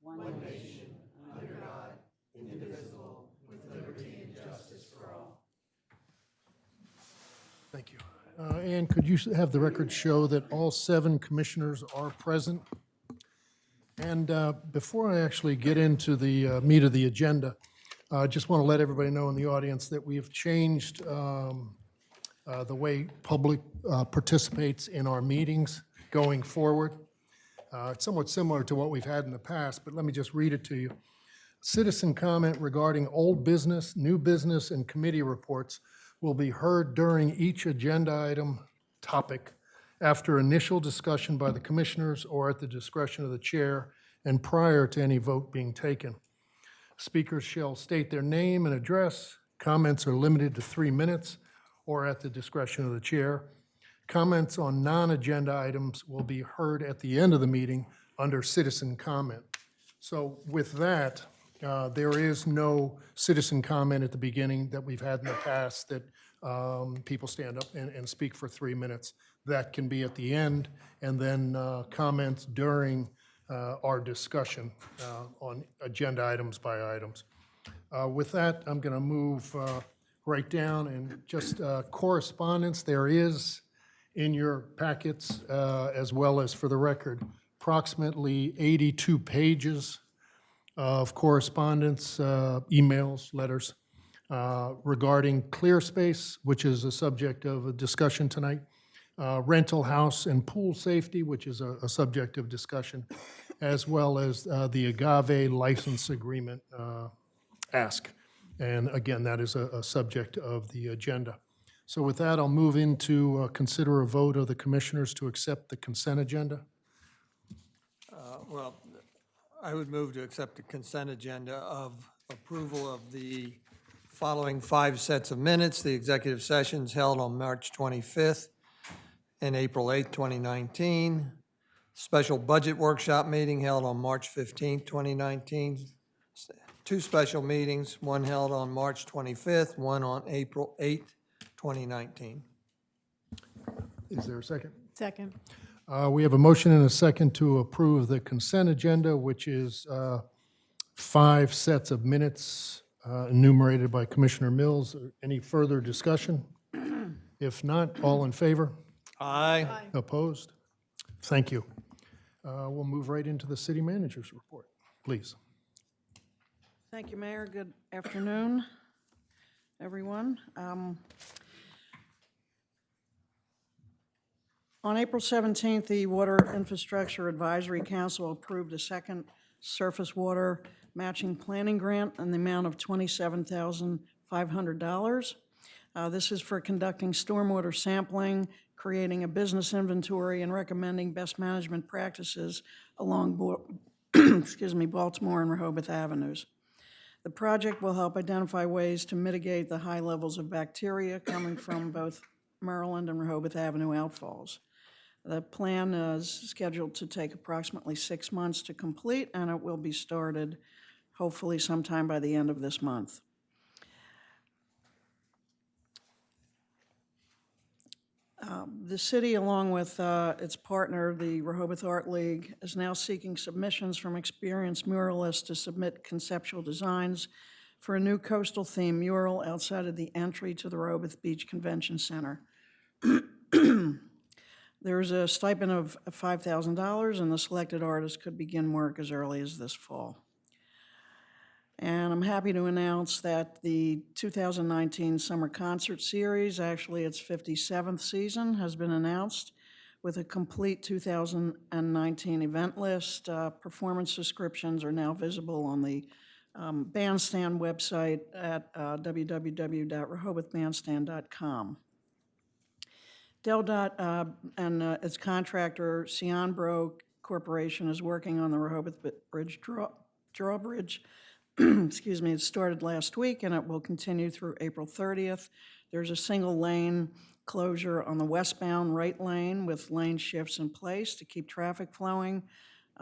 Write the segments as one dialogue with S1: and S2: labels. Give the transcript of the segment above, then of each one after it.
S1: one nation, under God, indivisible, with liberty and justice for all.
S2: Thank you. And could you have the record show that all 7 commissioners are present? And before I actually get into the meat of the agenda, I just want to let everybody know in the audience that we have changed the way public participates in our meetings going forward. It's somewhat similar to what we've had in the past, but let me just read it to you. Citizen comment regarding old business, new business, and committee reports will be heard during each agenda item topic after initial discussion by the commissioners or at the discretion of the chair and prior to any vote being taken. Speakers shall state their name and address. Comments are limited to 3 minutes or at the discretion of the chair. Comments on non-agenda items will be heard at the end of the meeting under citizen comment. So with that, there is no citizen comment at the beginning that we've had in the past that people stand up and speak for 3 minutes. That can be at the end, and then comments during our discussion on agenda items by items. With that, I'm going to move right down and just correspondence. There is in your packets, as well as for the record, approximately 82 pages of correspondence, emails, letters regarding clear space, which is a subject of a discussion tonight, rental house and pool safety, which is a subject of discussion, as well as the agave license agreement ask. And again, that is a subject of the agenda. So with that, I'll move into consider a vote of the commissioners to accept the consent agenda.
S3: Well, I would move to accept the consent agenda of approval of the following 5 sets of minutes. The executive sessions held on March 25th and April 8th, 2019. Special budget workshop meeting held on March 15th, 2019. 2 special meetings, one held on March 25th, one on April 8th, 2019.
S2: Is there a second?
S4: Second.
S2: We have a motion and a second to approve the consent agenda, which is 5 sets of minutes enumerated by Commissioner Mills. Any further discussion? If not, all in favor?
S3: Aye.
S2: Opposed? Thank you. We'll move right into the city manager's report, please.
S4: Thank you, Mayor. Good afternoon, everyone. On April 17th, the Water Infrastructure Advisory Council approved a second surface water matching planning grant in the amount of $27,500. This is for conducting stormwater sampling, creating a business inventory, and recommending best management practices along Baltimore and Rehoboth Avenues. The project will help identify ways to mitigate the high levels of bacteria coming from both Maryland and Rehoboth Avenue outfalls. The plan is scheduled to take approximately 6 months to complete, and it will be started hopefully sometime by the end of this month. The city, along with its partner, the Rehoboth Art League, is now seeking submissions from experienced muralists to submit conceptual designs for a new coastal theme mural outside of the entry to the Rehoboth Beach Convention Center. There is a stipend of $5,000, and the selected artist could begin work as early as this fall. And I'm happy to announce that the 2019 Summer Concert Series, actually its 57th season, has been announced with a complete 2019 event list. Performance descriptions are now visible on the Bandstand website at www.rehobothbandstand.com. DelDOT and its contractor, Cianbro Corporation, is working on the Rehoboth Bridge drawbridge. Excuse me, it started last week and it will continue through April 30th. There's a single lane closure on the westbound right lane with lane shifts in place to keep traffic flowing.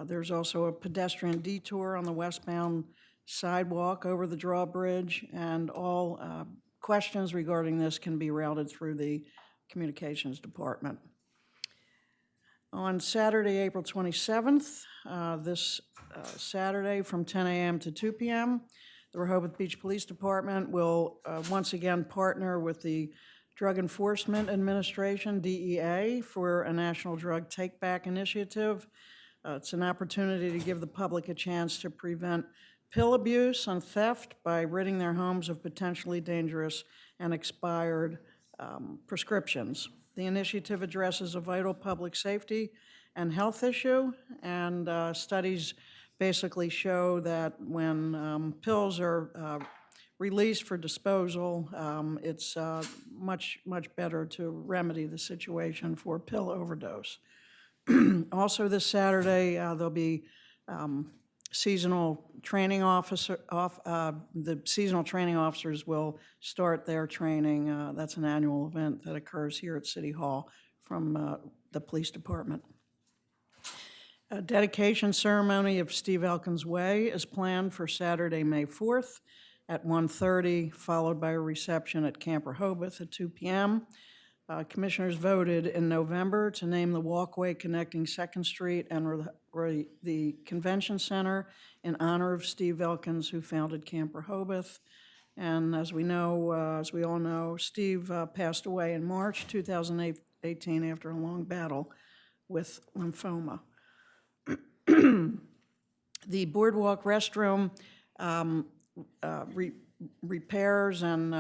S4: There's also a pedestrian detour on the westbound sidewalk over the drawbridge, and all questions regarding this can be routed through the Communications Department. On Saturday, April 27th, this Saturday from 10 a.m. to 2 p.m. The Rehoboth Beach Police Department will once again partner with the Drug Enforcement Administration, DEA, for a National Drug Take-Back Initiative. It's an opportunity to give the public a chance to prevent pill abuse and theft by ridding their homes of potentially dangerous and expired prescriptions. The initiative addresses a vital public safety and health issue, and studies basically show that when pills are released for disposal, it's much better to remedy the situation for pill overdose. Also this Saturday, there'll be seasonal training the seasonal training officers will start their training. That's an annual event that occurs here at City Hall from the police department. A dedication ceremony of Steve Elkins Way is planned for Saturday, May 4th at 1:30, followed by a reception at Camp Rehoboth at 2 p.m. Commissioners voted in November to name the walkway connecting 2nd Street and the Convention Center in honor of Steve Elkins, who founded Camp Rehoboth. And as we know, as we all know, Steve passed away in March 2018 after a long battle with lymphoma. The Boardwalk restroom repairs and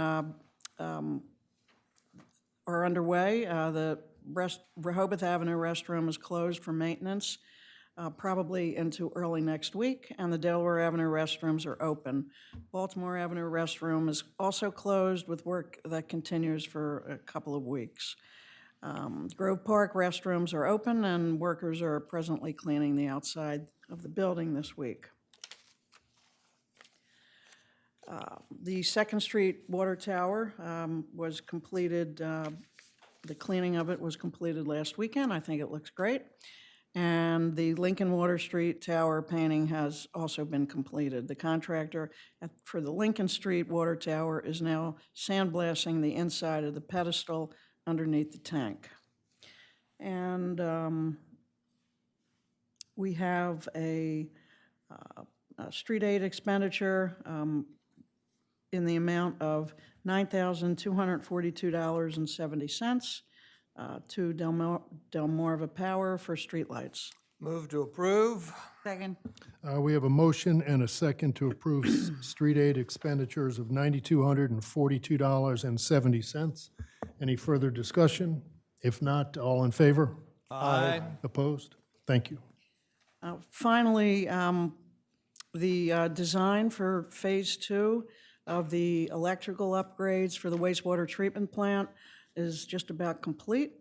S4: are underway. The Rehoboth Avenue restroom is closed for maintenance probably into early next week, and the Delaware Avenue restrooms are open. Baltimore Avenue restroom is also closed with work that continues for a couple of weeks. Grove Park restrooms are open, and workers are presently cleaning the outside of the building this week. The 2nd Street water tower was completed, the cleaning of it was completed last weekend. I think it looks great. And the Lincoln Water Street tower painting has also been completed. The contractor for the Lincoln Street water tower is now sandblasting the inside of the pedestal underneath the tank. And we have a street aid expenditure in the amount of $9,242.70 to Delmarva Power for streetlights.
S3: Move to approve.
S4: Second.
S2: We have a motion and a second to approve street aid expenditures of $9,242.70. Any further discussion? If not, all in favor?
S3: Aye.
S2: Opposed? Thank you.
S4: Finally, the design for Phase 2 of the electrical upgrades for the wastewater treatment plant is just about complete.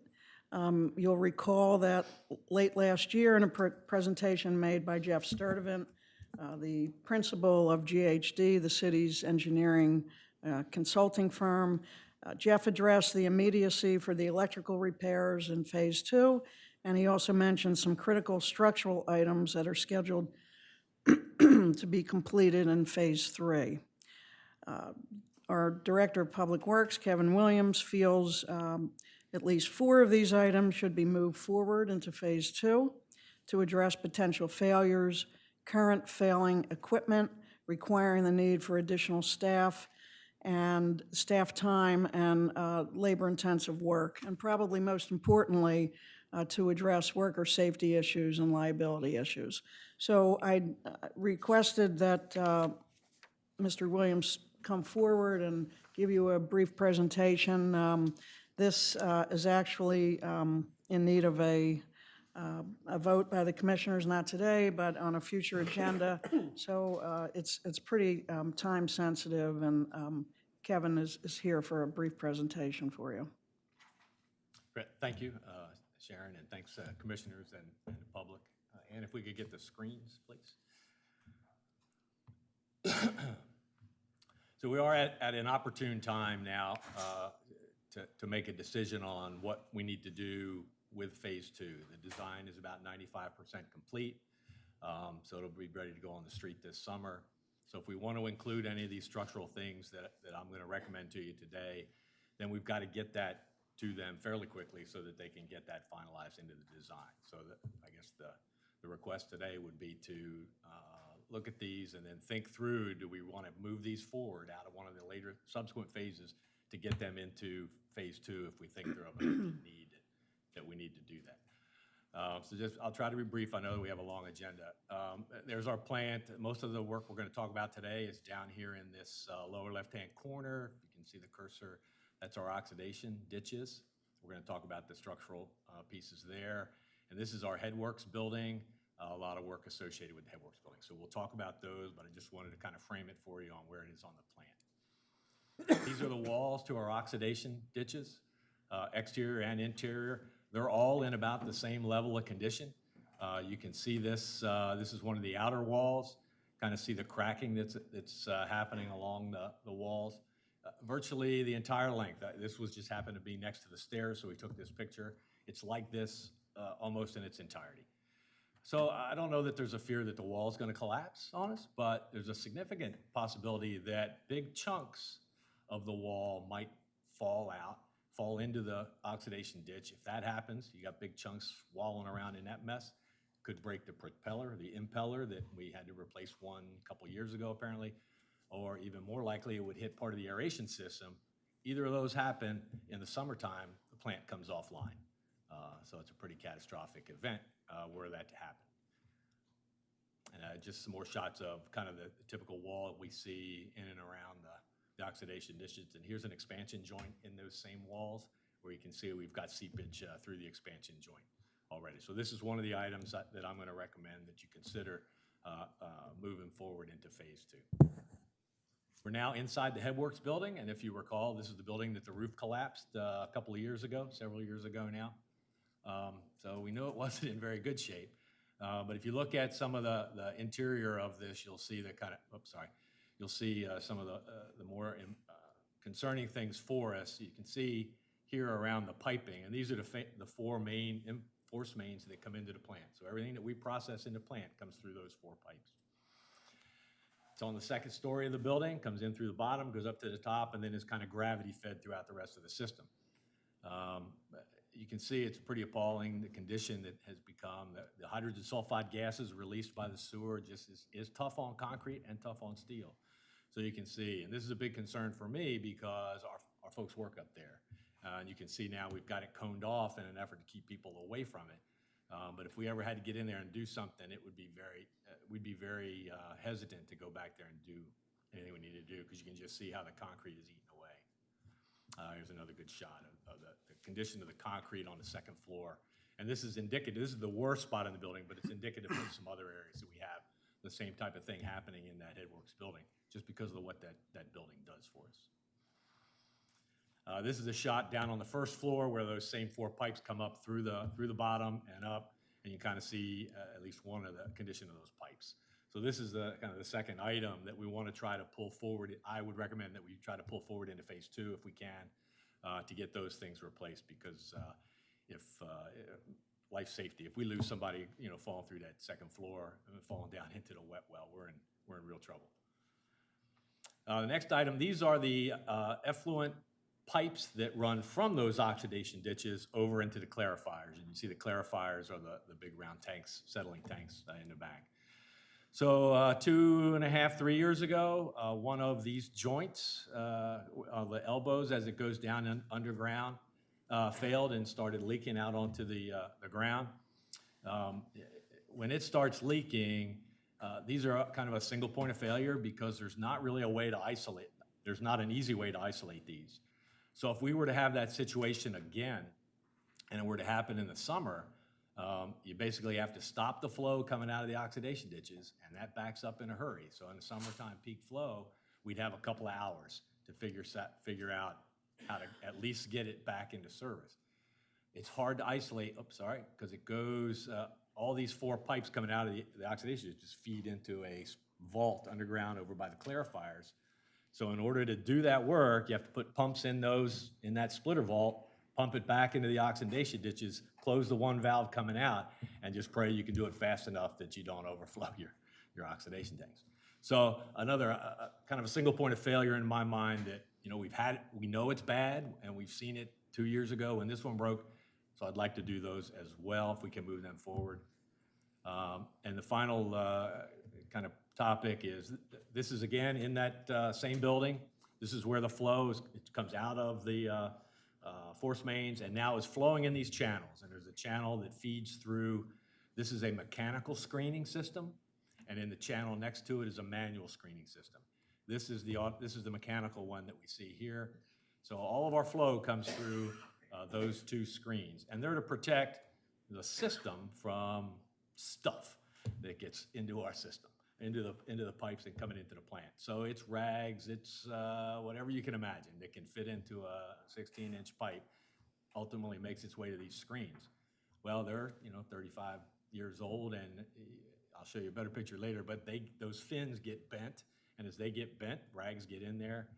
S4: You'll recall that late last year in a presentation made by Jeff Sturdivant, the principal of GHD, the city's engineering consulting firm, Jeff addressed the immediacy for the electrical repairs in Phase 2, and he also mentioned some critical structural items that are scheduled to be completed in Phase 3. Our Director of Public Works, Kevin Williams, feels at least 4 of these items should be moved forward into Phase 2 to address potential failures, current failing equipment requiring the need for additional staff, and staff time and labor-intensive work, and probably most importantly, to address worker safety issues and liability issues. So I requested that Mr. Williams come forward and give you a brief presentation. This is actually in need of a vote by the commissioners, not today, but on a future agenda. So it's pretty time sensitive, and Kevin is here for a brief presentation for you.
S5: Great, thank you, Sharon, and thanks commissioners and the public. And if we could get the screens, please. So we are at an opportune time now to make a decision on what we need to do with Phase 2. The design is about 95% complete, so it'll be ready to go on the street this summer. So if we want to include any of these structural things that I'm going to recommend to you today, then we've got to get that to them fairly quickly so that they can get that finalized into the design. So I guess the request today would be to look at these and then think through, do we want to move these forward out of one of the later subsequent phases to get them into phase 2 if we think they're of an need that we need to do that. So just, I'll try to be brief. I know we have a long agenda. There's our plant. Most of the work we're going to talk about today is down here in this lower left-hand corner. You can see the cursor. That's our oxidation ditches. We're going to talk about the structural pieces there. And this is our headworks building, a lot of work associated with the headworks building. So we'll talk about those, but I just wanted to kind of frame it for you on where it is on the plant. These are the walls to our oxidation ditches, exterior and interior. They're all in about the same level of condition. You can see this. This is one of the outer walls. Kind of see the cracking that's happening along the walls. Virtually the entire length. This was just happened to be next to the stairs, so we took this picture. It's like this almost in its entirety. So I don't know that there's a fear that the wall is going to collapse on us, but there's a significant possibility that big chunks of the wall might fall into the oxidation ditch. If that happens, you got big chunks wallowing around in that mess. Could break the propeller, the impeller that we had to replace one a couple years ago apparently, or even more likely it would hit part of the aeration system. Either of those happen in the summertime, the plant comes offline. So it's a pretty catastrophic event were that to happen. And just some more shots of kind of the typical wall that we see in and around the oxidation ditches. And here's an expansion joint in those same walls where you can see we've got seepage through the expansion joint already. So this is one of the items that I'm going to recommend that you consider moving forward into phase 2. We're now inside the headworks building, and if you recall, this is the building that the roof collapsed a couple of years ago, several years ago now. So we know it wasn't in very good shape. But if you look at some of the interior of this, you'll see the kind of, you'll see some of the more concerning things for us. You can see here around the piping, and these are the 4 main force mains that come into the plant. So everything that we process in the plant comes through those 4 pipes. It's on the 2nd story of the building, comes in through the bottom, goes up to the top, and then is kind of gravity fed throughout the rest of the system. You can see it's pretty appalling, the condition that has become. The hydrogen sulfide gases released by the sewer just is tough on concrete and tough on steel. So you can see, and this is a big concern for me because our folks work up there. And you can see now we've got it coned off in an effort to keep people away from it. But if we ever had to get in there and do something, it would be we'd be very hesitant to go back there and do anything we need to do because you can just see how the concrete is eaten away. Here's another good shot of the condition of the concrete on the 2nd floor. And this is indicative, this is the worst spot in the building, but it's indicative of some other areas that we have the same type of thing happening in that headworks building, just because of what that building does for us. This is a shot down on the 1st floor where those same 4 pipes come up through the bottom and up, and you kind of see at least one of the condition of those pipes. So this is the kind of the 2nd item that we want to try to pull forward. I would recommend that we try to pull forward into phase 2 if we can to get those things replaced, because if life safety, if we lose somebody, falling through that 2nd floor and falling down into the wet well, we're in real trouble. The next item, these are the effluent pipes that run from those oxidation ditches over into the clarifiers. And you see the clarifiers are the big round tanks, settling tanks in the back. So 2.5, 3 years ago, one of these joints, the elbows as it goes down underground, failed and started leaking out onto the ground. When it starts leaking, these are kind of a single point of failure because there's not really a way to isolate them. There's not an easy way to isolate these. So if we were to have that situation again, and it were to happen in the summer, you basically have to stop the flow coming out of the oxidation ditches, and that backs up in a hurry. So in the summertime peak flow, we'd have a couple of hours to figure out how to at least get it back into service. It's hard to isolate, because it goes, all these 4 pipes coming out of the oxidation ditches feed into a vault underground over by the clarifiers. So in order to do that work, you have to put pumps in that splitter vault, pump it back into the oxidation ditches, close the one valve coming out, and just pray you can do it fast enough that you don't overflow your oxidation tanks. So another kind of a single point of failure in my mind that we know it's bad, and we've seen it 2 years ago when this one broke. So I'd like to do those as well if we can move them forward. And the final kind of topic is, this is again in that same building. This is where the flow it comes out of the force mains and now is flowing in these channels. And there's a channel that feeds through. This is a mechanical screening system, and in the channel next to it is a manual screening system. This is the mechanical one that we see here. So all of our flow comes through those two screens, and they're to protect the system from stuff that gets into our system, into the pipes and coming into the plant. So it's rags, it's whatever you can imagine that can fit into a 16-inch pipe, ultimately makes its way to these screens. Well, they're 35 years old, and I'll show you a better picture later, but those fins get bent, and as they get bent, rags get in there,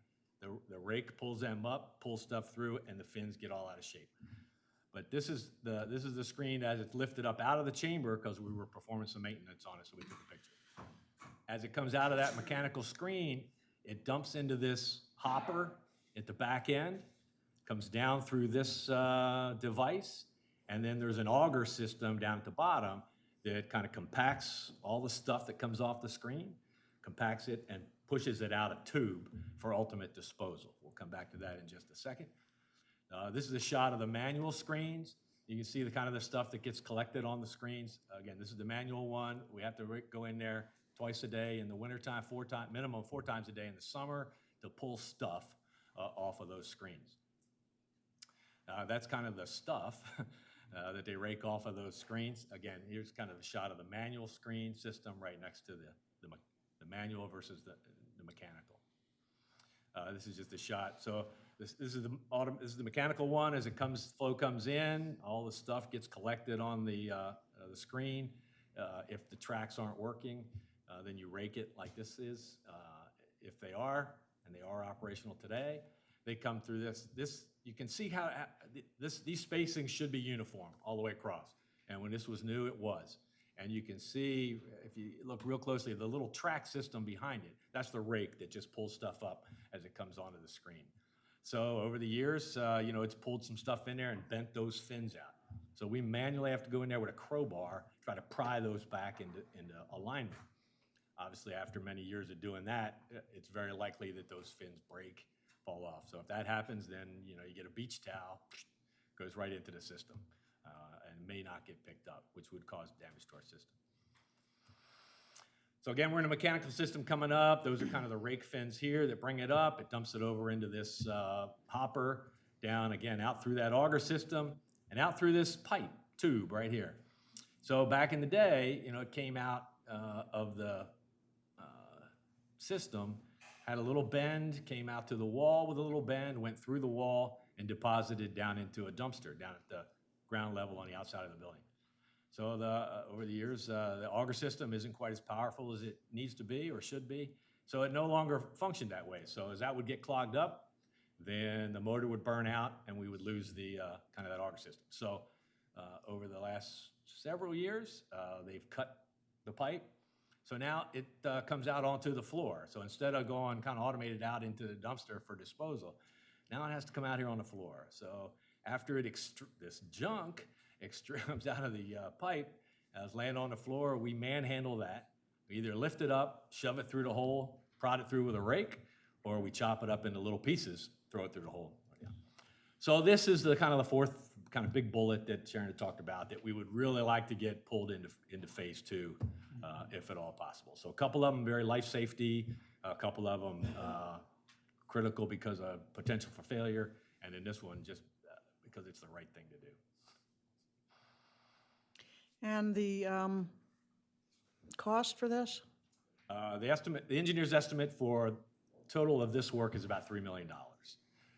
S5: the rake pulls them up, pulls stuff through, and the fins get all out of shape. But this is the screen as it's lifted up out of the chamber, because we were performing some maintenance on it, so we took a picture. As it comes out of that mechanical screen, it dumps into this hopper at the back end, comes down through this device, and then there's an auger system down at the bottom that kind of compacts all the stuff that comes off the screen, compacts it, and pushes it out a tube for ultimate disposal. We'll come back to that in just a second. This is a shot of the manual screens. You can see the kind of the stuff that gets collected on the screens. Again, this is the manual one. We have to go in there twice a day in the wintertime, minimum 4 times a day in the summer to pull stuff off of those screens. That's kind of the stuff that they rake off of those screens. Again, here's kind of a shot of the manual screen system right next to the manual versus the mechanical. This is just a shot. So this is the mechanical one. As flow comes in, all the stuff gets collected on the screen. If the tracks aren't working, then you rake it like this is. If they are, and they are operational today, they come through this. You can see how these spacings should be uniform all the way across. And when this was new, it was. And you can see, if you look real closely, the little track system behind it, that's the rake that just pulls stuff up as it comes onto the screen. So over the years, it's pulled some stuff in there and bent those fins out. So we manually have to go in there with a crowbar, try to pry those back into alignment. Obviously, after many years of doing that, it's very likely that those fins break, fall off. So if that happens, then you get a beach towel, goes right into the system. And may not get picked up, which would cause damage to our system. So again, we're in a mechanical system coming up. Those are kind of the rake fins here that bring it up. It dumps it over into this hopper, down again, out through that auger system, and out through this pipe tube right here. So back in the day, it came out of the system, had a little bend, came out to the wall with a little bend, went through the wall, and deposited down into a dumpster down at the ground level on the outside of the building. So over the years, the auger system isn't quite as powerful as it needs to be or should be. So it no longer functioned that way. So as that would get clogged up, then the motor would burn out and we would lose the kind of that auger system. So over the last several years, they've cut the pipe. So now it comes out onto the floor. So instead of going kind of automated out into the dumpster for disposal, now it has to come out here on the floor. So after this junk comes out of the pipe, land on the floor, we manhandle that. We either lift it up, shove it through the hole, prod it through with a rake, or we chop it up into little pieces, throw it through the hole. Yeah. So this is the kind of the fourth kind of big bullet that Sharon had talked about that we would really like to get pulled into phase 2, if at all possible. So a couple of them very life safety, a couple of them critical because of potential for failure, and then this one just because it's the right thing to do.
S4: And the cost for this?
S5: The engineer's estimate for total of this work is about $3 million.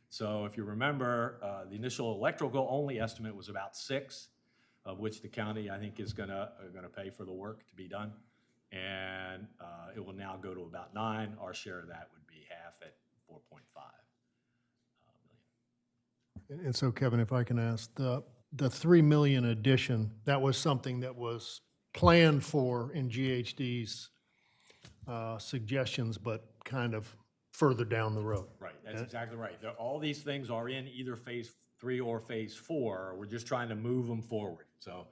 S5: So if you remember, the initial electrical only estimate was about 6, of which the county, I think, is gonna pay for the work to be done. And it will now go to about 9. Our share of that would be half at 4.5 million.
S2: And so, Kevin, if I can ask, the $3 million addition, that was something that was planned for in GHD's suggestions, but kind of further down the road.
S5: Right, that's exactly right. All these things are in either phase 3 or phase 4. We're just trying to move them forward. So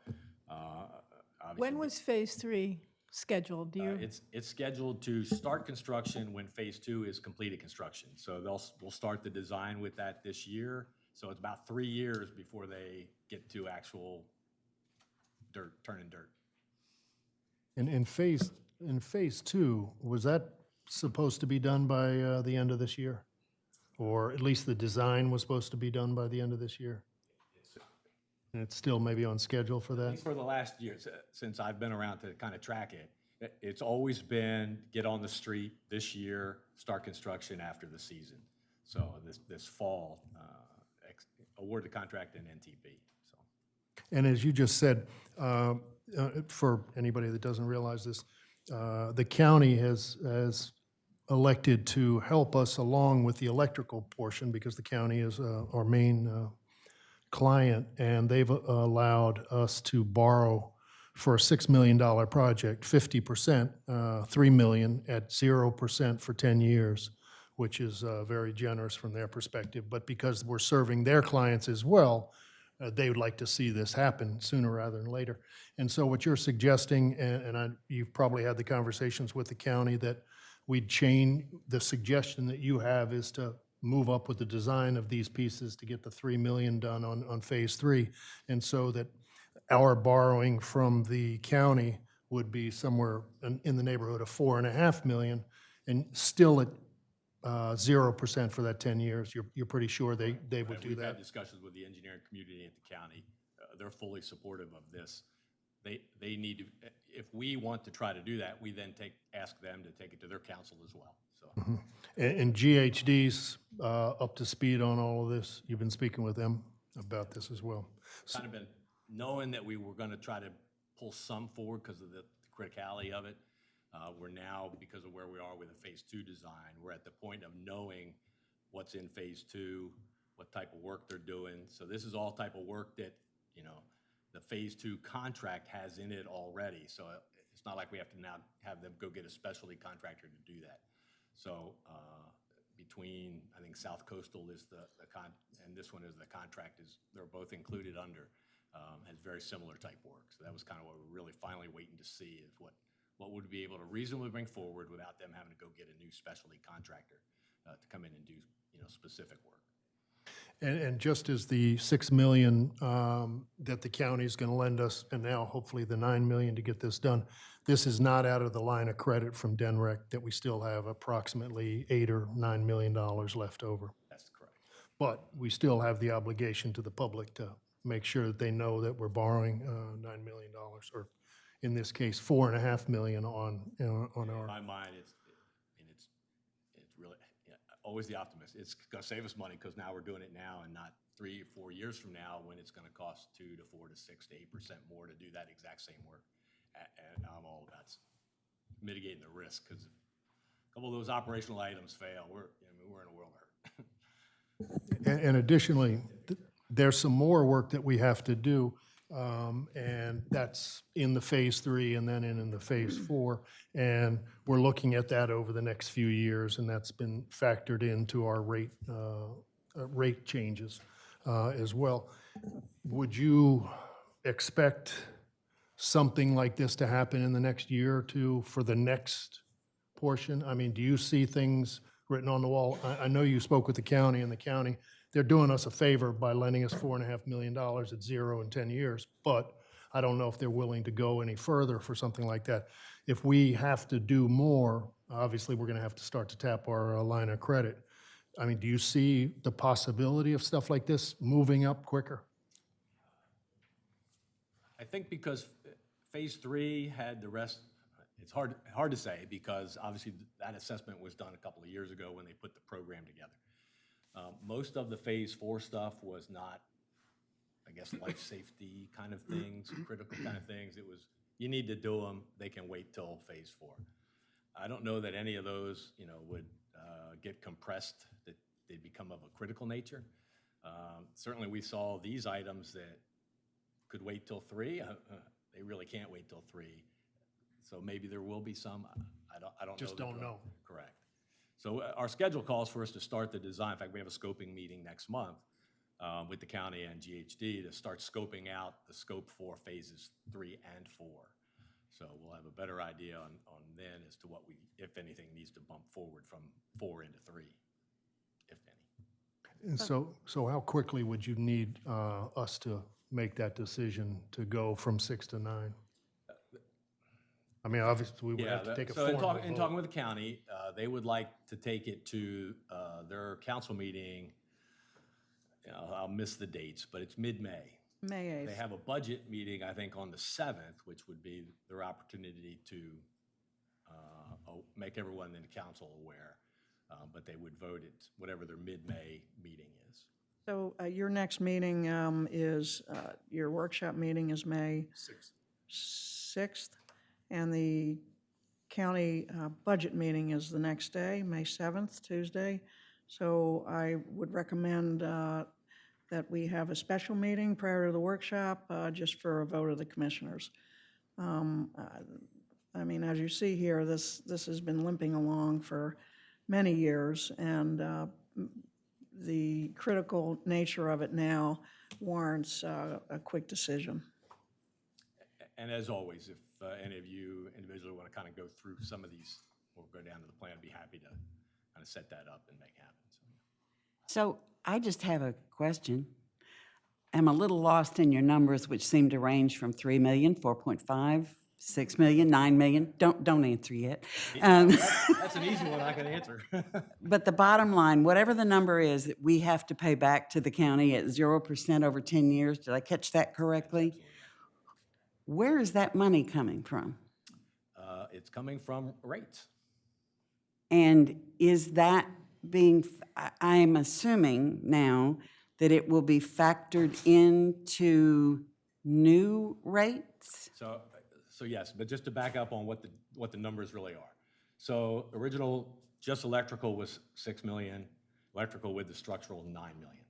S5: obviously.
S6: When was Phase 3 scheduled? Do you?
S5: It's scheduled to start construction when Phase 2 is completed construction. So we'll start the design with that this year. So it's about 3 years before they get to actual turning dirt.
S2: In phase two, was that supposed to be done by the end of this year? Or at least the design was supposed to be done by the end of this year? And it's still maybe on schedule for that?
S5: For the last year, since I've been around to kind of track it, it's always been get on the street this year, start construction after the season. So this fall, award the contract in NTP, so.
S2: And as you just said, for anybody that doesn't realize this, the county has elected to help us along with the electrical portion because the county is our main client, and they've allowed us to borrow for a $6 million project, 50%, $3 million at 0% for 10 years, which is very generous from their perspective. But because we're serving their clients as well, they would like to see this happen sooner rather than later. And so what you're suggesting, you've probably had the conversations with the county, that we'd change, the suggestion that you have is to move up with the design of these pieces to get the $3 million done on phase 3. And so that our borrowing from the county would be somewhere in the neighborhood of $4.5 million, and still at 0% for that 10 years. You're pretty sure they would do
S5: We've had
S2: that?
S5: discussions with the engineering community at the county. They're fully supportive of this. They need to, if we want to try to do that, we then ask them to take it to their council as well, so.
S2: And GHD's up to speed on all of this? You've been speaking with them about this as well?
S5: Kind of been knowing that we were going to try to pull some forward because of the criticality of it. We're now, because of where we are with the phase 2 design, we're at the point of knowing what's in phase 2, what type of work they're doing. So this is all type of work that, you know, the phase 2 contract has in it already. So it's not like we have to now have them go get a specialty contractor to do that. So between, I think South Coastal is and this one is the contract they're both included under, has very similar type work. So that was kind of what we're really finally waiting to see, is what would be able to reasonably bring forward without them having to go get a new specialty contractor to come in and do, you know, specific work.
S2: And just as the $6 million that the county is going to lend us, and now hopefully the $9 million to get this done, this is not out of the line of credit from DENREC, that we still have approximately $8 or $9 million left over.
S5: That's correct.
S2: But we still have the obligation to the public to make sure that they know that we're borrowing $9 million, or in this case, $4.5 million on
S5: In
S2: our.
S5: my mind, it's really, yeah, always the optimist. It's going to save us money because now we're doing it now and not 3 or 4 years from now, when it's going to cost 2 to 4 to 6 to 8% more to do that exact same work. And I'm all about mitigating the risk, because if a couple of those operational items fail, we're in a world of hurt.
S2: And additionally, there's some more work that we have to do, and that's in the phase 3 and then in the phase 4. And we're looking at that over the next few years, and that's been factored into our rate changes as well. Would you expect something like this to happen in the next year or two for the next portion? I mean, do you see things written on the wall? I know you spoke with the county, and the county, they're doing us a favor by lending us $4.5 million at 0 in 10 years, but I don't know if they're willing to go any further for something like that. If we have to do more, obviously, we're going to have to start to tap our line of credit. I mean, do you see the possibility of stuff like this moving up quicker?
S5: I think because phase 3 had the rest, it's hard to say, because obviously that assessment was done a couple of years ago when they put the program together. Most of the phase 4 stuff was not, I guess, life safety kind of things, critical kind of things. It was, you need to do them, they can wait till phase 4. I don't know that any of those, you know, would get compressed, that they'd become of a critical nature. Certainly we saw these items that could wait till 3. They really can't wait till 3. So maybe there will be some. I don't know.
S2: Just don't know.
S5: Correct. So our schedule calls for us to start the design. In fact, we have a scoping meeting next month with the county and GHD to start scoping out the scope for phases 3 and 4. So we'll have a better idea on then as to what we, if anything, needs to bump forward from 4 into 3, if any.
S2: And so how quickly would you need us to make that decision to go from 6 to 9? I mean, obviously, we would have to take a
S5: so
S2: formal
S5: in
S2: vote.
S5: talking with the county, they would like to take it to their council meeting. I'll miss the dates, but it's mid-May.
S4: May 8th.
S5: They have a budget meeting, I think, on the 7th, which would be their opportunity to make everyone in the council aware. But they would vote at whatever their mid-May meeting is.
S4: So your next meeting is, your workshop meeting is May 6th, and the county budget meeting is the next day, May 7th, Tuesday. So I would recommend that we have a special meeting prior to the workshop, just for a vote of the commissioners. I mean, as you see here, this has been limping along for many years, and the critical nature of it now warrants a quick decision.
S5: And as always, if any of you individually want to kind of go through some of these, or go down to the plan, I'd be happy to kind of set that up and make happen.
S7: So I just have a question. I'm a little lost in your numbers, which seem to range from 3 million, 4.5, 6 million, 9 million. Don't answer yet.
S5: That's an easy one I can answer.
S7: But the bottom line, whatever the number is that we have to pay back to the county at 0% over 10 years, did I catch that correctly? Where is that money coming from?
S5: It's coming from rates.
S7: And is that being, I'm assuming now that it will be factored into new rates?
S5: So yes, but just to back up on what the numbers really are. So original, just electrical was 6 million, electrical with the structural 9 million.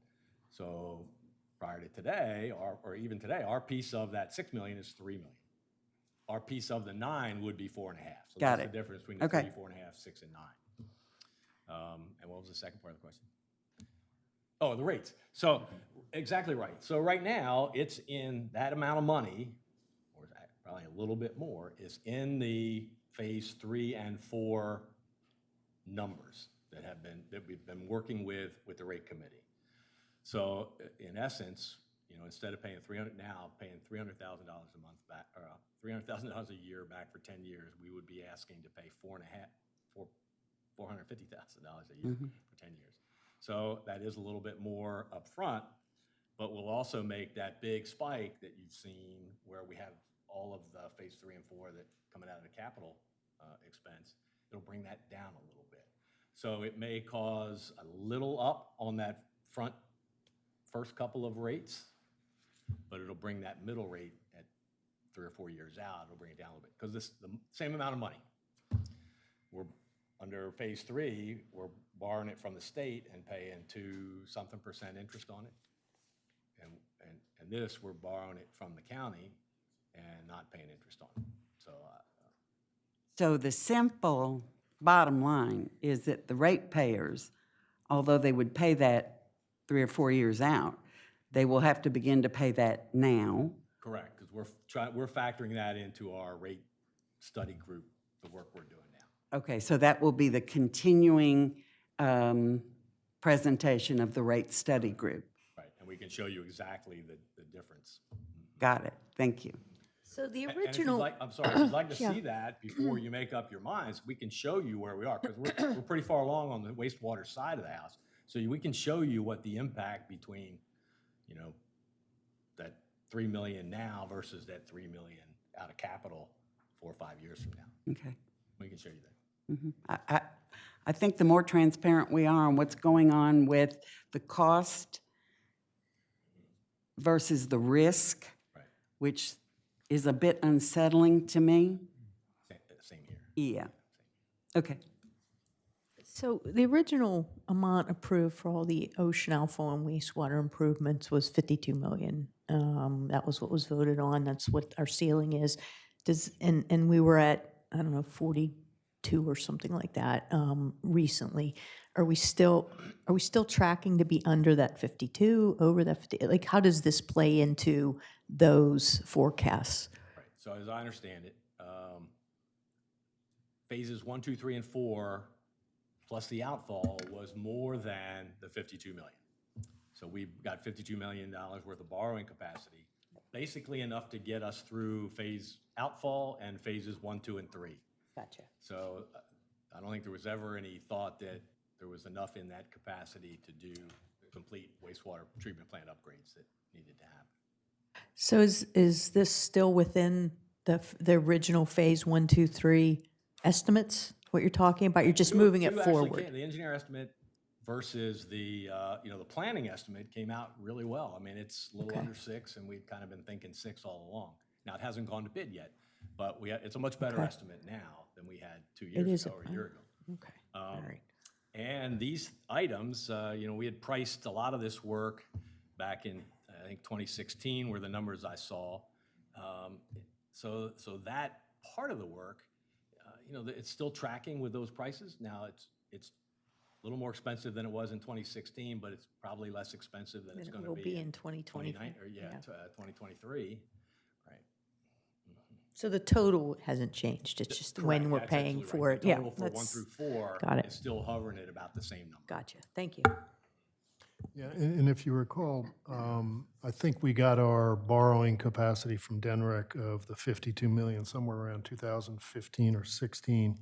S5: So prior to today, or even today, our piece of that 6 million is 3 million. Our piece of the 9 would be 4.5. So
S7: Got
S5: that's
S7: it.
S5: the difference between the
S7: Okay.
S5: 3, 4.5, 6, and 9. And what was the second part of the question? Oh, the rates. So exactly right. So right now, it's in that amount of money, or probably a little bit more, is in the phase 3 and 4 numbers that we've been working with the rate committee. So in essence, instead of paying $300,000 a month back, or $300,000 a year back for 10 years, we would be asking to pay $450,000 a year for 10 years. So that is a little bit more upfront, but we'll also make that big spike that you've seen where we have all of the phase 3 and 4 that coming out of the capital expense. It'll bring that down a little bit. So it may cause a little up on that first couple of rates, but it'll bring that middle rate at 3 or 4 years out, it'll bring it down a little bit. Because the same amount of money. We're under phase 3, we're borrowing it from the state and paying 2-something% interest on it. And this, we're borrowing it from the county and not paying interest on it.
S7: So the simple bottom line is that the ratepayers, although they would pay that 3 or 4 years out, they will have to begin to pay that now.
S5: Correct, because we're factoring that into our rate study group, the work we're doing now.
S7: Okay, so that will be the continuing presentation of the rate study group.
S5: Right, and we can show you exactly the difference.
S7: Got it. Thank you.
S6: So the
S5: And if you'd
S6: original,
S5: like, I'm sorry, if you'd like to
S6: Yeah.
S5: see that before you make up your minds, we can show you where we are, because we're pretty far along on the wastewater side of the house. So we can show you what the impact between, that 3 million now versus that 3 million out of capital 4 or 5 years from now.
S7: Okay.
S5: We can show you that.
S7: I think the more transparent we are on what's going on with the cost versus the risk,
S5: Right.
S7: which is a bit unsettling to me.
S5: Same here.
S7: Yeah. Okay.
S6: so the original amount approved for all the ocean outflow and wastewater improvements was 52 million. That was what was voted on. That's what our ceiling is. And we were at, I don't know, 42 or something like that recently. Are we still tracking to be under that 52, over that 50? Like, how does this play into those forecasts?
S5: Right, so as I understand it, phases 1, 2, 3, and 4, plus the outfall, was more than the 52 million. So we've got $52 million worth of borrowing capacity, basically enough to get us through phase outfall and phases 1, 2, and 3.
S6: Gotcha.
S5: So I don't think there was ever any thought that there was enough in that capacity to do complete wastewater treatment plant upgrades that needed to happen.
S6: So is this still within the original phase 1, 2, 3 estimates, what you're talking about? You're just moving it
S5: Two actually
S6: forward?
S5: came- The engineer estimate versus the, the planning estimate came out really well. I mean, it's a little under 6, and we've kind of been thinking 6 all along. Now, it hasn't gone to bid yet, but it's a much better estimate now than we had 2 years
S6: is
S5: ago or a year ago.
S6: Okay, all right.
S5: And these items, we had priced a lot of this work back in, I think, 2016 were the numbers I saw. So that part of the work, it's still tracking with those prices. Now, it's a little more expensive than it was in 2016, but it's probably less expensive than it's
S6: Then
S5: going
S6: it
S5: to
S6: will
S5: be
S6: be
S5: in
S6: in 2020.
S5: 2023. Right.
S6: So the total hasn't changed, it's just when
S5: Correct.
S6: we're
S5: That's
S6: paying
S5: absolutely
S6: for
S5: right.
S6: it.
S5: The
S6: Yeah,
S5: total for 1
S6: that's,
S5: through 4
S6: got it.
S5: is still hovering at about the same number.
S6: gotcha, thank you.
S2: Yeah, and if you recall, I think we got our borrowing capacity from DENREC of the 52 million somewhere around 2015 or 16.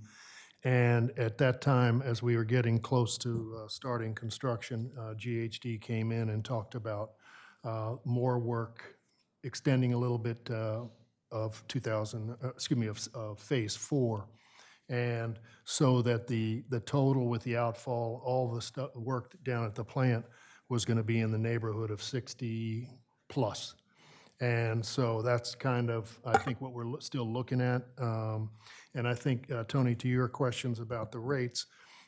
S2: And at that time, as we were getting close to starting construction, GHD came in and talked about more work, extending a little bit of phase 4. And so that the total with the outfall, all the stuff worked down at the plant was going to be in the neighborhood of 60 plus. And so that's kind of, I think, what we're still looking at. And I think, Tony, to your questions about the rates,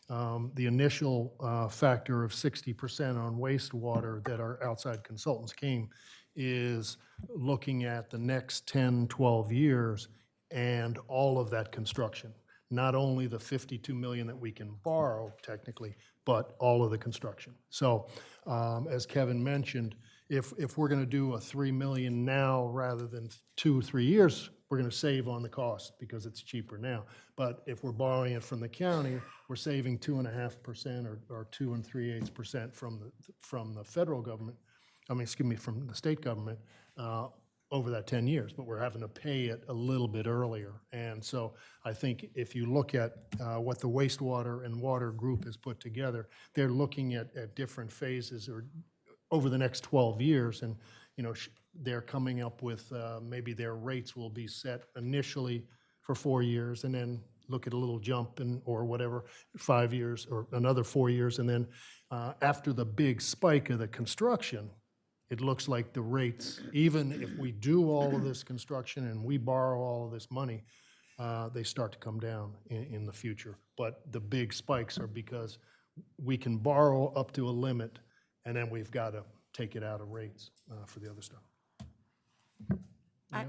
S2: the initial factor of 60% on wastewater that our outside consultants came is looking at the next 10, 12 years and all of that construction. Not only the 52 million that we can borrow technically, but all of the construction. So as Kevin mentioned, if we're going to do a 3 million now rather than 2 or 3 years, we're going to save on the cost because it's cheaper now. But if we're borrowing it from the county, we're saving 2.5% or 2 3/8% from the federal government. From the state government over that 10 years, but we're having to pay it a little bit earlier. And so I think if you look at what the wastewater and water group has put together, they're looking at different phases or over the next 12 years. And, they're coming up with maybe their rates will be set initially for 4 years and then look at a little jump or whatever, 5 years or another 4 years. And then after the big spike of the construction, it looks like the rates, even if we do all of this construction and we borrow all of this money, they start to come down in the future. But the big spikes are because we can borrow up to a limit, and then we've got to take it out of rates for the other stuff.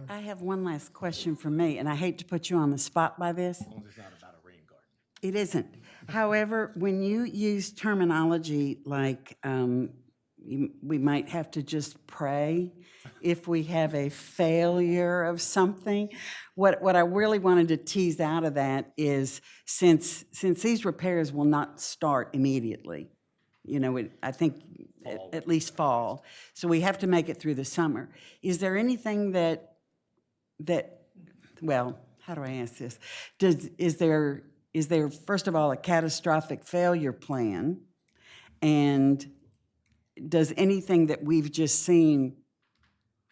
S7: I have one last question for me, and I hate to put you on the spot by this.
S5: As long as it's not about a rain garden.
S7: It isn't. However, when you use terminology like we might have to just pray if we have a failure of something, what I really wanted to tease out of that is since these repairs will not start immediately, I think at least fall, so we have to make it through the summer. Is there anything that well, how do I ask this? Is there first of all a catastrophic failure plan, and does anything that we've just seen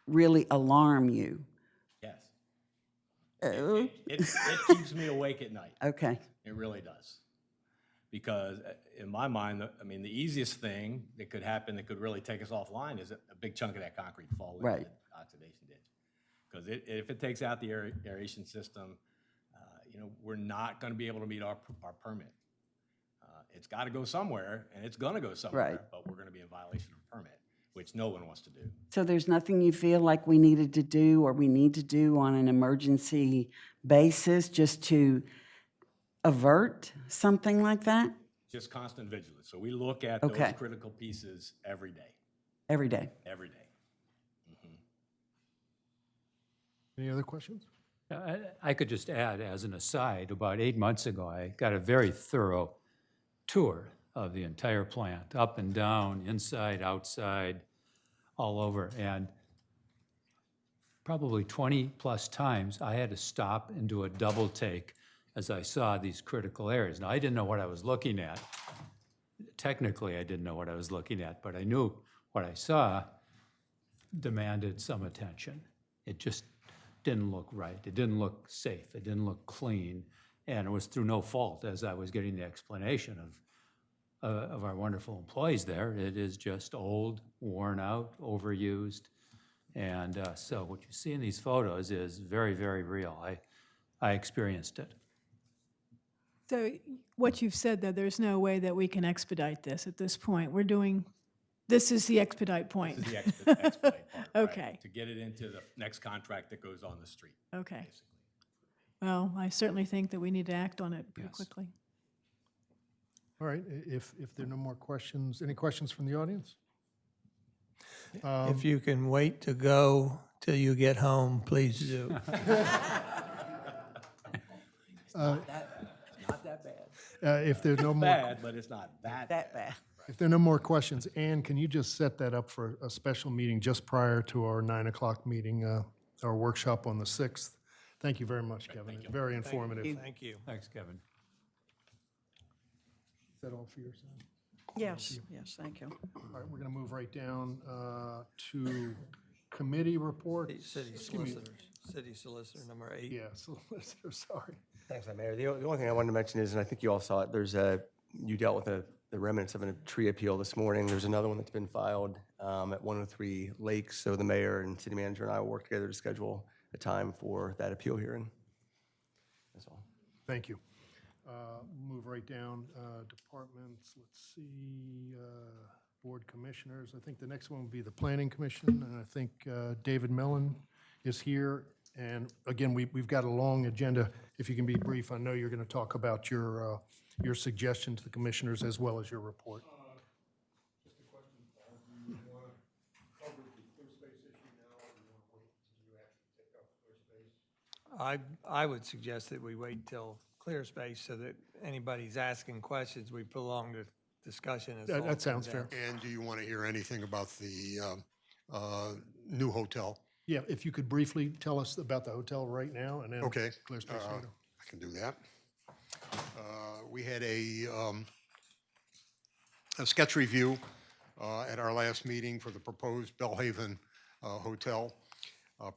S7: really alarm you?
S5: Yes.
S7: Oh,
S5: It keeps me awake at night.
S7: okay.
S5: It really does. Because in my mind, the easiest thing that could happen that could really take us offline is a big chunk of that concrete fall into
S7: Right.
S5: the oxidation ditch. Because if it takes out the aeration system, we're not going to be able to meet our permit. It's got to go somewhere, and it's going to go somewhere,
S7: Right.
S5: but we're going to be in violation of a permit, which no one wants to do.
S7: So there's nothing you feel like we needed to do or we need to do on an emergency basis just to avert something like that?
S5: Just constant vigilance. So we look at
S7: Okay.
S5: those critical pieces every day,
S7: Every day?
S5: every day.
S2: Any other questions?
S8: I could just add, as an aside, about 8 months ago, I got a very thorough tour of the entire plant, up and down, inside, outside, all over. And probably 20-plus times, I had to stop and do a double take as I saw these critical areas. Now, I didn't know what I was looking at. Technically, I didn't know what I was looking at, but I knew what I saw demanded some attention. It just didn't look right. It didn't look safe. It didn't look clean. And it was through no fault, as I was getting the explanation of our wonderful employees there. It is just old, worn out, overused. And so what you see in these photos is very, very real. I experienced it.
S9: So what you've said, that there's no way that we can expedite this at this point. This is the expedite point.
S5: This is the expedite part. right,
S9: Okay.
S5: To get it into the next contract that goes on the street.
S9: Okay. Well, I certainly think that we need to act on it pretty
S8: Yes.
S9: quickly.
S2: All right, if there are no more questions, any questions from the audience?
S3: If you can wait to go till you get home, please do.
S2: If there are no more,
S5: Bad, but it's not that bad.
S7: That bad.
S2: if there are no more questions, Ann, can you just set that up for a special meeting just prior to our 9 o'clock meeting, our workshop on the 6th? Thank you very much, Kevin. Very informative. Is
S3: Thank you.
S8: Thanks, Kevin.
S2: that all for your side?
S4: Yes, yes, thank you.
S2: All right, we're going to move right down to committee reports.
S3: City Solicitor, number 8.
S2: Yeah, solicitor, sorry.
S1: Thanks, Mayor. The only thing I wanted to mention is, and I think you all saw it, you dealt with the remnants of a tree appeal this morning. There's another one that's been filed at 103 Lakes. So the mayor and city manager and I will work together to schedule a time for that appeal hearing. That's all.
S2: Thank you. Move right down, departments, let's see, board commissioners. I think the next one would be the planning commission, and I think David Mellon is here. And again, we've got a long agenda. If you can be brief, I know you're going to talk about your suggestion to the commissioners as well as your report.
S10: Just a question, Paul. Do you want to cover the clear space issue now, or do you want to wait until you actually take up clear space?
S3: I would suggest that we wait till clear space so that anybody's asking questions, we prolong the discussion. as all
S2: That sounds
S3: comes
S2: fair.
S3: out.
S10: And do you want to hear anything about the new hotel?
S2: Yeah, if you could briefly tell us about the hotel right now, and then
S10: Okay.
S2: clear space later.
S10: I can do that. We had a sketch review at our last meeting for the proposed Bellhaven Hotel.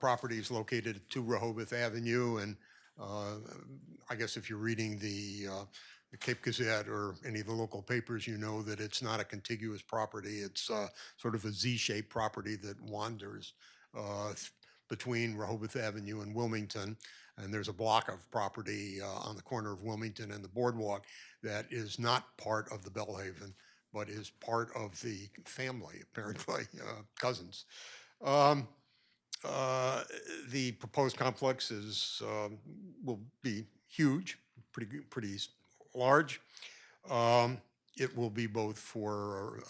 S10: Property is located at 2 Rehoboth Avenue, and I guess if you're reading the Cape Gazette or any of the local papers, you know that it's not a contiguous property. It's sort of a Z-shaped property that wanders between Rehoboth Avenue and Wilmington. And there's a block of property on the corner of Wilmington and the Boardwalk that is not part of the Bellhaven, but is part of the family, apparently, cousins. The proposed complex will be huge, pretty large. It will be both for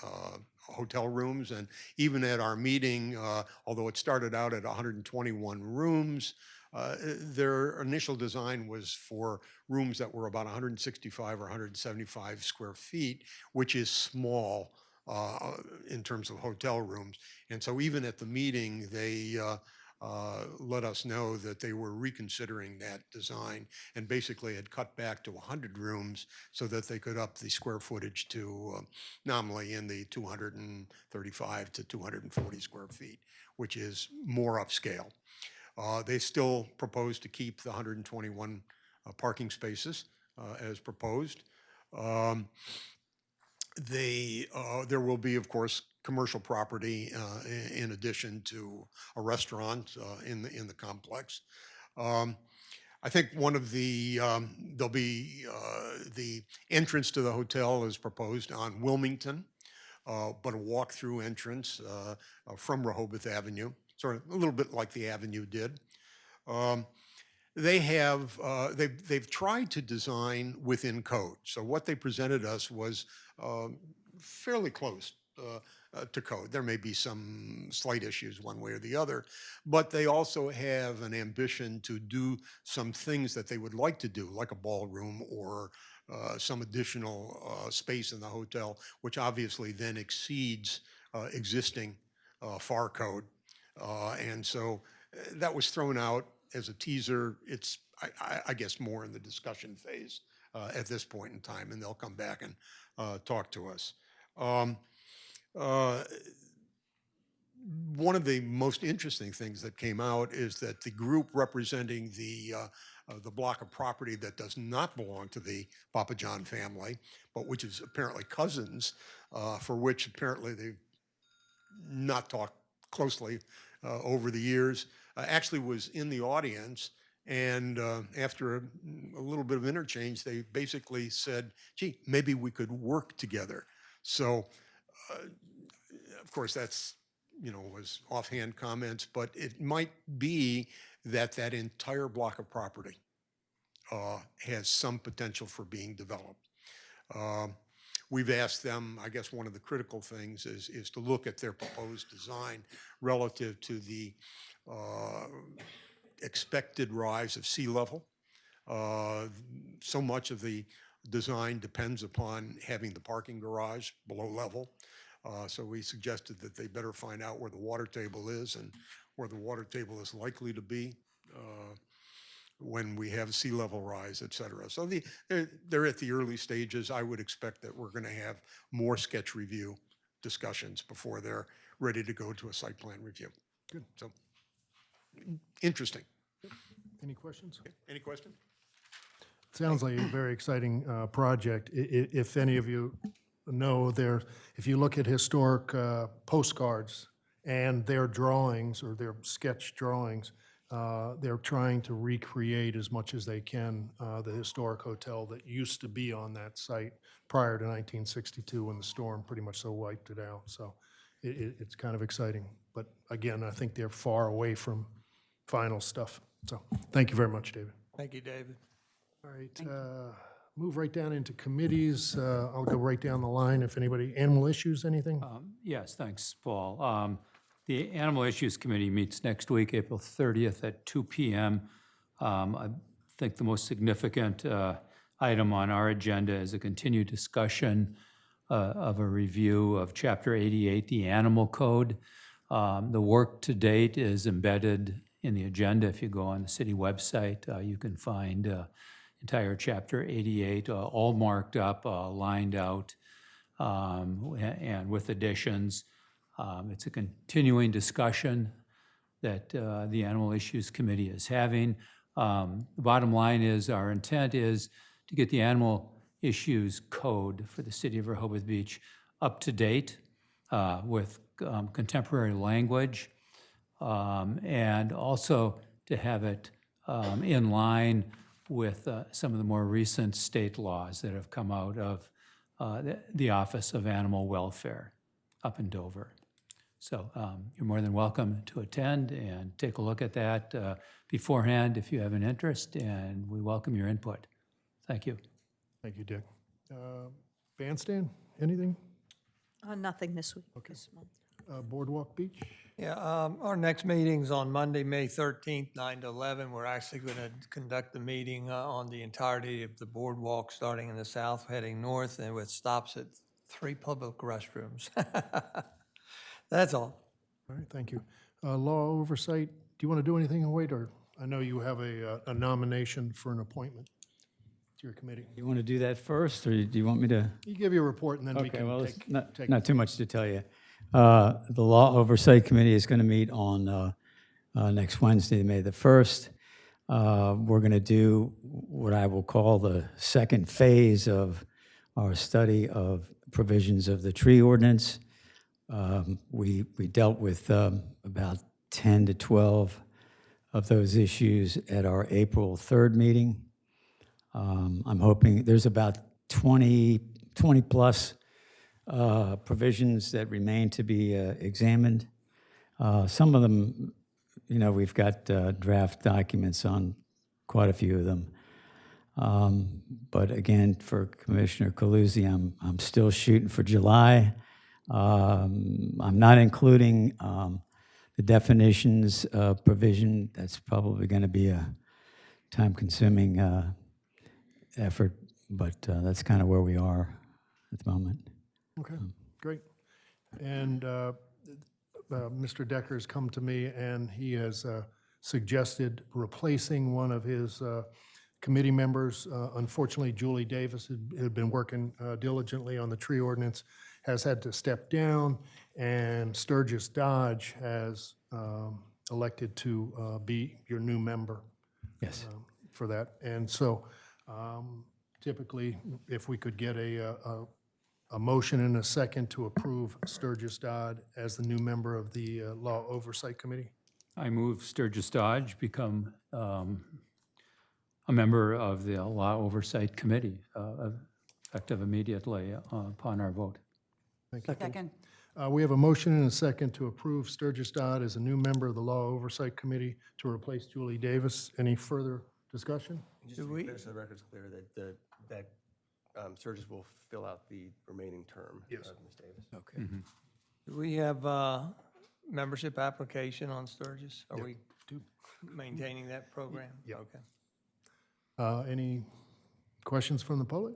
S10: hotel rooms, and even at our meeting, although it started out at 121 rooms, their initial design was for rooms that were about 165 or 175 square feet, which is small in terms of hotel rooms. And so even at the meeting, they let us know that they were reconsidering that design and basically had cut back to 100 rooms so that they could up the square footage to nominally in the 235 to 240 square feet, which is more upscale. They still propose to keep the 121 parking spaces as proposed. There will be, of course, commercial property in addition to a restaurant in the complex. I think one of there'll be the entrance to the hotel is proposed on Wilmington, but a walk-through entrance from Rehoboth Avenue, sort of a little bit like the Avenue did. They've tried to design within code. So what they presented us was fairly close to code. There may be some slight issues one way or the other, but they also have an ambition to do some things that they would like to do, like a ballroom or some additional space in the hotel, which obviously then exceeds existing FAR code. And so that was thrown out as a teaser. It's, I guess, more in the discussion phase at this point in time, and they'll come back and talk to us. One of the most interesting things that came out is that the group representing the block of property that does not belong to the Papa John family, but which is apparently cousins, for which apparently they've not talked closely over the years, actually was in the audience. And after a little bit of interchange, they basically said, gee, maybe we could work together. So, of course, that's, was offhand comments, but it might be that that entire block of property has some potential for being developed. We've asked them, I guess one of the critical things is to look at their proposed design relative to the expected rise of sea level. So much of the design depends upon having the parking garage below level. So we suggested that they better find out where the water table is and where the water table is likely to be when we have sea level rise, et cetera. So they're at the early stages. I would expect that we're going to have more sketch review discussions before they're ready to go to a site plan review.
S2: Good.
S10: So interesting.
S2: Any questions?
S10: Any questions?
S2: Sounds like a very exciting project. If any of you know, if you look at historic postcards and their drawings or their sketch drawings, they're trying to recreate as much as they can the historic hotel that used to be on that site prior to 1962 when the storm pretty much so wiped it out. So it's kind of exciting. But again, I think they're far away from final stuff. So thank you very much, David.
S3: Thank you, David.
S2: All right, move right down into committees. I'll go right down the line. If anybody, animal issues, anything?
S8: Yes, thanks, Paul. The Animal Issues Committee meets next week, April 30th at 2 p.m. I think the most significant item on our agenda is a continued discussion of a review of Chapter 88, the Animal Code. The work to date is embedded in the agenda. If you go on the city website, you can find entire Chapter 88 all marked up, lined out, and with additions. It's a continuing discussion that the Animal Issues Committee is having. The bottom line is our intent is to get the Animal Issues Code for the city of Rehoboth Beach up to date with contemporary language, and also to have it in line with some of the more recent state laws that have come out of the Office of Animal Welfare up in Dover. So you're more than welcome to attend and take a look at that beforehand if you have an interest, and we welcome your input. Thank you.
S2: Thank you, Dick. Bandstand, anything?
S6: Nothing this week, this month.
S2: Boardwalk Beach?
S3: Yeah, our next meeting's on Monday, May 13th, 9 to 11. We're actually going to conduct the meeting on the entirety of the boardwalk, starting in the south, heading north, and with stops at 3 public restrooms. That's all.
S2: All right, thank you. Law oversight, do you want to do anything, Wade, or I know you have a nomination for an appointment to your committee.
S11: You want to do that first, or do you want me to?
S2: You give your report and then we
S11: Okay,
S2: can
S11: well, it's
S2: take.
S11: not too much to tell you. The Law Oversight Committee is going to meet on next Wednesday, May the 1st. We're going to do what I will call the second phase of our study of provisions of the tree ordinance. We dealt with about 10 to 12 of those issues at our April 3rd meeting. I'm hoping there's about 20 plus provisions that remain to be examined. Some of them, we've got draft documents on quite a few of them. But again, for Commissioner Coluzzi, I'm still shooting for July. I'm not including the definitions provision. That's probably going to be a time-consuming effort, but that's kind of where we are at the moment.
S2: Okay, great. And Mr. Decker has come to me, and he has suggested replacing one of his committee members. Unfortunately, Julie Davis had been working diligently on the tree ordinance, has had to step down, and Sturgis Dodge has elected to be your new member.
S11: Yes.
S2: For that. And so typically, if we could get a motion and a second to approve Sturgis Dodge as the new member of the Law Oversight Committee.
S8: I move Sturgis Dodge become a member of the Law Oversight Committee, effective immediately upon our vote.
S2: Thank you.
S7: Second.
S2: We have a motion and a second to approve Sturgis Dodd as a new member of the Law Oversight Committee to replace Julie Davis. Any further discussion?
S1: Just to be clear, so the record's clear, that Sturgis will fill out the remaining term
S2: Yes.
S1: of Ms. Davis.
S2: Okay.
S3: Do we have membership application on Sturgis? Are we maintaining that program?
S2: Yeah.
S3: Okay.
S2: Any questions from the public?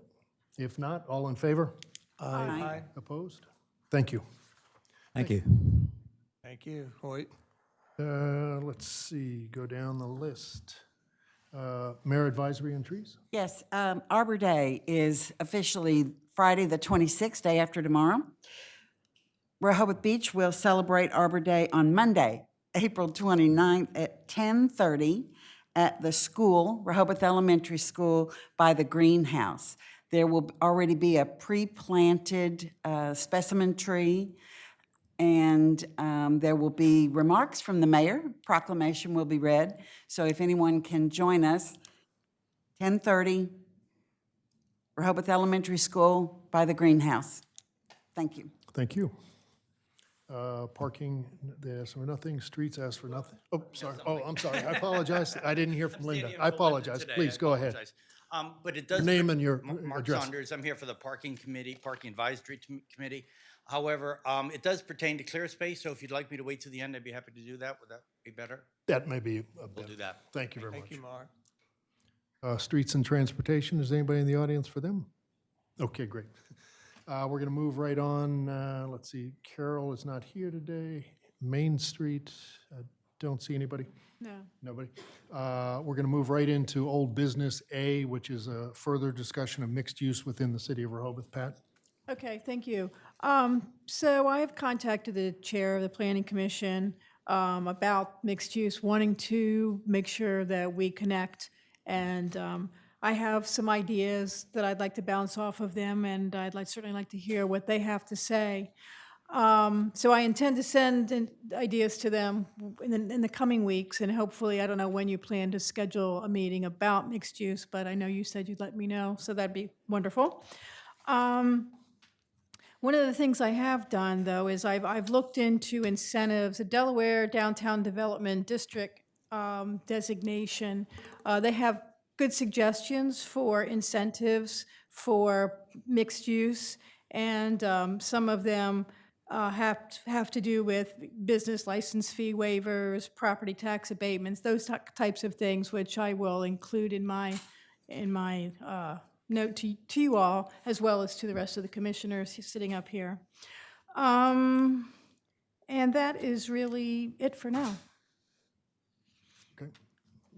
S2: If not, all in favor?
S3: Aye.
S2: Opposed? Thank you.
S11: Thank you.
S3: Thank you. Hoyt?
S2: Let's see, go down the list. Mayor Advisory on Trees?
S7: Yes, Arbor Day is officially Friday, the 26th, day after tomorrow. Rehoboth Beach will celebrate Arbor Day on Monday, April 29th at 10:30 at the school, Rehoboth Elementary School, by the greenhouse. There will already be a pre-planted specimen tree, and there will be remarks from the mayor. Proclamation will be read. So if anyone can join us, 10:30, Rehoboth Elementary School by the greenhouse. Thank you.
S2: Thank you. Parking, they asked for nothing. Streets asked for nothing. Oh, sorry. Oh, I'm sorry. I apologize. I didn't hear from Linda. I apologize. Please, go ahead.
S12: But it does.
S2: Your name and your
S12: Mark
S2: address.
S12: Saunders, I'm here for the Parking Committee, Parking Advisory Committee. However, it does pertain to clear space, so if you'd like me to wait till the end, I'd be happy to do that. Would that be better?
S2: That may be a
S12: We'll
S2: bit.
S12: do that.
S2: Thank you very
S3: Thank you,
S2: much.
S3: Mark.
S2: Streets and Transportation, is anybody in the audience for them? Okay, great. We're going to move right on. Let's see, Carol is not here today. Main Street, I don't see anybody.
S9: No.
S2: Nobody. We're going to move right into Old Business A, which is a further discussion of mixed use within the city of Rehoboth. Pat?
S9: Okay, thank you. So I have contacted the chair of the Planning Commission about mixed use, wanting to make sure that we connect. And I have some ideas that I'd like to bounce off of them, and certainly like to hear what they have to say. So I intend to send ideas to them in the coming weeks, and hopefully, I don't know when you plan to schedule a meeting about mixed use, but I know you said you'd let me know, so that'd be wonderful. One of the things I have done, though, is I've looked into incentives, the Delaware Downtown Development District designation. They have good suggestions for incentives for mixed use, and some of them have to do with business license fee waivers, property tax abatements, those types of things, which I will include in my note to you all, as well as to the rest of the commissioners sitting up here. And that is really it for now.
S2: Okay.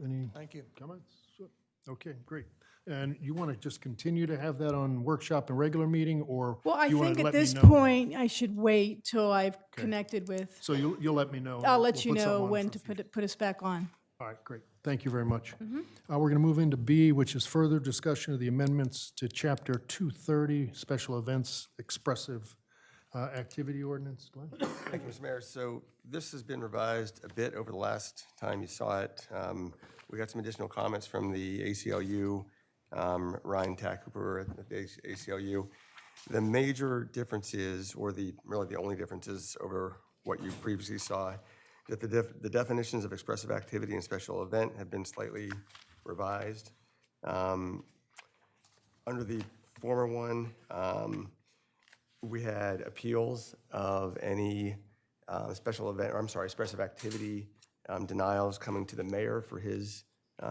S2: Any
S3: Thank you.
S2: comments? Sure. Okay, great. And you want to just continue to have that on workshop and regular meeting, or
S9: Well, I
S2: you want
S9: think
S2: to
S9: at
S2: let me
S9: this
S2: know?
S9: point, I should wait till I've connected with,
S2: So you'll let me know. and
S9: I'll
S2: we'll
S9: let you
S2: put something
S9: know
S2: on
S9: when
S2: for
S9: to put us back on.
S2: All right, great. Thank you very much.
S9: Mm-hmm.
S2: We're going to move into B, which is further discussion of the amendments to Chapter 230, Special Events Expressive Activity Ordinance. Glenn?
S1: Thank you, Mr. Mayor. So this has been revised a bit over the last time you saw it. We got some additional comments from the ACLU, Ryan Tackhooper at the ACLU. The major difference is, or really the only difference is over what you previously saw, that the definitions of expressive activity and special event have been slightly revised. Under the former one, we had appeals of any special event, or I'm sorry, expressive activity denials coming to the mayor for his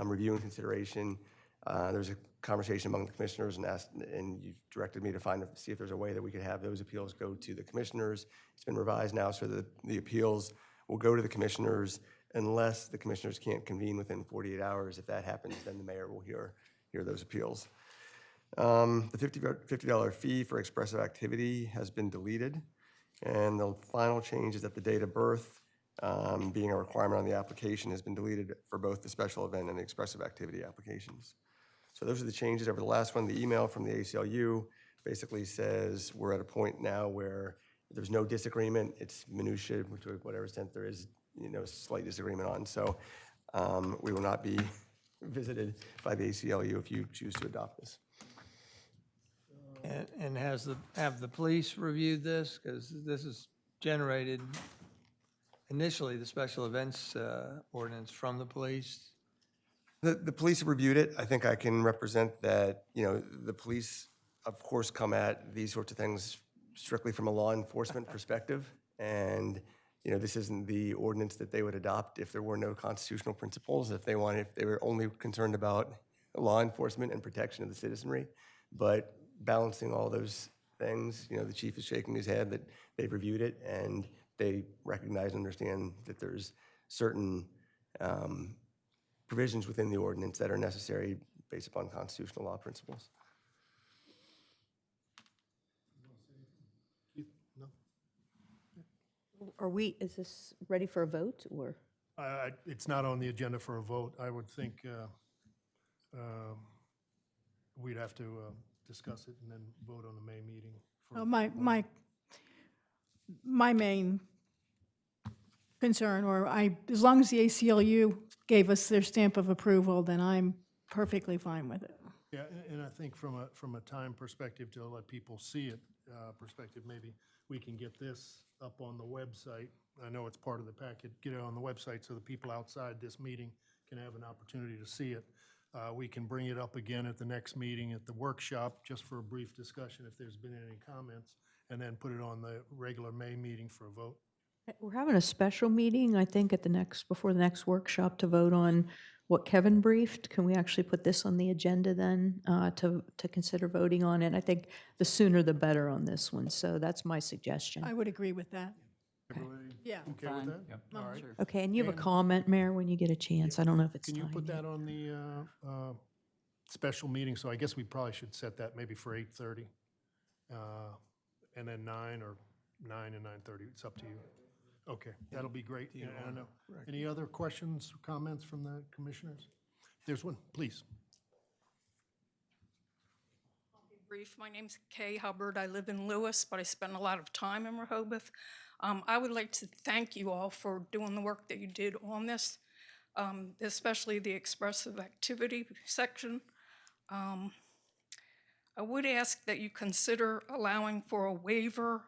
S1: review and consideration. There's a conversation among the commissioners and you directed me to see if there's a way that we could have those appeals go to the commissioners. It's been revised now so that the appeals will go to the commissioners unless the commissioners can't convene within 48 hours. If that happens, then the mayor will hear those appeals. The $50 fee for expressive activity has been deleted. And the final change is that the date of birth, being a requirement on the application, has been deleted for both the special event and the expressive activity applications. So those are the changes over the last one. The email from the ACLU basically says we're at a point now where there's no disagreement. It's minutia, to whatever extent there is, slight disagreement on. So we will not be visited by the ACLU if you choose to adopt this.
S3: And have the police reviewed this? Because this is generated initially, the special events ordinance from the police.
S1: The police have reviewed it. I think I can represent that, the police, of course, come at these sorts of things strictly from a law enforcement perspective. And, this isn't the ordinance that they would adopt if there were no constitutional principles, if they were only concerned about law enforcement and protection of the citizenry. But balancing all those things, the chief is shaking his head that they've reviewed it and they recognize and understand that there's certain provisions within the ordinance that are necessary based upon constitutional law principles.
S6: Is this ready for a vote, or?
S2: It's not on the agenda for a vote. I would think we'd have to discuss it and then vote on the May meeting.
S9: My main concern, as long as the ACLU gave us their stamp of approval, then I'm perfectly fine with it.
S2: Yeah, and I think from a time perspective, to let people see it, maybe we can get this up on the website. I know it's part of the packet. Get it on the website so the people outside this meeting can have an opportunity to see it. We can bring it up again at the next meeting at the workshop, just for a brief discussion if there's been any comments, and then put it on the regular May meeting for a vote.
S6: We're having a special meeting, I think, before the next workshop to vote on what Kevin briefed. Can we actually put this on the agenda then to consider voting on it? I think the sooner the better on this one, so that's my suggestion.
S9: I would agree with that.
S2: Everybody
S9: Yeah.
S2: okay with that?
S8: Yep.
S2: All right.
S6: Okay, and you have a comment, Mayor, when you get a chance. I don't know if it's
S2: Can you
S6: time
S2: put
S6: yet.
S2: that on the special meeting? So I guess we probably should set that maybe for 8:30. And then 9 and 9:30. It's up to you. Okay, that'll be great. Yeah, I don't know. Any other questions or comments from the commissioners? There's one, please.
S13: Brief. My name's Kay Hubbard. I live in Lewis, but I spend a lot of time in Rehoboth. I would like to thank you all for doing the work that you did on this, especially the expressive activity section. I would ask that you consider allowing for a waiver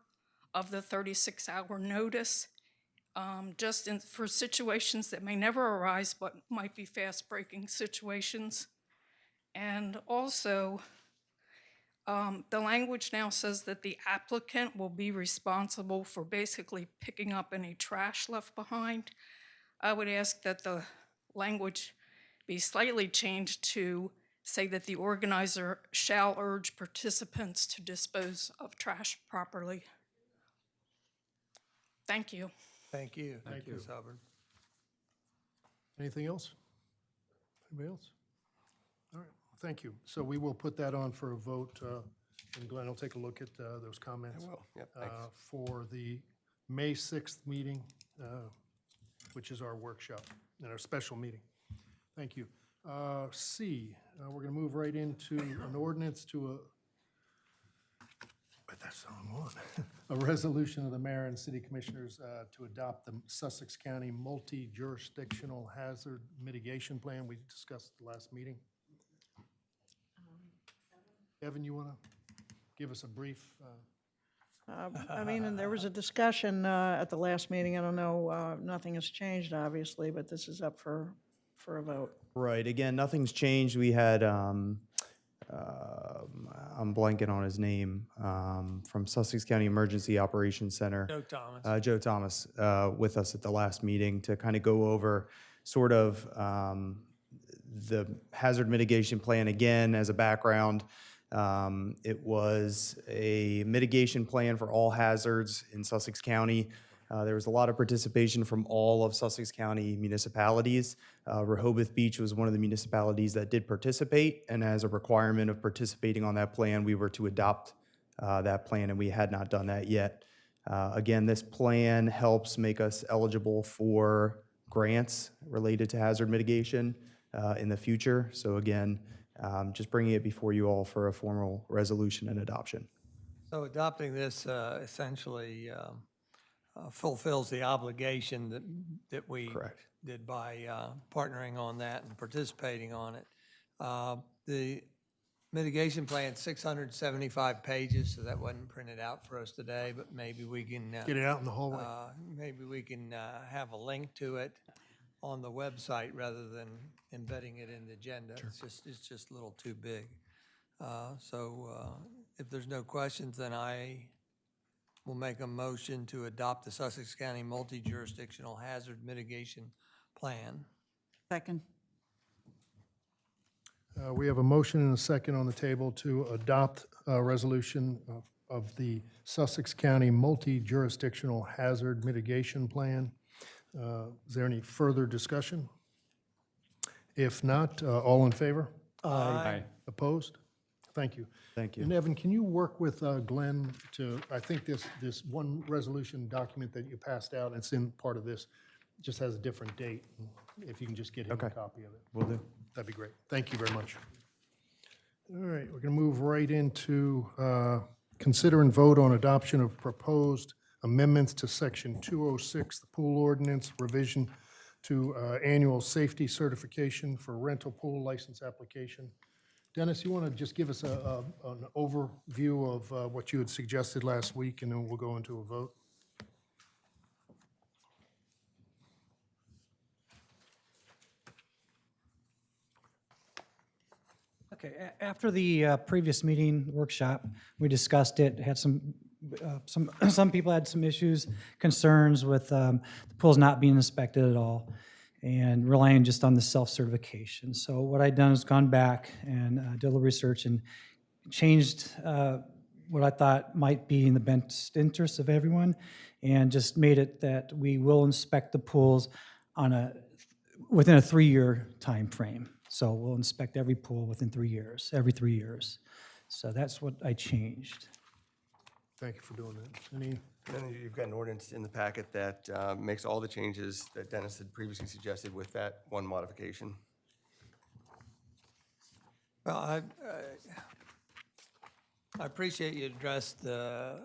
S13: of the 36-hour notice, for situations that may never arise but might be fast-breaking situations. And also, the language now says that the applicant will be responsible for basically picking up any trash left behind. I would ask that the language be slightly changed to say that the organizer shall urge participants to dispose of trash properly. Thank you.
S3: Thank you.
S2: Thank you.
S3: Ms. Hubbard.
S2: Anything else? Anybody else? All right, thank you. So we will put that on for a vote, and Glenn will take a look at those comments.
S1: I will. Yep, thanks.
S2: For the May 6th meeting, which is our workshop and our special meeting. Thank you. C, we're going to move right into an ordinance but that's the wrong one. A resolution of the mayor and city commissioners to adopt the Sussex County Multi-Jurisdictional Hazard Mitigation Plan we discussed at the last meeting. Evan, you want to give us a brief?
S4: And there was a discussion at the last meeting. I don't know, nothing has changed, obviously, but this is up for a vote.
S14: Right. Again, nothing's changed. We had, I'm blanking on his name, from Sussex County Emergency Operations Center. Joe Thomas, with us at the last meeting to kind of go over sort of the hazard mitigation plan again as a background. It was a mitigation plan for all hazards in Sussex County. There was a lot of participation from all of Sussex County municipalities. Rehoboth Beach was one of the municipalities that did participate, and as a requirement of participating on that plan, we were to adopt that plan, and we had not done that yet. Again, this plan helps make us eligible for grants related to hazard mitigation in the future. So again, just bringing it before you all for a formal resolution and adoption.
S3: So adopting this essentially fulfills the obligation that we
S14: Correct.
S3: did by partnering on that and participating on it. The mitigation plan, 675 pages, so that wasn't printed out for us today, but maybe we can
S2: Get it out in the hallway.
S3: maybe we can have a link to it on the website rather than embedding it in the agenda. It's just a little too big. If there's no questions, then I will make a motion to adopt the Sussex County Multi-Jurisdictional Hazard Mitigation Plan.
S7: Second.
S2: We have a motion and a second on the table to adopt a resolution of the Sussex County Multi-Jurisdictional Hazard Mitigation Plan. Is there any further discussion? If not, all in favor?
S3: Aye.
S2: Opposed? Thank you.
S14: Thank you.
S2: And Evan, can you work with Glenn to, I think this one resolution document that you passed out, it's in part of this, just has a different date. If you can just get him a
S14: Okay.
S2: copy of it.
S14: Will do.
S2: That'd be great. Thank you very much. All right, we're going to move right into consider and vote on adoption of proposed amendments to Section 206, the pool ordinance revision to annual safety certification for rental pool license application. Dennis, you want to just give us an overview of what you had suggested last week, and then we'll go into a vote?
S15: Okay, after the previous meeting workshop, we discussed it, had some people had some issues, concerns with the pools not being inspected at all and relying just on the self-certification. So what I've done is gone back and did a little research and changed what I thought might be in the best interest of everyone, and just made it that we will inspect the pools within a 3-year time frame. So we'll inspect every pool within 3 years, every 3 years. So that's what I changed.
S2: Thank you for doing that. Any?
S1: And then you've got an ordinance in the packet that makes all the changes that Dennis had previously suggested with that one modification.
S3: Well, I appreciate you addressed the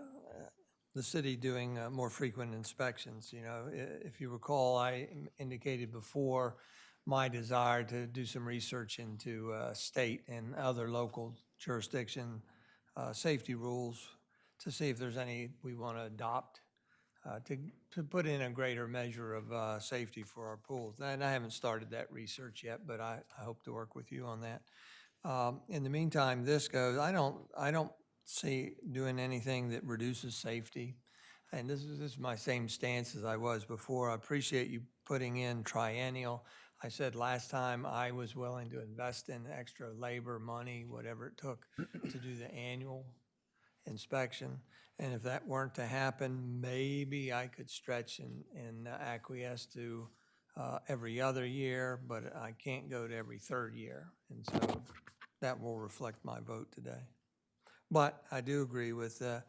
S3: city doing more frequent inspections. You know, if you recall, I indicated before my desire to do some research into state and other local jurisdiction safety rules to see if there's any we want to adopt to put in a greater measure of safety for our pools. And I haven't started that research yet, but I hope to work with you on that. In the meantime, this goes, I don't see doing anything that reduces safety. And this is my same stance as I was before. I appreciate you putting in triennial. I said last time I was willing to invest in extra labor, money, whatever it took to do the annual inspection. And if that weren't to happen, maybe I could stretch and acquiesce to every other year, but I can't go to every third year. And so that will reflect my vote today. But I do agree with the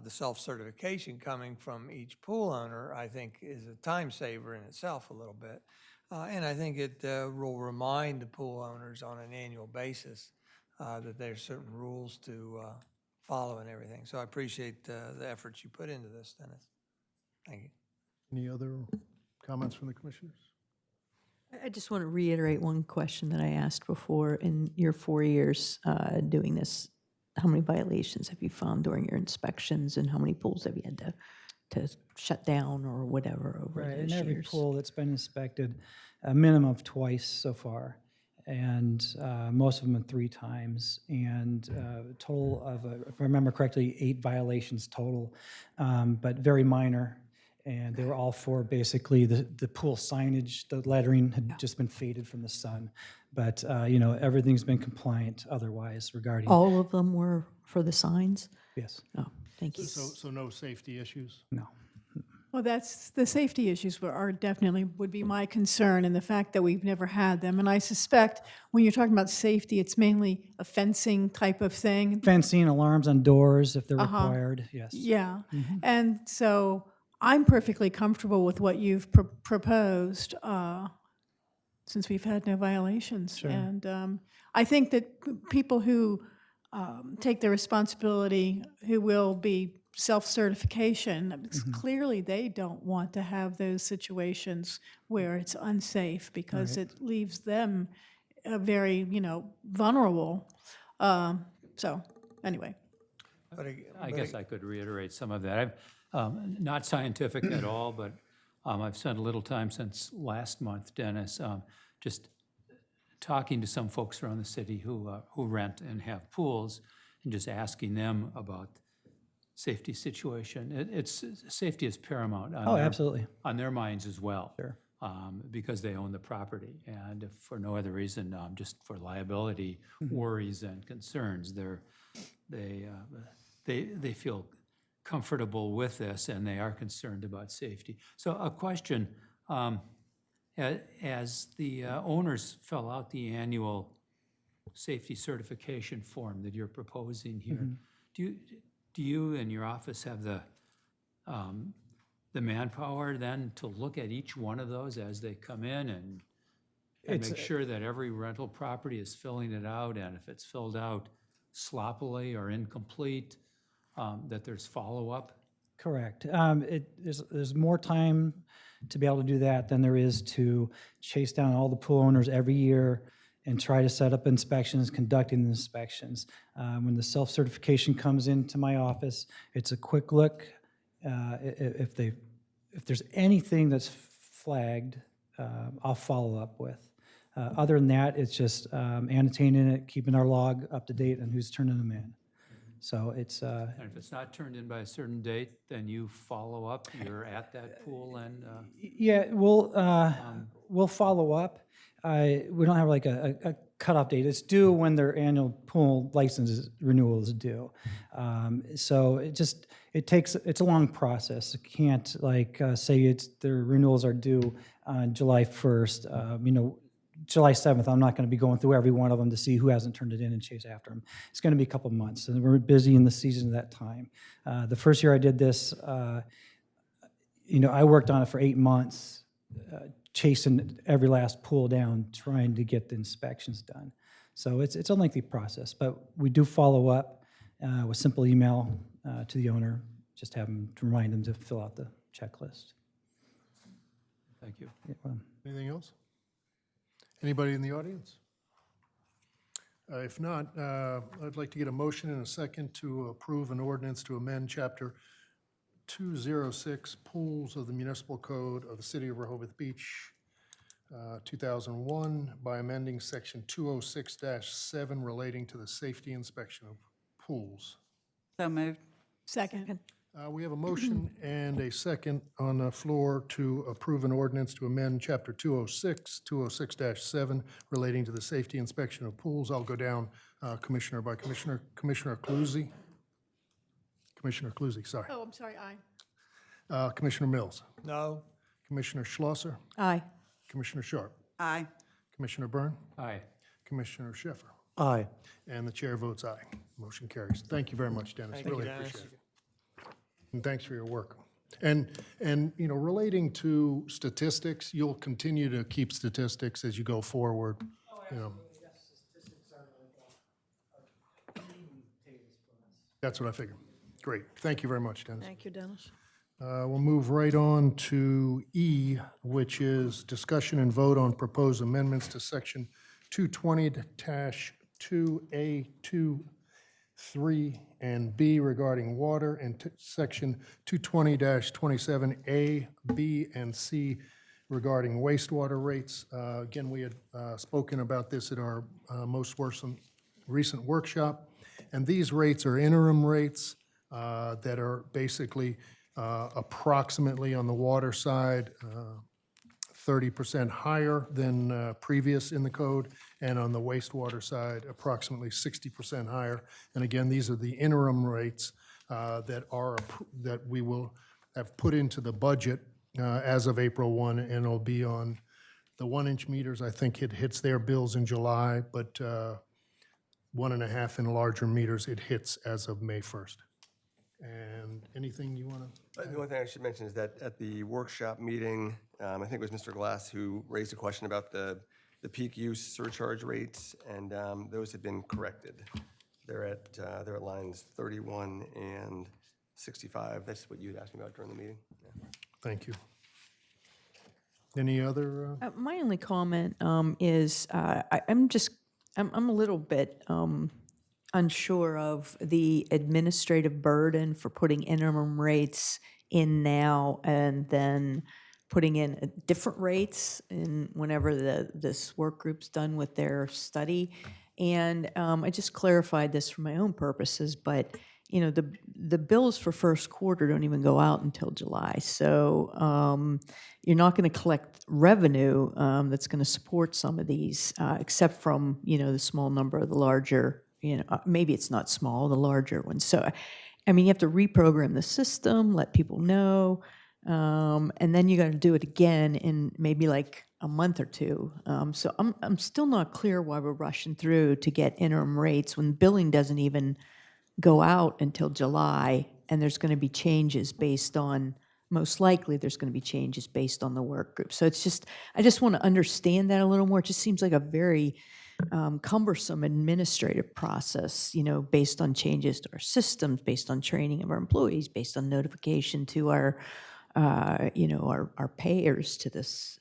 S3: self-certification coming from each pool owner, I think is a time saver in itself a little bit. And I think it will remind the pool owners on an annual basis that there's certain rules to follow and everything. So I appreciate the efforts you put into this, Dennis. Thank you.
S2: Any other comments from the commissioners?
S6: I just want to reiterate one question that I asked before. In your 4 years doing this, how many violations have you found during your inspections, and how many pools have you had to shut down or whatever over
S15: Right,
S6: those
S15: and every
S6: years?
S15: pool that's been inspected, a minimum of twice so far. and most of them 3 times, and a total of, if I remember correctly, 8 violations total, but very minor. And they were all for basically the pool signage, the lettering had just been faded from the sun. But, you know, everything's been compliant otherwise regarding.
S6: All of them were for the signs?
S15: Yes,
S6: Oh, thank you.
S2: So no safety issues?
S15: no.
S9: Well, that's, the safety issues are definitely, would be my concern, and the fact that we've never had them. And I suspect when you're talking about safety, it's mainly a fencing type of thing.
S15: Fencing, alarms on doors if they're required, yes.
S9: Yeah, and so I'm perfectly comfortable with what you've proposed, since we've had no violations.
S15: Sure.
S9: And I think that people who take the responsibility, who will be self-certification, because clearly they don't want to have those situations where it's unsafe, because it leaves them very, you know, vulnerable. So, anyway.
S8: I guess I could reiterate some of that. I'm not scientific at all, but I've spent a little time since last month, Dennis, just talking to some folks around the city who rent and have pools, and just asking them about safety situation. Safety is paramount on
S15: Absolutely.
S8: on their minds as well.
S15: Sure.
S8: Because they own the property, and if for no other reason, just for liability worries and concerns, they feel comfortable with this, and they are concerned about safety. So a question, as the owners fill out the annual safety certification form that you're proposing here, do you and your office have the manpower then to look at each one of those as they come in and make sure that every rental property is filling it out, and if it's filled out sloppily or incomplete, that there's follow-up?
S15: Correct. There's more time to be able to do that than there is to chase down all the pool owners every year and try to set up inspections, conducting the inspections. When the self-certification comes into my office, it's a quick look. If there's anything that's flagged, I'll follow up with. Other than that, it's just annotating it, keeping our log up to date on who's turning them in. So it's.
S8: And if it's not turned in by a certain date, then you follow up, you're at that pool and.
S15: Yeah, we'll follow up. We don't have like a cutoff date. It's due when their annual pool license renewal is due. So it's a long process. You can't like say their renewals are due on July 1st. July 7th, I'm not going to be going through every one of them to see who hasn't turned it in and chase after them. It's going to be a couple months, and we're busy in the season at that time. The first year I did this, I worked on it for 8 months, chasing every last pool down, trying to get the inspections done. So it's a lengthy process, but we do follow up with simple email to the owner, just have them to remind them to fill out the checklist.
S8: Thank you.
S2: Anything else? Anybody in the audience? If not, I'd like to get a motion and a second to approve an ordinance to amend Chapter 206 Pools of the Municipal Code of the City of Rehoboth Beach, 2001, by amending Section 206-7 relating to the safety inspection of pools.
S7: So moved.
S9: Second.
S2: We have a motion and a second on the floor to approve an ordinance to amend Chapter 206-7 relating to the safety inspection of pools. I'll go down Commissioner by Commissioner. Commissioner Cluzzi. Commissioner Cluzzi, sorry.
S9: Oh, I'm sorry, aye.
S2: Commissioner Mills.
S3: No?
S2: Commissioner Schlosser.
S6: Aye.
S2: Commissioner Sharp.
S7: Aye.
S2: Commissioner Byrne.
S8: Aye.
S2: Commissioner Sheffer.
S1: Aye.
S2: And the chair votes aye. Motion carries. Thank you very much, Dennis.
S3: Thank you,
S2: Really
S3: Dennis.
S2: appreciate it. And thanks for your work. And relating to statistics, you'll continue to keep statistics as you go forward. That's what I figured. Great. Thank you very much, Dennis.
S4: Thank you, Dennis.
S2: We'll move right on to E, which is discussion and vote on proposed amendments to Section 220-2A2, 3, and B regarding water, and Section 220-27A, B, and C regarding wastewater rates. Again, we had spoken about this at our recent workshop, and these rates are interim rates that are basically approximately on the water side 30% higher than previous in the code, and on the wastewater side, approximately 60% higher. And again, these are the interim rates that we will have put into the budget as of April 1, and it'll be on the 1-inch meters. I think it hits their bills in July, but 1.5 and larger meters, it hits as of May 1st. And anything you want to?
S1: The only thing I should mention is that at the workshop meeting, I think it was Mr. Glass who raised a question about the peak use surcharge rates, and those have been corrected. They're at lines 31 and 65. That's what you had asked me about during the meeting. Yeah.
S2: Thank you. Any other?
S6: My only comment is I'm a little bit unsure of the administrative burden for putting interim rates in now and then putting in different rates in whenever this work group's done with their study. And I just clarified this for my own purposes, but you know, the bills for first quarter don't even go out until July. So you're not going to collect revenue that's going to support some of these, except from, you know, the small number of the larger, you know, maybe it's not small, the larger ones. So, I mean, you have to reprogram the system, let people know, and then you got to do it again in maybe like a month or two. So I'm still not clear why we're rushing through to get interim rates when billing doesn't even go out until July, and there's going to be changes based on, most likely there's going to be changes based on the work group. So it's just, I just want to understand that a little more. It just seems like a very cumbersome administrative process, you know, based on changes to our systems, based on training of our employees, based on notification to our, you know, our payers to this,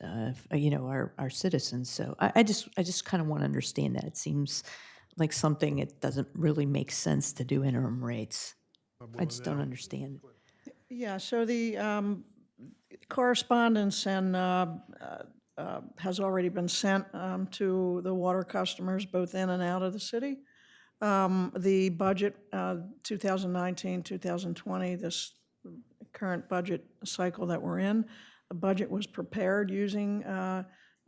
S6: you know, our citizens. So I just kind of want to understand that. It seems like something, it doesn't really make sense to do interim rates. I just don't understand.
S4: Yeah, so the correspondence and has already been sent to the water customers, both in and out of the city. The budget, 2019, 2020, this current budget cycle that we're in, the budget was prepared using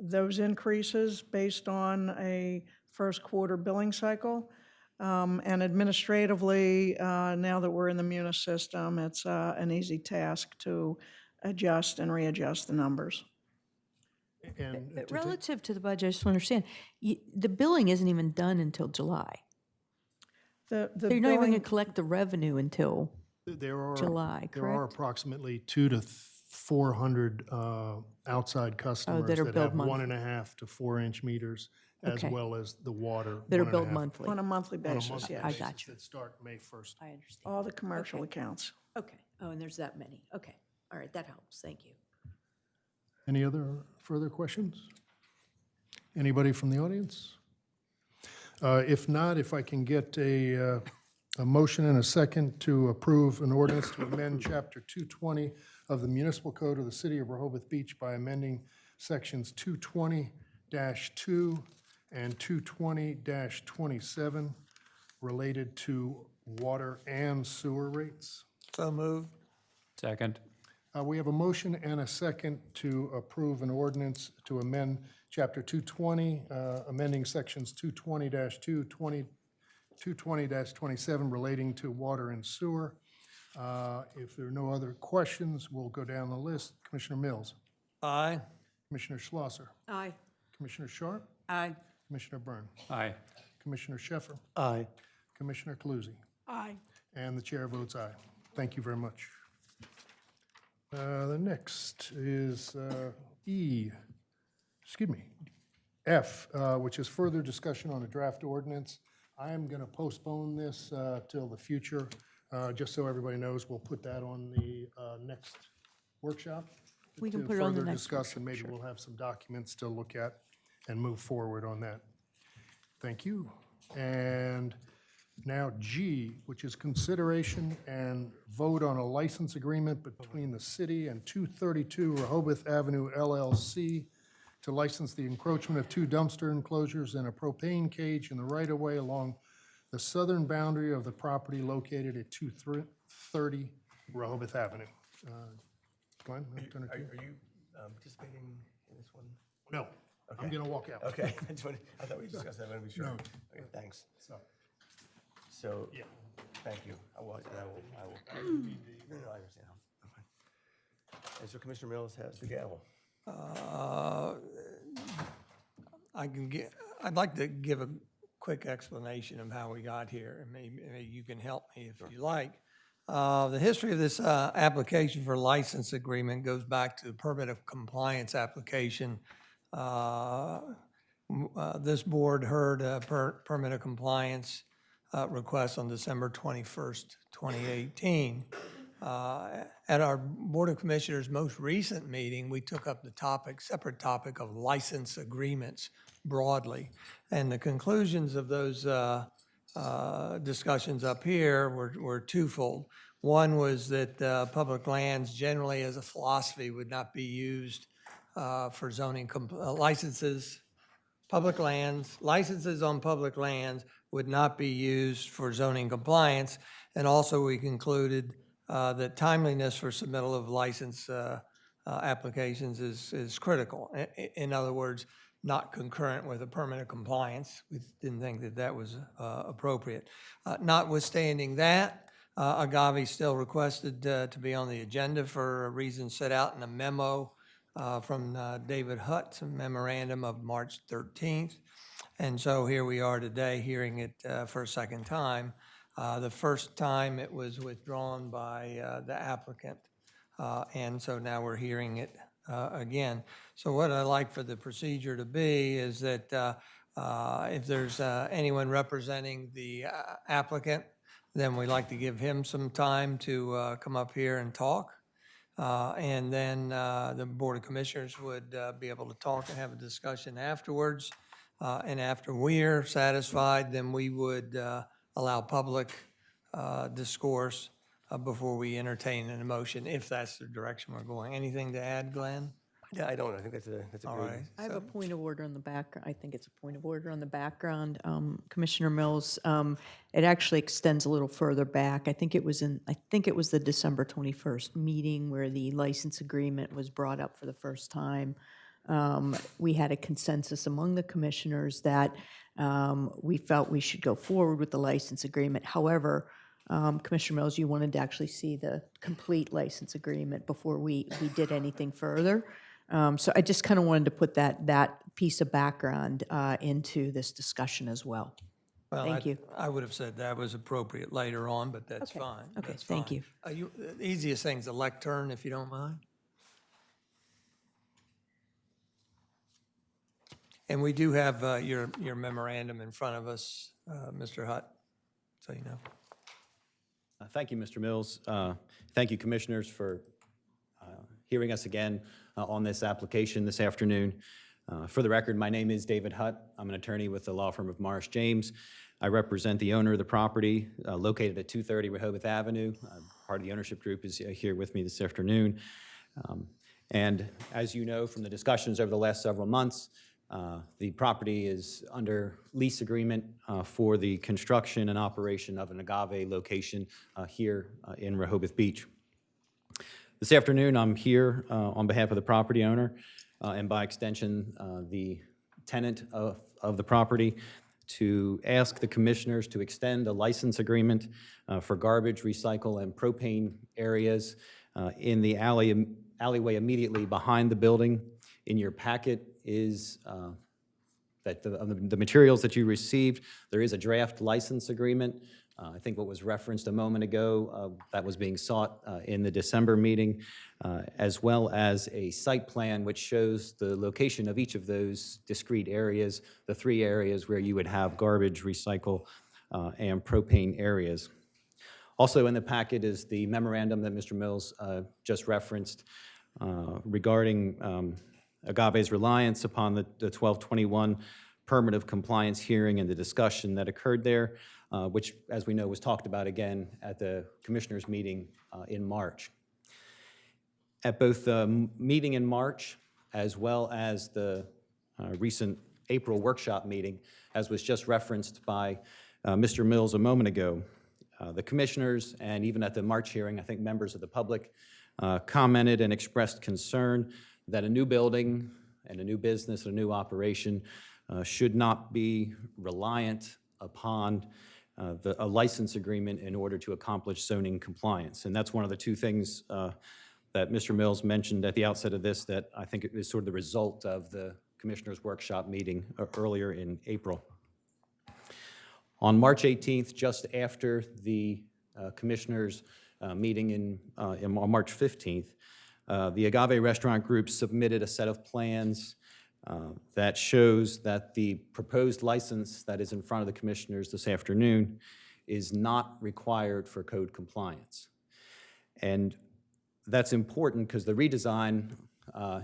S4: those increases based on a first quarter billing cycle. And administratively, now that we're in the MUNIS system, it's an easy task to adjust and readjust the numbers.
S2: And
S6: But relative to the budget, I just want to understand, the billing isn't even done until July.
S4: The
S6: So you're not even going to
S4: billing,
S6: collect the revenue until July,
S2: There are
S6: correct?
S2: approximately 200 to 400 outside customers
S6: that are
S2: that
S6: billed
S2: have
S6: monthly.
S2: 1.5 to 4-inch meters, as
S6: Okay.
S2: well as the water.
S6: That are billed
S2: 1.5
S6: monthly.
S4: on a monthly
S2: on a
S4: basis,
S2: monthly
S4: yes.
S6: I
S2: basis
S6: got you.
S2: That start May 1st.
S6: I understand.
S4: All the commercial accounts.
S6: Okay. Oh, and there's that many. Okay. All right, that helps. Thank you.
S2: Any other further questions? Anybody from the audience? If not, if I can get a motion and a second to approve an ordinance to amend Chapter 220 of the Municipal Code of the City of Rehoboth Beach by amending Sections 220-2 and 220-27 related to water and sewer rates.
S3: So moved.
S8: Second.
S2: We have a motion and a second to approve an ordinance to amend Chapter 220, amending Sections 220-2, 220-27 relating to water and sewer. If there are no other questions, we'll go down the list. Commissioner Mills.
S3: Aye.
S2: Commissioner Schlosser.
S4: Aye.
S2: Commissioner Sharp.
S7: Aye.
S2: Commissioner Byrne.
S8: Aye.
S2: Commissioner Sheffer.
S3: Aye.
S2: Commissioner Calusi.
S9: Aye.
S2: And the chair votes aye. Thank you very much. The next is F, which is further discussion on a draft ordinance. I am going to postpone this till the future, just so everybody knows. We'll put that on the next workshop.
S6: We can
S2: to
S6: put it on the
S2: further
S6: next
S2: discuss, and
S6: workshop,
S2: maybe
S6: sure.
S2: we'll have some documents to look at and move forward on that. Thank you. And Now G, which is consideration and vote on a license agreement between the city and 232 Rehoboth Avenue LLC to license the encroachment of 2 dumpster enclosures and a propane cage in the right-of-way along the southern boundary of the property located at 230 Rehoboth Avenue. Glenn, I'll turn it to you.
S1: Are you participating in this one?
S2: No, I'm going to walk out.
S1: Okay, I thought we discussed that, I want to be sure.
S2: No.
S1: Okay, thanks.
S2: So,
S1: Yeah, thank you. I will. No, I understand. And so Commissioner Mills has the gavel.
S3: I'd like to give a quick explanation of how we got here, and maybe you can help me if you like. The history of this application for license agreement goes back to the permit of compliance application. This board heard a permit of compliance request on December 21st, 2018. At our Board of Commissioners' most recent meeting, we took up the separate topic of license agreements broadly. And the conclusions of those discussions up here were twofold. One was that public lands generally as a philosophy would not be used for zoning licenses. Licenses on public lands would not be used for zoning compliance. And also we concluded that timeliness for submittal of license applications is critical. In other words, not concurrent with a permit of compliance. We didn't think that that was appropriate. Notwithstanding that, Agave still requested to be on the agenda for a reason set out in a memo from David Hutt, a memorandum of March 13th. And so here we are today hearing it for a second time. The first time it was withdrawn by the applicant. And so now we're hearing it again. So what I'd like for the procedure to be is that if there's anyone representing the applicant, then we'd like to give him some time to come up here and talk. And then the Board of Commissioners would be able to talk and have a discussion afterwards. And after we're satisfied, then we would allow public discourse before we entertain an motion, if that's the direction we're going. Anything to add, Glenn?
S1: Yeah, I don't. I think that's a
S3: All
S1: good.
S3: right.
S6: I have a point of order on the background. I think it's a point of order on the background. Commissioner Mills, it actually extends a little further back. I think it was the December 21st meeting where the license agreement was brought up for the first time. We had a consensus among the commissioners that we felt we should go forward with the license agreement. However, Commissioner Mills, you wanted to actually see the complete license agreement before we did anything further. So I just kind of wanted to put that piece of background into this discussion as well.
S3: Well,
S6: Thank you.
S3: I would have said that was appropriate later on, but that's
S6: Okay.
S3: fine.
S6: Okay,
S3: That's
S6: thank
S3: fine.
S6: you.
S3: The easiest thing's a lectern, if you don't mind. And we do have your memorandum in front of us, Mr. Hutt, so you know.
S16: Thank you, Mr. Mills. Thank you, Commissioners, for hearing us again on this application this afternoon. For the record, my name is David Hutt. I'm an attorney with the law firm of Morris James. I represent the owner of the property located at 230 Rehoboth Avenue. Part of the ownership group is here with me this afternoon. And as you know from the discussions over the last several months, the property is under lease agreement for the construction and operation of an Agave location here in Rehoboth Beach. This afternoon, I'm here on behalf of the property owner and by extension, the tenant of the property to ask the commissioners to extend a license agreement for garbage, recycle, and propane areas in the alleyway immediately behind the building. In your packet is that the materials that you received, there is a draft license agreement. I think what was referenced a moment ago, that was being sought in the December meeting, as well as a site plan which shows the location of each of those discrete areas, the 3 areas where you would have garbage, recycle, and propane areas. Also in the packet is the memorandum that Mr. Mills just referenced regarding Agave's reliance upon the 1221 permit of compliance hearing and the discussion that occurred there. which, as we know, was talked about again at the commissioners' meeting in March. At both the meeting in March as well as the recent April workshop meeting, as was just referenced by Mr. Mills a moment ago, the commissioners, and even at the March hearing, I think members of the public commented and expressed concern that a new building and a new business, a new operation should not be reliant upon a license agreement in order to accomplish zoning compliance. And that's one of the two things that Mr. Mills mentioned at the outset of this that I think is sort of the result of the commissioners' workshop meeting earlier in April. On March 18th, just after the commissioners' meeting on March 15th, the Agave Restaurant Group submitted a set of plans that shows that the proposed license that is in front of the commissioners this afternoon is not required for code compliance. And that's important because the redesign,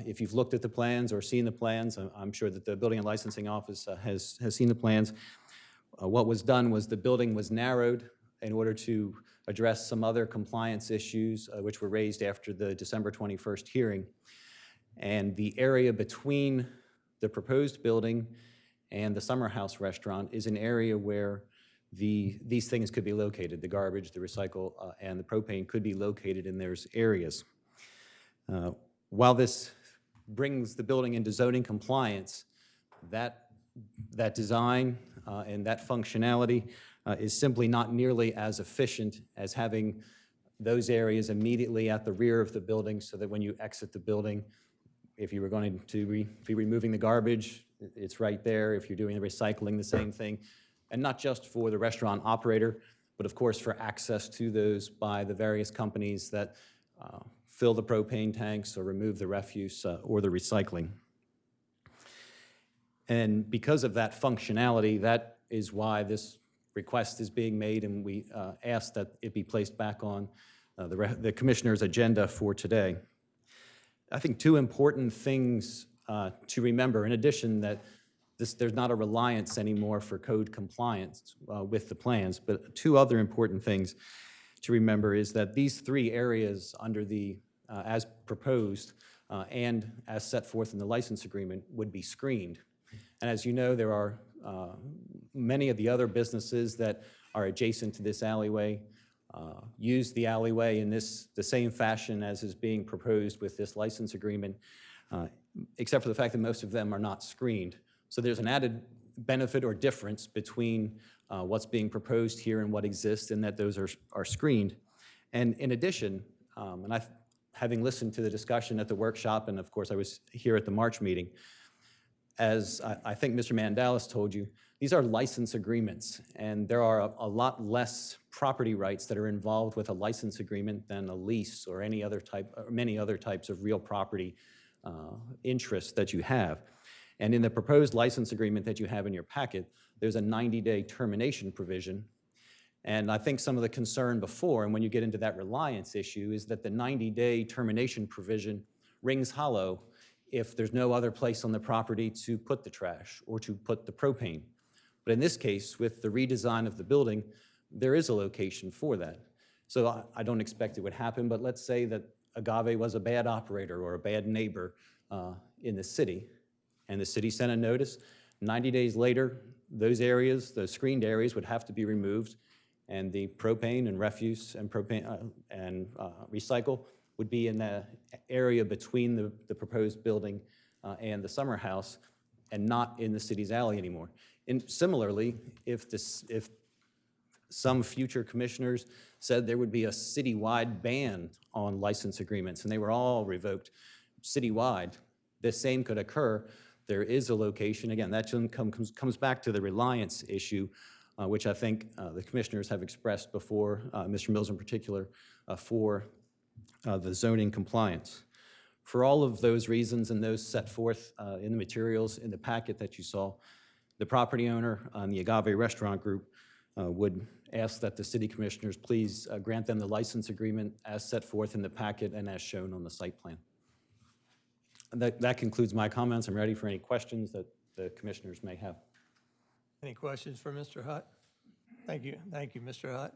S16: if you've looked at the plans or seen the plans, I'm sure that the Building and Licensing Office has seen the plans. What was done was the building was narrowed in order to address some other compliance issues which were raised after the December 21st hearing. And the area between the proposed building and the Summer House restaurant is an area where these things could be located. The garbage, the recycle, and the propane could be located in those areas. While this brings the building into zoning compliance, that design and that functionality is simply not nearly as efficient as having those areas immediately at the rear of the building so that when you exit the building, if you were going to be removing the garbage, it's right there. If you're doing the recycling, the same thing. And not just for the restaurant operator, but of course for access to those by the various companies that fill the propane tanks or remove the refuse or the recycling. And because of that functionality, that is why this request is being made, and we ask that it be placed back on the commissioner's agenda for today. I think two important things to remember, in addition that there's not a reliance anymore for code compliance with the plans, but two other important things to remember is that these three areas under the, as proposed and as set forth in the license agreement would be screened. And as you know, there are many of the other businesses that are adjacent to this alleyway use the alleyway in the same fashion as is being proposed with this license agreement, except for the fact that most of them are not screened. So there's an added benefit or difference between what's being proposed here and what exists, in that those are screened. And in addition, and having listened to the discussion at the workshop, and of course I was here at the March meeting, as I think Mr. Mandalis told you, these are license agreements, and there are a lot less property rights that are involved with a license agreement than a lease or any other type, or many other types of real property interests that you have. And in the proposed license agreement that you have in your packet, there's a 90-day termination provision. And I think some of the concern before, and when you get into that reliance issue, is that the 90-day termination provision rings hollow if there's no other place on the property to put the trash or to put the propane. But in this case, with the redesign of the building, there is a location for that. So I don't expect it would happen, but let's say that Agave was a bad operator or a bad neighbor in the city, and the city sent a notice. 90 days later, those areas, those screened areas, would have to be removed, and the propane and refuse and recycle would be in the area between the proposed building and the summer house, and not in the city's alley anymore. And similarly, if some future commissioners said there would be a citywide ban on license agreements and they were all revoked citywide, the same could occur. There is a location, again, that comes back to the reliance issue, which I think the commissioners have expressed before, Mr. Mills in particular, for the zoning compliance. For all of those reasons and those set forth in the materials in the packet that you saw, the property owner on the Agave Restaurant Group would ask that the city commissioners please grant them the license agreement as set forth in the packet and as shown on the site plan. And that concludes my comments. I'm ready for any questions that the commissioners may have.
S3: Any questions for Mr. Hutt? Thank you, Mr. Hutt.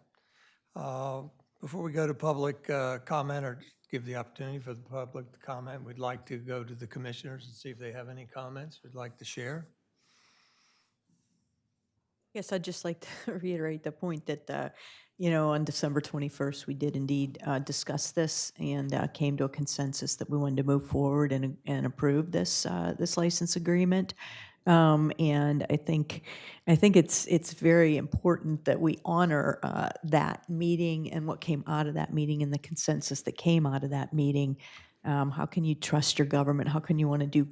S3: Before we go to public comment or give the opportunity for the public to comment, we'd like to go to the commissioners and see if they have any comments we'd like to share.
S6: Yes, I'd just like to reiterate the point that, on December 21st, we did indeed discuss this and came to a consensus that we wanted to move forward and approve this license agreement. And I think it's very important that we honor that meeting and what came out of that meeting and the consensus that came out of that meeting. How can you trust your government? How can you want to do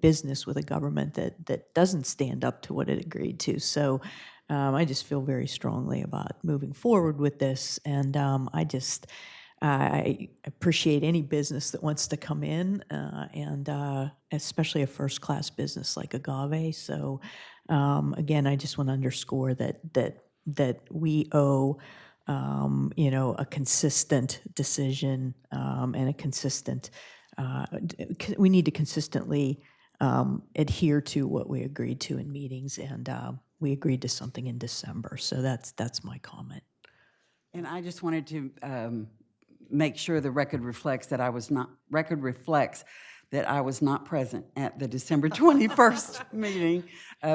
S6: business with a government that doesn't stand up to what it agreed to? So I just feel very strongly about moving forward with this, and I appreciate any business that wants to come in, and especially a first-class business like Agave. So again, I just want to underscore that we owe a consistent decision and a consistent. We need to consistently adhere to what we agreed to in meetings, and we agreed to something in December. So that's my comment.
S7: And I just wanted to make sure the record reflects that I was not present at the December 21st meeting,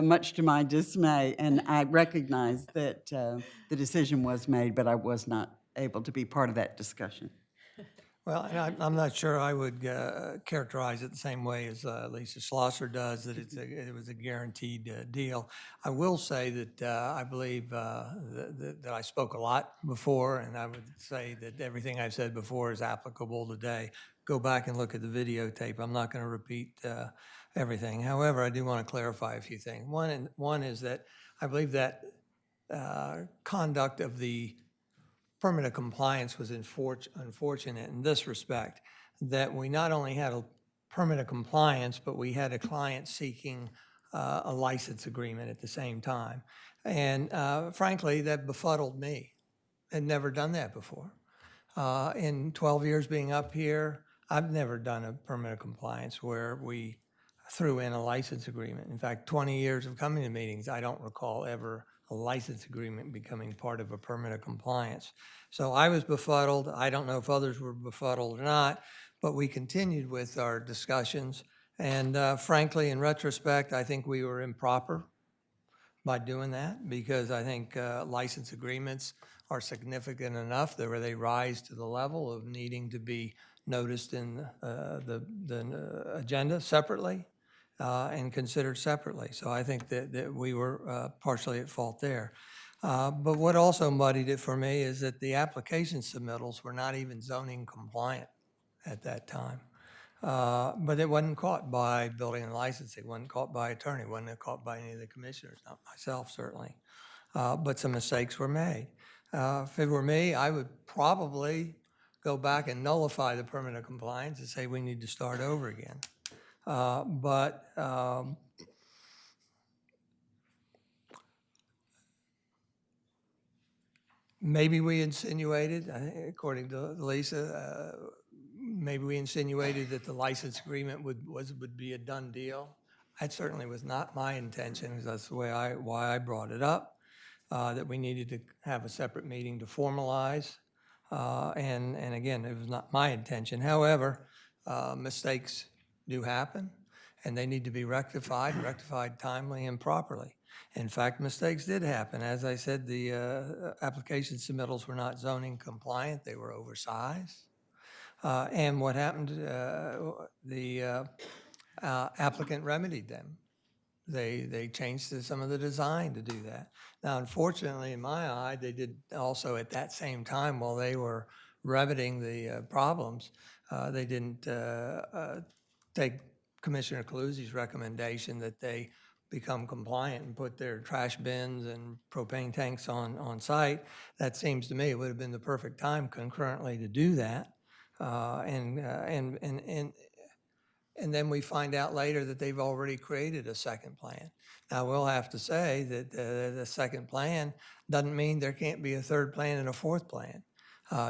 S7: much to my dismay. And I recognize that the decision was made, but I was not able to be part of that discussion.
S3: Well, and I'm not sure I would characterize it the same way as Lisa Schlosser does, that it was a guaranteed deal. I will say that I believe that I spoke a lot before, and I would say that everything I've said before is applicable today. Go back and look at the videotape. I'm not going to repeat everything. However, I do want to clarify a few things. One is that I believe that conduct of the permit of compliance was unfortunate in this respect, that we not only had a permit of compliance, but we had a client seeking a license agreement at the same time. And frankly, that befuddled me. I'd never done that before. In 12 years being up here, I've never done a permit of compliance where we threw in a license agreement. In fact, 20 years of coming to meetings, I don't recall ever a license agreement becoming part of a permit of compliance. So I was befuddled. I don't know if others were befuddled or not, but we continued with our discussions. And frankly, in retrospect, I think we were improper by doing that, because I think license agreements are significant enough that where they rise to the level of needing to be noticed in the agenda separately and considered separately. So I think that we were partially at fault there. But what also muddied it for me is that the application submittals were not even zoning compliant at that time. But it wasn't caught by building and licensing, wasn't caught by attorney, wasn't caught by any of the commissioners, not myself certainly. But some mistakes were made. If it were me, I would probably go back and nullify the permit of compliance and say we need to start over again. But maybe we insinuated, according to Lisa, maybe we insinuated that the license agreement would be a done deal. That certainly was not my intention, because that's the way why I brought it up, that we needed to have a separate meeting to formalize. And again, it was not my intention. However, mistakes do happen, and they need to be rectified timely and properly. In fact, mistakes did happen. As I said, the application submittals were not zoning compliant. They were oversized. And what happened, the applicant remedied them. They changed some of the design to do that. Now, unfortunately, in my eye, they did also at that same time, while they were remedying the problems, they didn't take Commissioner Calusi's recommendation that they become compliant and put their trash bins and propane tanks on site. That seems to me it would have been the perfect time concurrently to do that. And then we find out later that they've already created a second plan. Now, we'll have to say that the second plan doesn't mean there can't be a third plan and a fourth plan.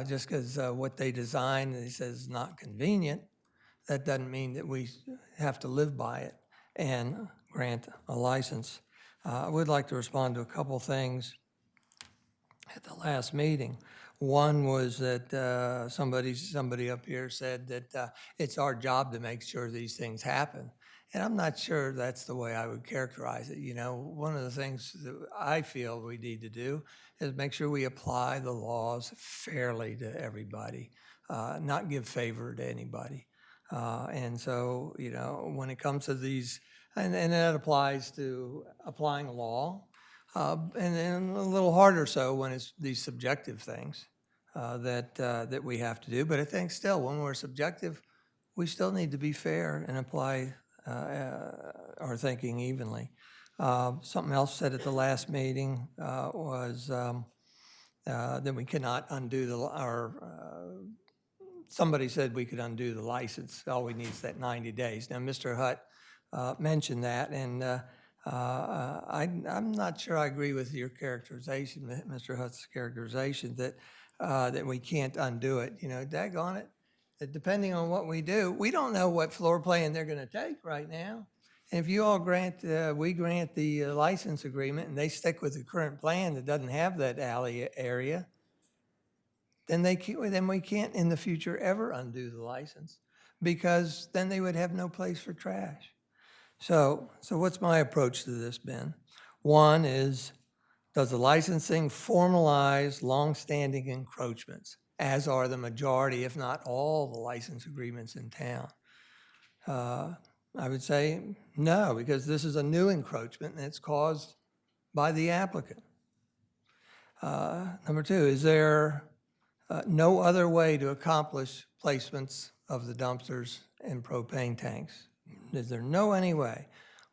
S3: Just because what they designed, they says is not convenient, that doesn't mean that we have to live by it and grant a license. I would like to respond to a couple things at the last meeting. One was that somebody up here said that it's our job to make sure these things happen. And I'm not sure that's the way I would characterize it. You know, one of the things that I feel we need to do is make sure we apply the laws fairly to everybody, not give favor to anybody. And so, you know, when it comes to these, and that applies to applying a law, and then a little harder so when it's these subjective things that we have to do. But I think still, when we're subjective, we still need to be fair and apply our thinking evenly. Something else said at the last meeting was that we cannot undo somebody said we could undo the license. All we need is that 90 days. Now, Mr. Hutt mentioned that, and I'm not sure I agree with your characterization, Mr. Hutt's characterization, that we can't undo it. You know, daggone it, that depending on what we do, we don't know what floor plan they're going to take right now. And if you all we grant the license agreement and they stick with the current plan that doesn't have that alley area, then we can't in the future ever undo the license, because then they would have no place for trash. So what's my approach to this, Ben? One is, does the licensing formalize longstanding encroachments, as are the majority, if not all, the license agreements in town? I would say no, because this is a new encroachment and it's caused by the applicant. Number two, is there no other way to accomplish placements of the dumpsters and propane tanks? Is there no any way?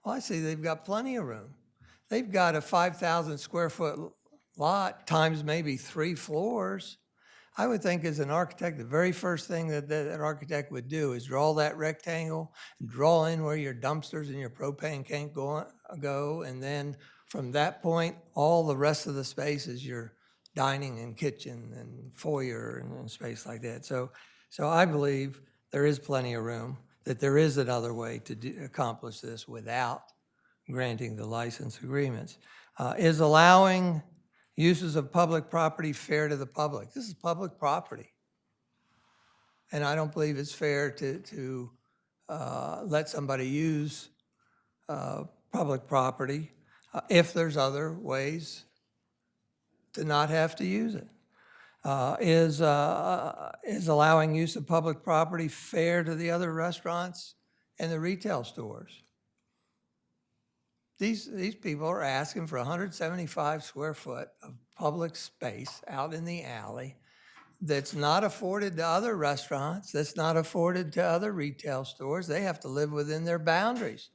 S3: Well, I see they've got plenty of room. They've got a 5,000 square foot lot times maybe 3 floors. I would think as an architect, the very first thing that an architect would do is draw that rectangle, and draw in where your dumpsters and your propane can't go, and then from that point, all the rest of the space is your dining and kitchen and foyer and space like that. So I believe there is plenty of room, that there is another way to accomplish this without granting the license agreements. Is allowing uses of public property fair to the public? This is public property. And I don't believe it's fair to let somebody use public property if there's other ways to not have to use it. Is allowing use of public property fair to the other restaurants and the retail stores? These people are asking for 175 square foot of public space out in the alley that's not afforded to other restaurants, that's not afforded to other retail stores. They have to live within their boundaries.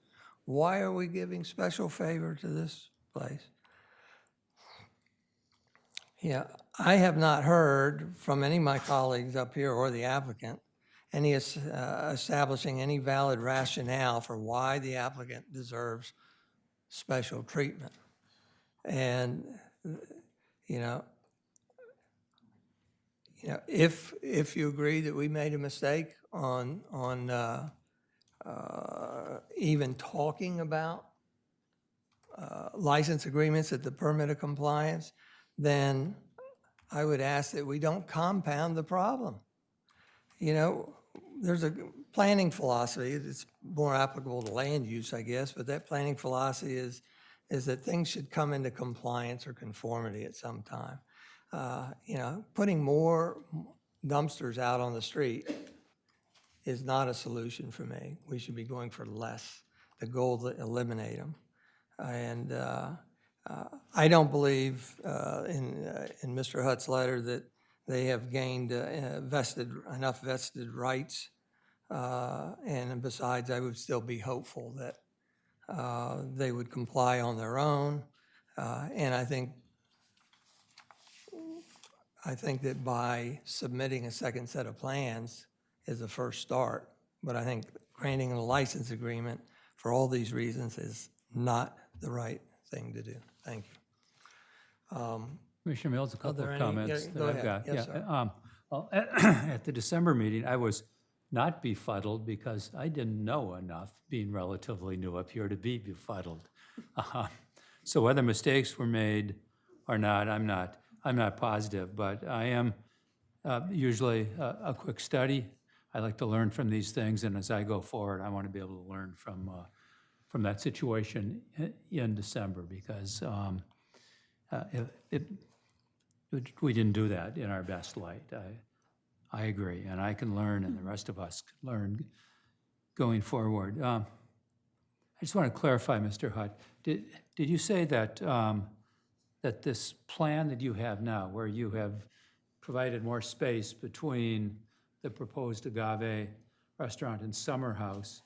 S3: Why are we giving special favor to this place? Yeah, I have not heard from any of my colleagues up here or the applicant any establishing any valid rationale for why the applicant deserves special treatment. And you know, if you agree that we made a mistake on even talking about license agreements at the permit of compliance, then I would ask that we don't compound the problem. You know, there's a planning philosophy, it's more applicable to land use, I guess, but that planning philosophy is that things should come into compliance or conformity at some time. You know, putting more dumpsters out on the street is not a solution for me. We should be going for less. The goal to eliminate them. And I don't believe in Mr. Hutt's letter that they have gained enough vested rights. And besides, I would still be hopeful that they would comply on their own. And I think that by submitting a second set of plans is a first start. But I think granting a license agreement for all these reasons is not the right thing to do. Thank you.
S8: Commissioner Mills, a couple
S3: there
S8: of
S3: any-
S8: comments
S3: yeah,
S8: that
S3: go
S8: I've
S3: ahead.
S8: got.
S3: Yes,
S8: Yeah,
S3: sir.
S8: at the December meeting, I was not befuddled because I didn't know enough, being relatively new up here, to be befuddled. So whether mistakes were made or not, I'm not I'm not positive, but I am usually a quick study. I like to learn from these things, and as I go forward, I want to be able to learn from that situation in December, because we didn't do that in our best light. I agree, and I can learn, and the rest of us can learn going forward. I just want to clarify, Mr. Hutt, did you say that that this plan that you have now, where you have provided more space between the proposed Agave restaurant and summer house,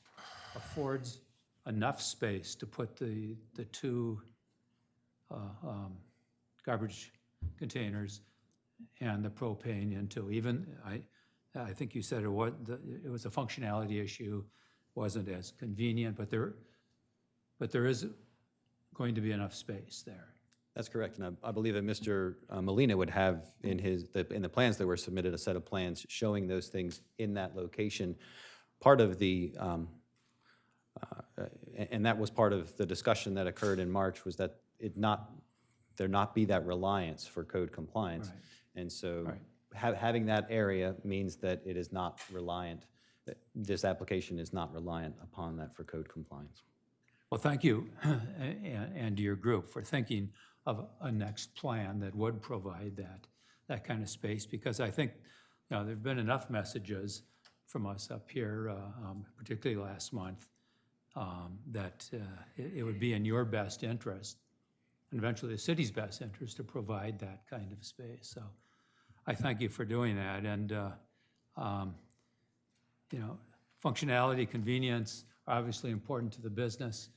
S8: affords enough space to put the two garbage containers and the propane into? Even, I think you said it was a functionality issue, wasn't as convenient, but there is going to be enough space there.
S16: That's correct, and I believe that Mr. Molina would have in the plans that were submitted, a set of plans showing those things in that location. Part of the, and that was part of the discussion that occurred in March, was that there not be that reliance for code compliance.
S8: Right.
S16: And so having that area means that it is not reliant, that this application is not reliant upon that for code compliance.
S8: Well, thank you and to your group for thinking of a next plan that would provide that kind of space, because I think there have been enough messages from us up here, particularly last month, that it would be in your best interest, and eventually the city's best interest, to provide that kind of space. So I thank you for doing that. And functionality, convenience are obviously important to the business.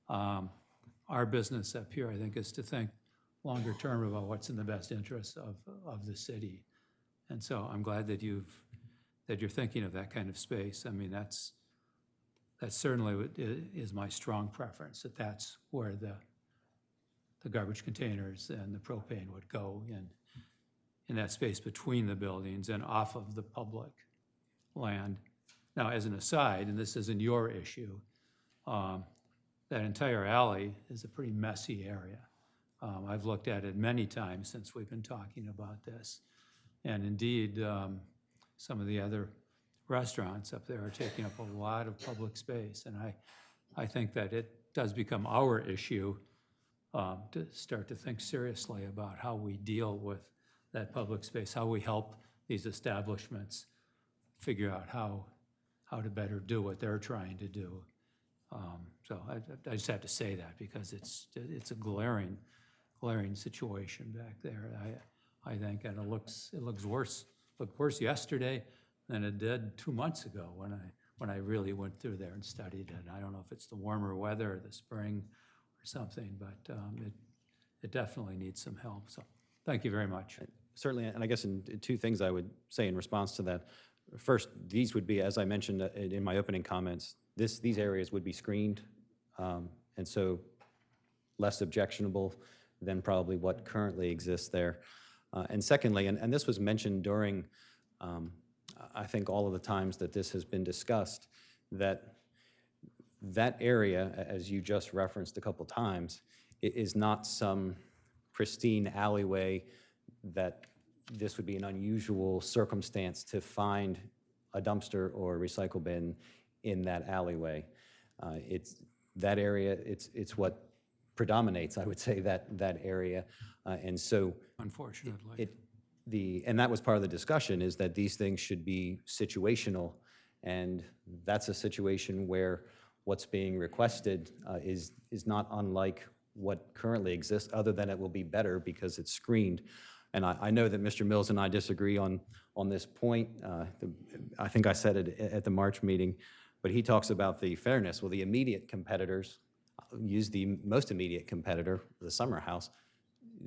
S8: Our business up here, I think, is to think longer term about what's in the best interest of the city. And so I'm glad that you're thinking of that kind of space. I mean, that certainly is my strong preference, that's where the garbage containers and the propane would go in that space between the buildings and off of the public land. Now, as an aside, and this isn't your issue, that entire alley is a pretty messy area. I've looked at it many times since we've been talking about this. And indeed, some of the other restaurants up there are taking up a lot of public space. And I think that it does become our issue to start to think seriously about how we deal with that public space, how we help these establishments figure out how to better do what they're trying to do. So I just have to say that, because it's a glaring situation back there, I think, and it looks worse. Looked worse yesterday than it did 2 months ago when I really went through there and studied it. I don't know if it's the warmer weather or the spring or something, but it definitely needs some help. So thank you very much.
S16: Certainly, and I guess in two things I would say in response to that. First, these would be, as I mentioned in my opening comments, these areas would be screened, and so less objectionable than probably what currently exists there. And secondly, and this was mentioned during, I think, all of the times that this has been discussed, that area, as you just referenced a couple times, is not some pristine alleyway that this would be an unusual circumstance to find a dumpster or a recycle bin in that alleyway. It's that area, it's what predominates, I would say, that area. And so
S8: unfortunately,
S16: and that was part of the discussion, is that these things should be situational, and that's a situation where what's being requested is not unlike what currently exists, other than it will be better because it's screened. And I know that Mr. Mills and I disagree on this point. I think I said it at the March meeting, but he talks about the fairness. Well, the immediate competitors, use the most immediate competitor, the summer house,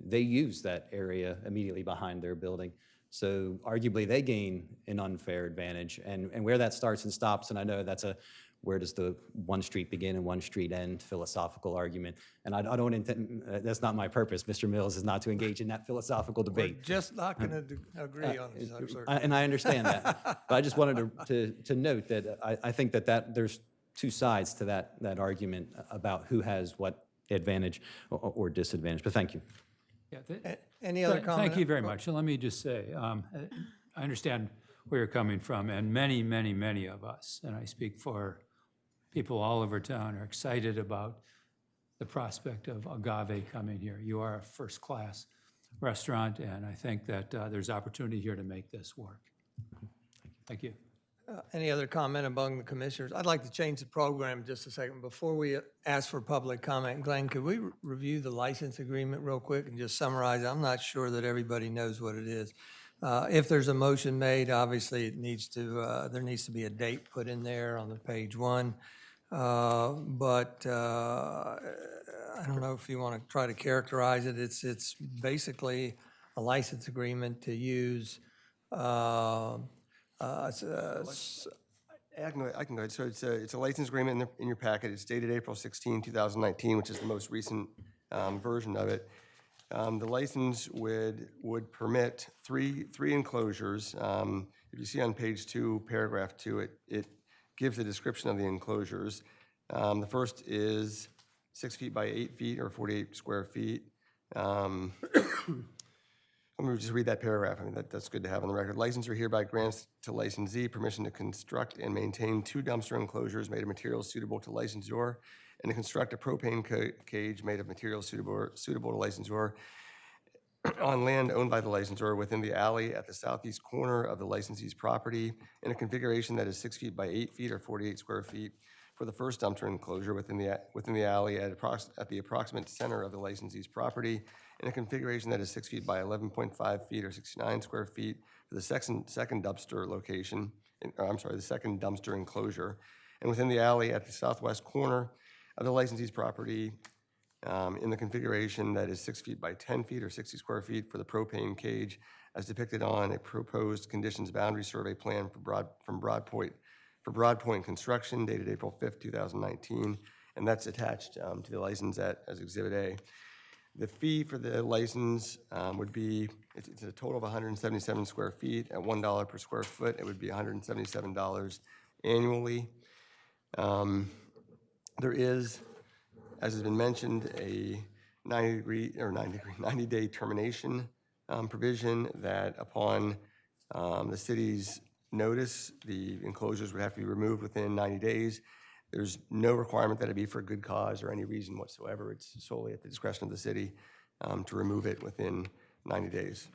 S16: they use that area immediately behind their building. So arguably they gain an unfair advantage. And where that starts and stops, and I know that's where does the one street begin and one street end philosophical argument. And I don't intend, that's not my purpose. Mr. Mills is not to engage in that philosophical debate.
S3: We're just not going to agree on this, I'm sorry.
S16: And I understand that. But I just wanted to note that I think that there's two sides to that argument about who has what advantage or disadvantage. But thank you.
S8: Yeah,
S3: Any other comment?
S8: Thank you very much. So let me just say, I understand where you're coming from, and many, many, many of us, and I speak for people all over town, are excited about the prospect of Agave coming here. You are a first-class restaurant, and I think that there's opportunity here to make this work. Thank you.
S3: Any other comment among the commissioners? I'd like to change the program just a second. Before we ask for public comment, Glenn, could we review the license agreement real quick and just summarize it? I'm not sure that everybody knows what it is. If there's a motion made, obviously it needs to, there needs to be a date put in there on the page one. But I don't know if you want to try to characterize it. It's basically a license agreement to use
S1: I can go ahead. So it's a license agreement in your packet. It's dated April 16, 2019, which is the most recent version of it. The license would permit three enclosures. If you see on page 2, paragraph 2, it gives a description of the enclosures. The first is 6 feet by 8 feet, or 48 square feet. Let me just read that paragraph. I mean, that's good to have on the record. Licensor hereby grants to licensee permission to construct and maintain 2 dumpster enclosures made of materials suitable to licensor, and to construct a propane cage made of materials suitable to licensor on land owned by the licensor within the alley at the southeast corner of the licensee's property in a configuration that is 6 feet by 8 feet or 48 square feet for the first dumpster enclosure within the alley at the approximate center of the licensee's property in a configuration that is 6 feet by 11.5 feet or 69 square feet for the second dumpster location, the second dumpster enclosure, and within the alley at the southwest corner of the licensee's property in the configuration that is 6 feet by 10 feet or 60 square feet for the propane cage as depicted on a proposed conditions boundary survey plan from Broadpoint Construction dated April 5th, 2019, and that's attached to the license as Exhibit A. The fee for the license would be, it's a total of 177 square feet. At $1 per square foot, it would be $177 annually. There is, as has been mentioned, a 90-day termination provision that upon the city's notice, the enclosures would have to be removed within 90 days. There's no requirement that it be for good cause or any reason whatsoever. It's solely at the discretion of the city to remove it within 90 days.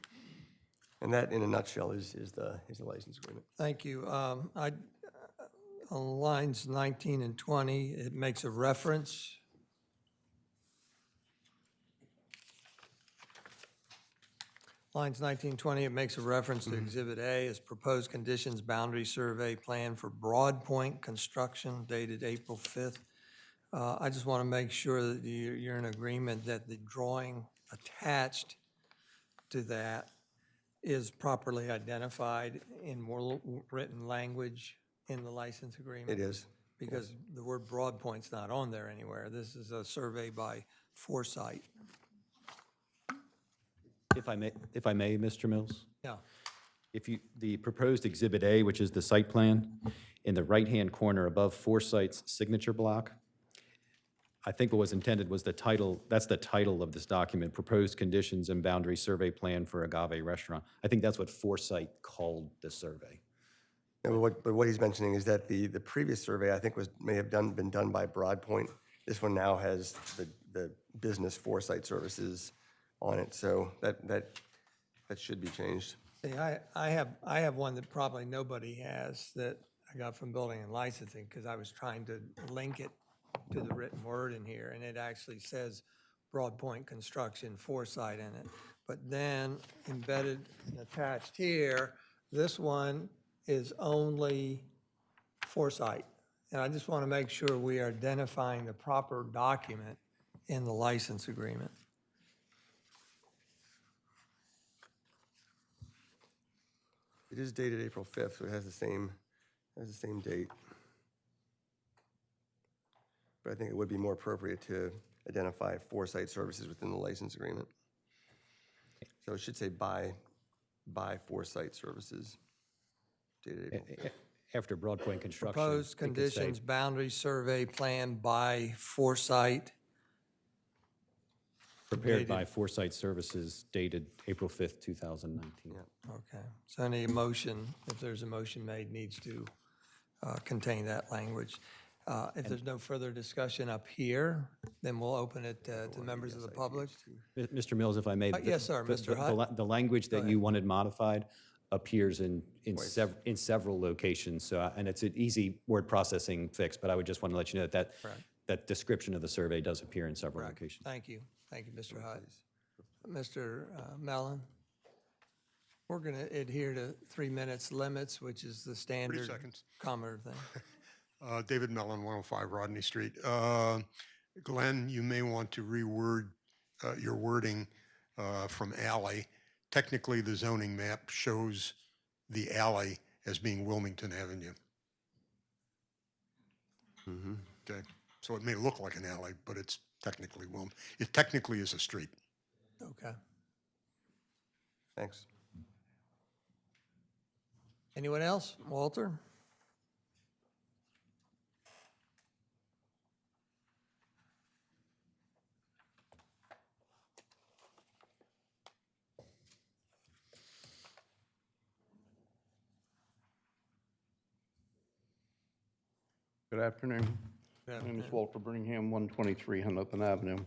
S1: And that, in a nutshell, is the license agreement.
S3: Thank you. On lines 19 and 20, it makes a reference. Lines 19, 20, it makes a reference to Exhibit A as proposed conditions boundary survey plan for Broadpoint Construction dated April 5th. I just want to make sure that you're in agreement that the drawing attached to that is properly identified in written language in the license agreement.
S1: It is.
S3: Because the word Broadpoint's not on there anywhere. This is a survey by Foresight.
S16: If I may, Mr. Mills?
S3: Yeah.
S16: The proposed Exhibit A, which is the site plan, in the right-hand corner above Foresight's signature block, I think what was intended was the title, that's the title of this document, Proposed Conditions and Boundary Survey Plan for Agave Restaurant. I think that's what Foresight called the survey.
S1: Yeah, but what he's mentioning is that the previous survey, I think, may have been done by Broadpoint. This one now has the business Foresight Services on it, so that should be changed.
S3: See, I have one that probably nobody has that I got from Building and Licensing because I was trying to link it to the written word in here, and it actually says Broadpoint Construction Foresight in it. But then embedded and attached here, this one is only Foresight. And I just want to make sure we are identifying the proper document in the license agreement.
S1: It is dated April 5th, so it has the same date. But I think it would be more appropriate to identify Foresight Services within the license agreement. So it should say by Foresight Services, dated April 5th.
S16: After Broadpoint Construction.
S3: Proposed
S16: it could say-
S3: conditions boundary survey plan by Foresight.
S16: prepared by Foresight Services dated April 5th, 2019.
S3: Okay, so any motion, if there's a motion made, needs to contain that language. If there's no further discussion up here, then we'll open it to members of the public.
S16: Mr. Mills, if I may.
S3: Yes, sir, Mr. Hutt.
S16: The language that you wanted modified appears in several locations, so, and it's an easy word processing fix, but I would just want to let you know that that description of the survey does appear in several locations.
S3: Thank you, Mr. Hutt. Mr. Mellon, we're going to adhere to 3 minutes limits, which is the standard
S10: seconds.
S3: common thing.
S10: David Mellon, 105 Rodney Street. Glenn, you may want to reword your wording from alley. Technically, the zoning map shows the alley as being Wilmington Avenue. Okay, so it may look like an alley, but it's technically it technically is a street.
S3: Okay.
S1: Thanks.
S3: Anyone else? Walter?
S17: Good afternoon. My name is Walter Birmingham, 123 Hennepin Avenue.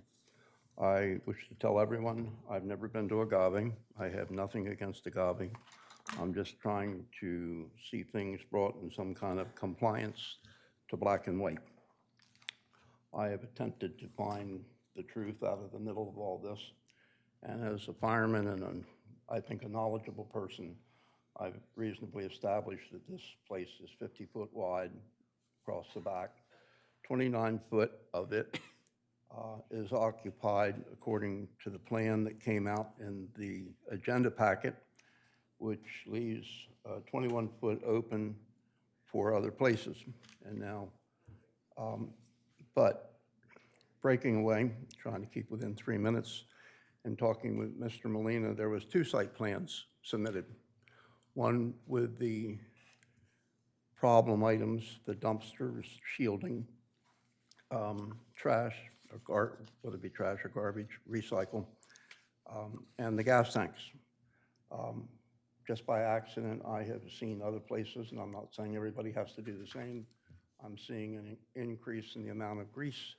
S17: I wish to tell everyone I've never been to agave. I have nothing against agave. I'm just trying to see things brought in some kind of compliance to black and white. I have attempted to find the truth out of the middle of all this. And as a fireman and I think a knowledgeable person, I've reasonably established that this place is 50 foot wide across the back. 29 foot of it is occupied according to the plan that came out in the agenda packet, which leaves 21 foot open for other places. And now, but breaking away, trying to keep within 3 minutes, and talking with Mr. Molina, there was 2 site plans submitted. One with the problem items, the dumpsters, shielding, trash, or whether it be trash or garbage, recycle, and the gas tanks. Just by accident, I have seen other places, and I'm not saying everybody has to do the same. I'm seeing an increase in the amount of grease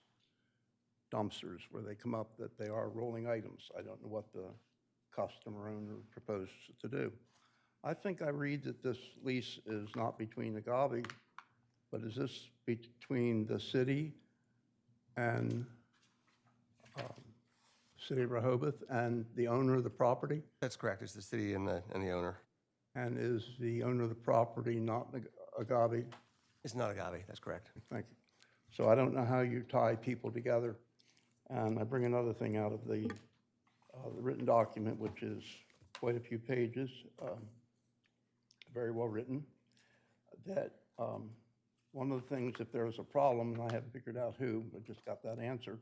S17: dumpsters where they come up that they are rolling items. I don't know what the customer owner proposes to do. I think I read that this lease is not between Agave, but is this between the city and City of Rehoboth and the owner of the property?
S1: That's correct. It's the city and the owner.
S17: And is the owner of the property not Agave?
S1: It's not agave. That's correct.
S17: Thank you. So I don't know how you tie people together. And I bring another thing out of the written document, which is quite a few pages, very well written, that one of the things, if there is a problem, and I haven't figured out who, I just got that answer,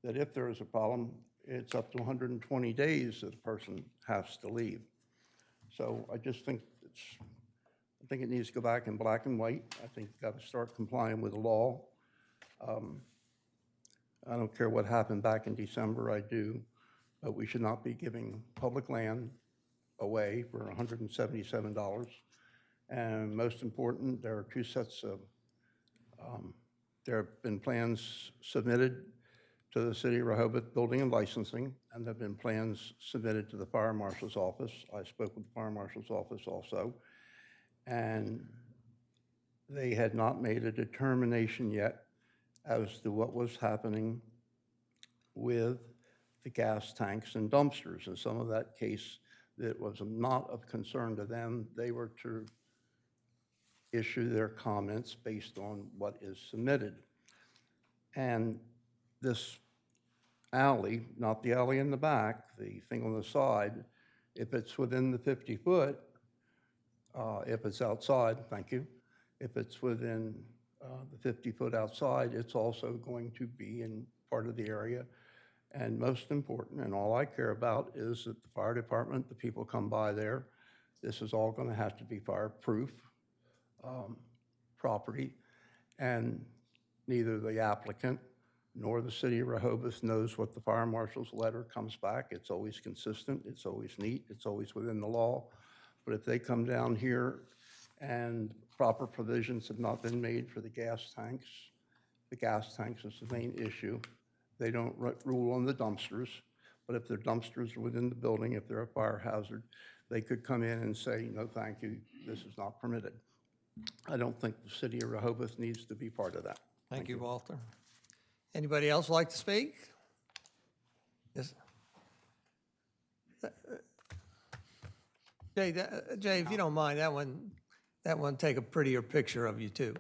S17: that if there is a problem, it's up to 120 days that a person has to leave. So I just think I think it needs to go back in black and white. I think you've got to start complying with the law. I don't care what happened back in December, I do, but we should not be giving public land away for $177. And most important, there are 2 sets of, there have been plans submitted to the City of Rehoboth Building and Licensing, and there have been plans submitted to the Fire Marshal's office. I spoke with the Fire Marshal's office also, and they had not made a determination yet as to what was happening with the gas tanks and dumpsters. In some of that case, that was not of concern to them. They were to issue their comments based on what is submitted. And this alley, not the alley in the back, the thing on the side, if it's within the 50 foot, if it's outside, thank you, if it's within the 50 foot outside, it's also going to be in part of the area. And most important, and all I care about, is that the fire department, the people come by there, this is all going to have to be fireproof property, and neither the applicant nor the city of Rehoboth knows what the fire marshal's letter comes back. It's always consistent, it's always neat, it's always within the law. But if they come down here and proper provisions have not been made for the gas tanks is the main issue. They don't rule on the dumpsters, but if their dumpsters are within the building, if they're a fire hazard, they could come in and say, no, thank you, this is not permitted. I don't think the city of Rehoboth needs to be part of that.
S3: Thank you, Walter. Anybody else like to speak? Yes. Jay, if you don't mind, that one take a prettier picture of you too.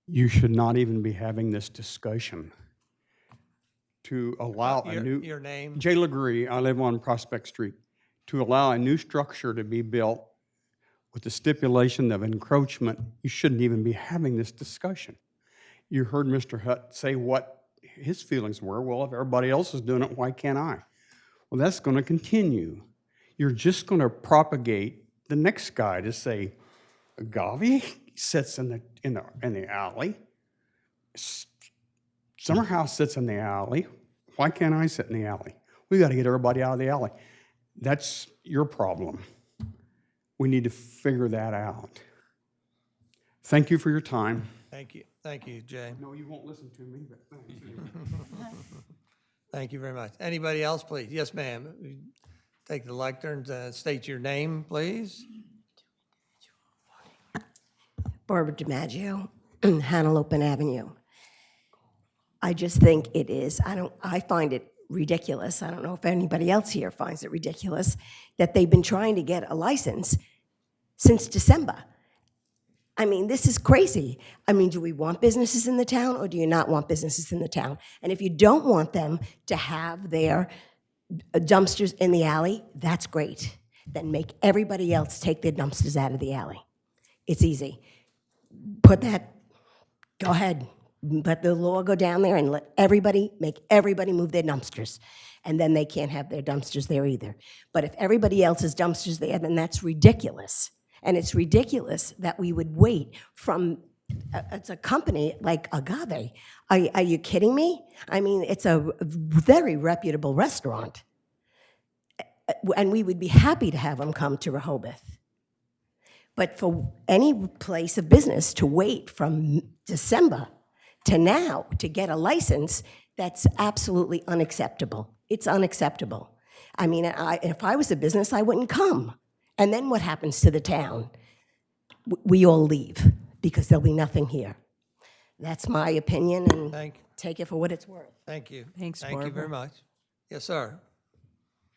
S18: You should not even be having this discussion. To allow a new...
S3: Your name?
S18: Jay Legree, I live on Prospect Street. To allow a new structure to be built with the stipulation of encroachment, you shouldn't even be having this discussion. You heard Mr. Hutt say what his feelings were. Well, if everybody else is doing it, why can't I? Well, that's going to continue. You're just going to propagate the next guy to say, Agave sits in the alley. Summerhouse sits in the alley. Why can't I sit in the alley? We got to get everybody out of the alley. That's your problem. We need to figure that out. Thank you for your time.
S3: Thank you. Thank you, Jay.
S18: No, you won't listen to me, but thank you.
S3: Thank you very much. Anybody else, please? Yes, ma'am. Take the lectern, state your name, please.
S19: Barbara DiMaggio, Hanalopen Avenue. I just think it is, I find it ridiculous. I don't know if anybody else here finds it ridiculous that they've been trying to get a license since December. I mean, this is crazy. I mean, do we want businesses in the town or do you not want businesses in the town? And if you don't want them to have their dumpsters in the alley, that's great. Then make everybody else take their dumpsters out of the alley. It's easy. Put that, go ahead. Let the law go down there and make everybody move their dumpsters. And then they can't have their dumpsters there either. But if everybody else's dumpsters there, then that's ridiculous. And it's ridiculous that we would wait from, it's a company like Agave. Are you kidding me? I mean, it's a very reputable restaurant. And we would be happy to have them come to Rehoboth. But for any place of business to wait from December to now to get a license, that's absolutely unacceptable. It's unacceptable. I mean, if I was a business, I wouldn't come. And then what happens to the town? We all leave because there'll be nothing here. That's my opinion, and take it for what it's worth.
S3: Thank you.
S4: Thanks,
S3: Thank you very much. Yes, sir.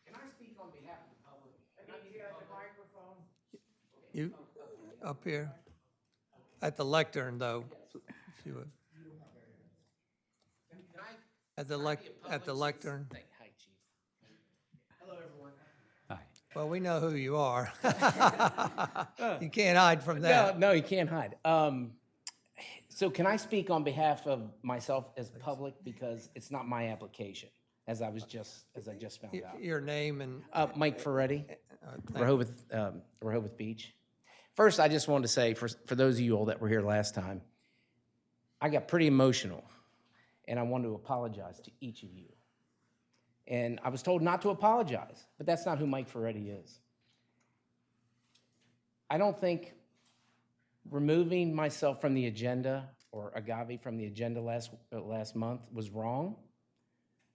S12: Can I speak on behalf of the public?
S3: You, up here? At the lectern, though, if you would. At the lectern.
S12: Hi, Chief. Hello, everyone.
S3: Well, we know who you are. You can't hide from that.
S12: No, you can't hide. So can I speak on behalf of myself as public, because it's not my application, as I just found out.
S3: Your name and.
S12: Mike Ferretti, Rehoboth Beach. First, I just wanted to say, for those of you all that were here last time, I got pretty emotional, and I want to apologize to each of you. And I was told not to apologize, but that's not who Mike Ferretti is. I don't think removing myself from the agenda, or Agave from the agenda last month, was wrong.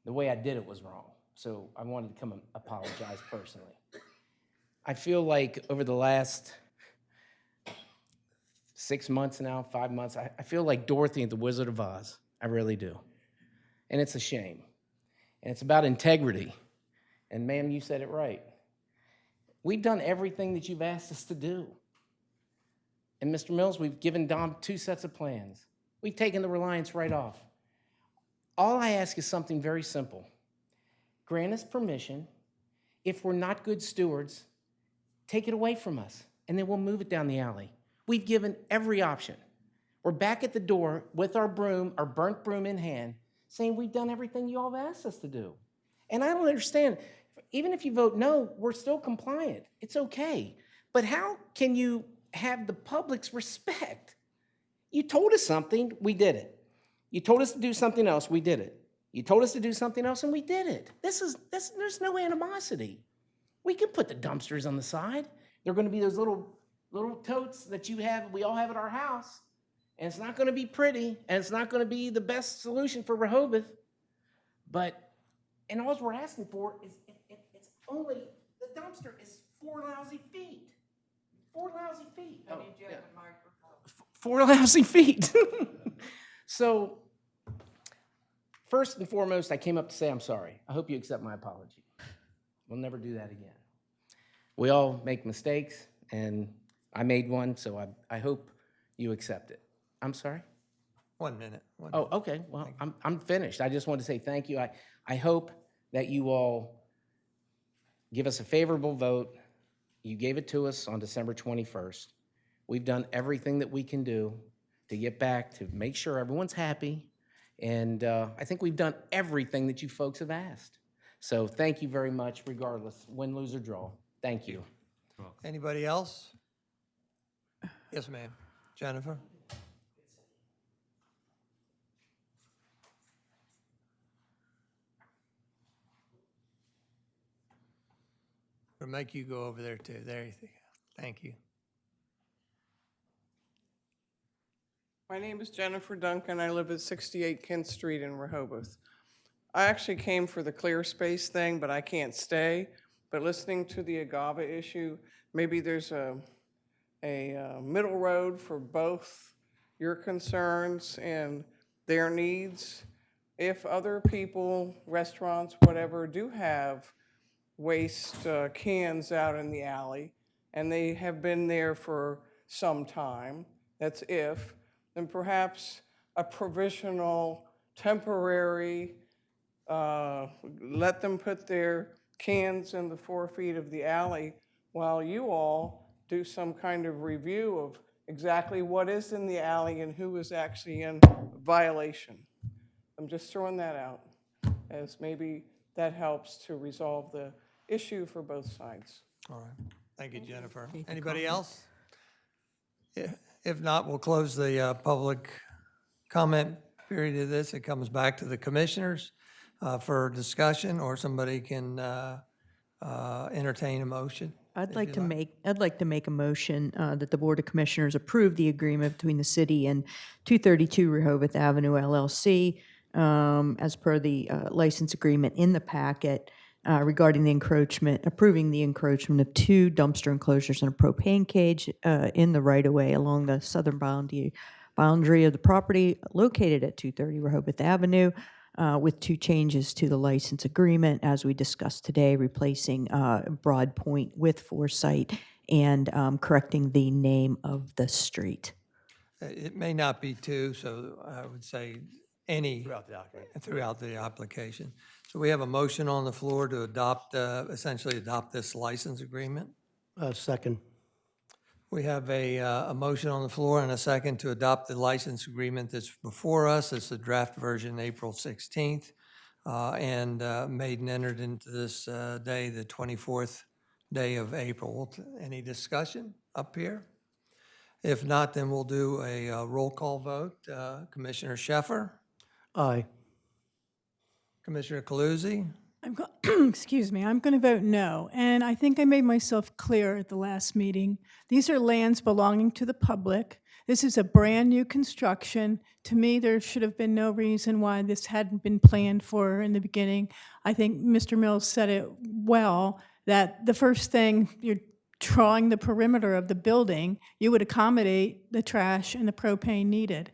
S12: The way I did it was wrong. So I wanted to come and apologize personally. I feel like over the last 6 months now, 5 months, I feel like Dorothy and the Wizard of Oz. I really do. And it's a shame. And it's about integrity. And ma'am, you said it right. We've done everything that you've asked us to do. And Mr. Mills, we've given Dom 2 sets of plans. We've taken the reliance right off. All I ask is something very simple. Grant us permission. If we're not good stewards, take it away from us, and then we'll move it down the alley. We've given every option. We're back at the door with our broom, our burnt broom in hand, saying we've done everything you all have asked us to do. And I don't understand. Even if you vote no, we're still compliant. It's okay. But how can you have the public's respect. You told us something, we did it. You told us to do something else, we did it. You told us to do something else, and we did it. There's no animosity. We can put the dumpsters on the side. They're gonna be those little totes that we all have at our house. And it's not gonna be pretty, and it's not gonna be the best solution for Rehoboth. And all we're asking for is, it's only, the dumpster is 4 lousy feet. 4 lousy feet. I need you at the microphone. 4 lousy feet. So, first and foremost, I came up to say I'm sorry. I hope you accept my apology. We'll never do that again. We all make mistakes, and I made one, so I hope you accept it. I'm sorry?
S3: 1 minute.
S12: Oh, okay. Well, I'm finished. I just want to say thank you. I hope that you all give us a favorable vote. You gave it to us on December 21st. We've done everything that we can do to get back, to make sure everyone's happy. And I think we've done everything that you folks have asked. So thank you very much, regardless, win, lose, or draw. Thank you.
S3: Anybody else? Yes, ma'am. Jennifer? We'll make you go over there too. There you go. Thank you.
S20: My name is Jennifer Duncan. I live at 68 Kent Street in Rehoboth. I actually came for the clear space thing, but I can't stay. But listening to the agave issue, maybe there's a middle road for both your concerns and their needs. If other people, restaurants, whatever, do have waste cans out in the alley, and they have been there for some time, that's if, then perhaps a provisional, temporary, let them put their cans in the 4 feet of the alley while you all do some kind of review of exactly what is in the alley and who is actually in violation. I'm just throwing that out, as maybe that helps to resolve the issue for both sides.
S3: All right. Thank you, Jennifer. Anybody else? If not, we'll close the public comment period of this. It comes back to the commissioners for discussion, or somebody can entertain a motion.
S6: I'd like to make a motion that the Board of Commissioners approve the agreement between the city and 232 Rehoboth Avenue LLC as per the license agreement in the packet regarding the encroachment, approving the encroachment of 2 dumpster enclosures and a propane cage in the right-of-way along the southern boundary of the property located at 230 Rehoboth Avenue, with 2 changes to the license agreement, as we discussed today, replacing Broad Point with Foresight and correcting the name of the street.
S3: It may not be 2, so I would say any throughout the application. So we have a motion on the floor to adopt, essentially adopt this license agreement.
S17: Second.
S3: We have a motion on the floor and a second to adopt the license agreement that's before us. It's the draft version, April 16th, and made and entered into this day, the 24th day of April. Any discussion up here? If not, then we'll do a roll call vote. Commissioner Sheffer?
S17: Aye.
S3: Commissioner Coluzzi?
S9: Excuse me, I'm going to vote no. And I think I made myself clear at the last meeting. These are lands belonging to the public. This is a brand-new construction. To me, there should have been no reason why this hadn't been planned for in the beginning. I think Mr. Mills said it well, that the first thing, you're drawing the perimeter of the building, you would accommodate the trash and the propane needed.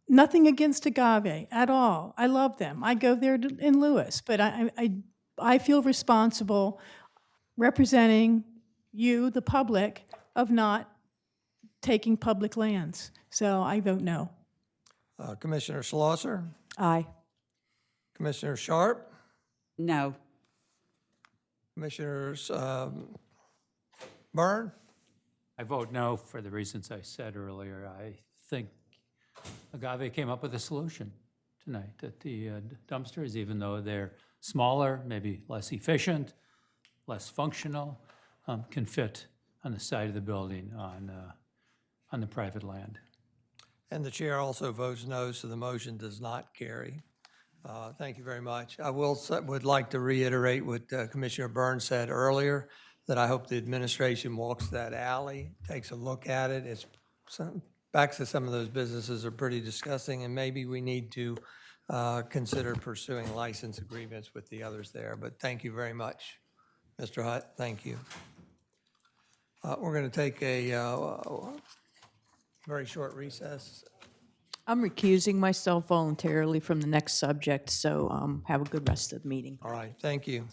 S9: Nothing against agave at all. I love them. I go there in Lewis, but I feel responsible representing you, the public, of not taking public lands. So I vote no.
S3: Commissioner Schlosser?
S6: Aye.
S3: Commissioner Sharp?
S7: No.
S3: Commissioners Byrne?
S8: I vote no for the reasons I said earlier. I think Agave came up with a solution tonight, that the dumpsters, even though they're smaller, maybe less efficient, less functional, can fit on the side of the building on the private land.
S3: And the chair also votes no, so the motion does not carry. Thank you very much. I would like to reiterate what Commissioner Burns said earlier, that I hope the administration walks that alley, takes a look at it. It's backs of some of those businesses are pretty disgusting, and maybe we need to consider pursuing license agreements with the others there. But thank you very much, Mr. Hutt. Thank you. We're going to take a very short recess.
S6: I'm recusing myself voluntarily from the next subject, so have a good rest of the meeting.
S3: All right, thank you.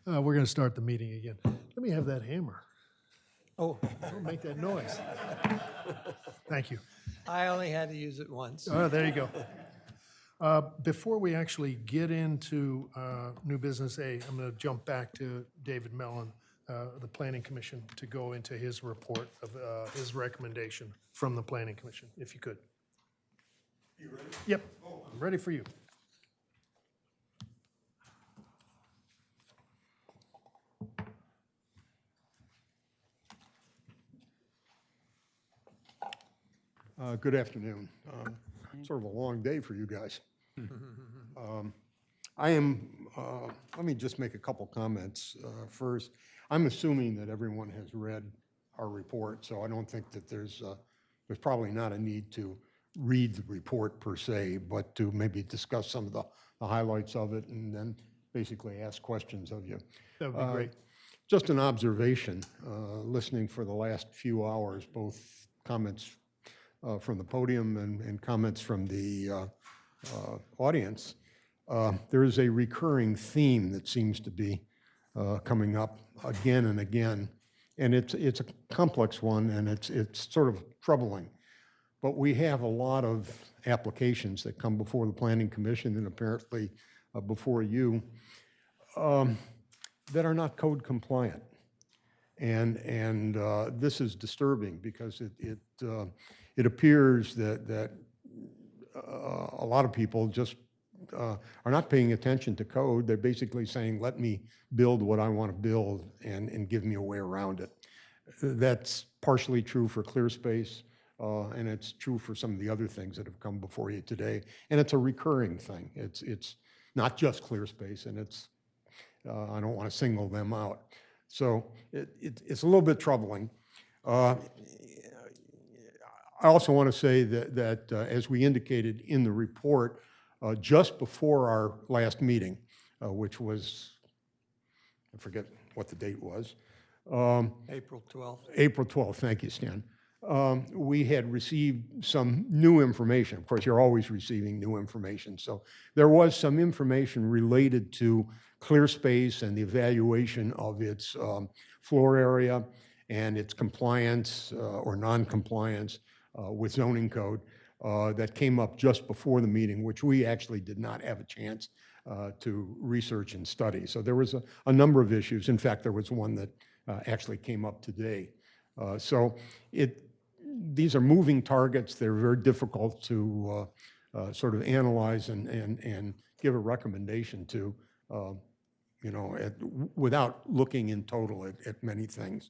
S2: We're going to start the meeting again. Let me have that hammer.
S3: Oh,
S2: Don't make that noise. Thank you.
S3: I only had to use it once.
S2: Oh, there you go. Before we actually get into new business A, I'm going to jump back to David Mellon, the Planning Commission, to go into his report of his recommendation from the Planning Commission, if you could. You ready? Yep, I'm ready for you.
S10: Good afternoon. Sort of a long day for you guys. Let me just make a couple comments. First, I'm assuming that everyone has read our report, so I don't think that there's probably not a need to read the report per se, but to maybe discuss some of the highlights of it and then basically ask questions of you.
S2: That would be great.
S10: Just an observation, listening for the last few hours, both comments from the podium and comments from the audience, there is a recurring theme that seems to be coming up again and again, and it's a complex one, and it's sort of troubling. But we have a lot of applications that come before the Planning Commission and apparently before you that are not code compliant, and this is disturbing because it appears that a lot of people just are not paying attention to code. They're basically saying, let me build what I want to build and give me a way around it. That's partially true for ClearSpace, and it's true for some of the other things that have come before you today. And it's a recurring thing. It's not just ClearSpace, and I don't want to single them out. So it's a little bit troubling. I also want to say that as we indicated in the report, just before our last meeting, which was, I forget what the date was.
S3: April 12th.
S10: April 12th, thank you, Stan. We had received some new information. Of course, you're always receiving new information. So there was some information related to ClearSpace and the evaluation of its floor area and its compliance or non-compliance with zoning code that came up just before the meeting, which we actually did not have a chance to research and study. So there was a number of issues. In fact, there was one that actually came up today. So these are moving targets. They're very difficult to sort of analyze and give a recommendation to, without looking in total at many things.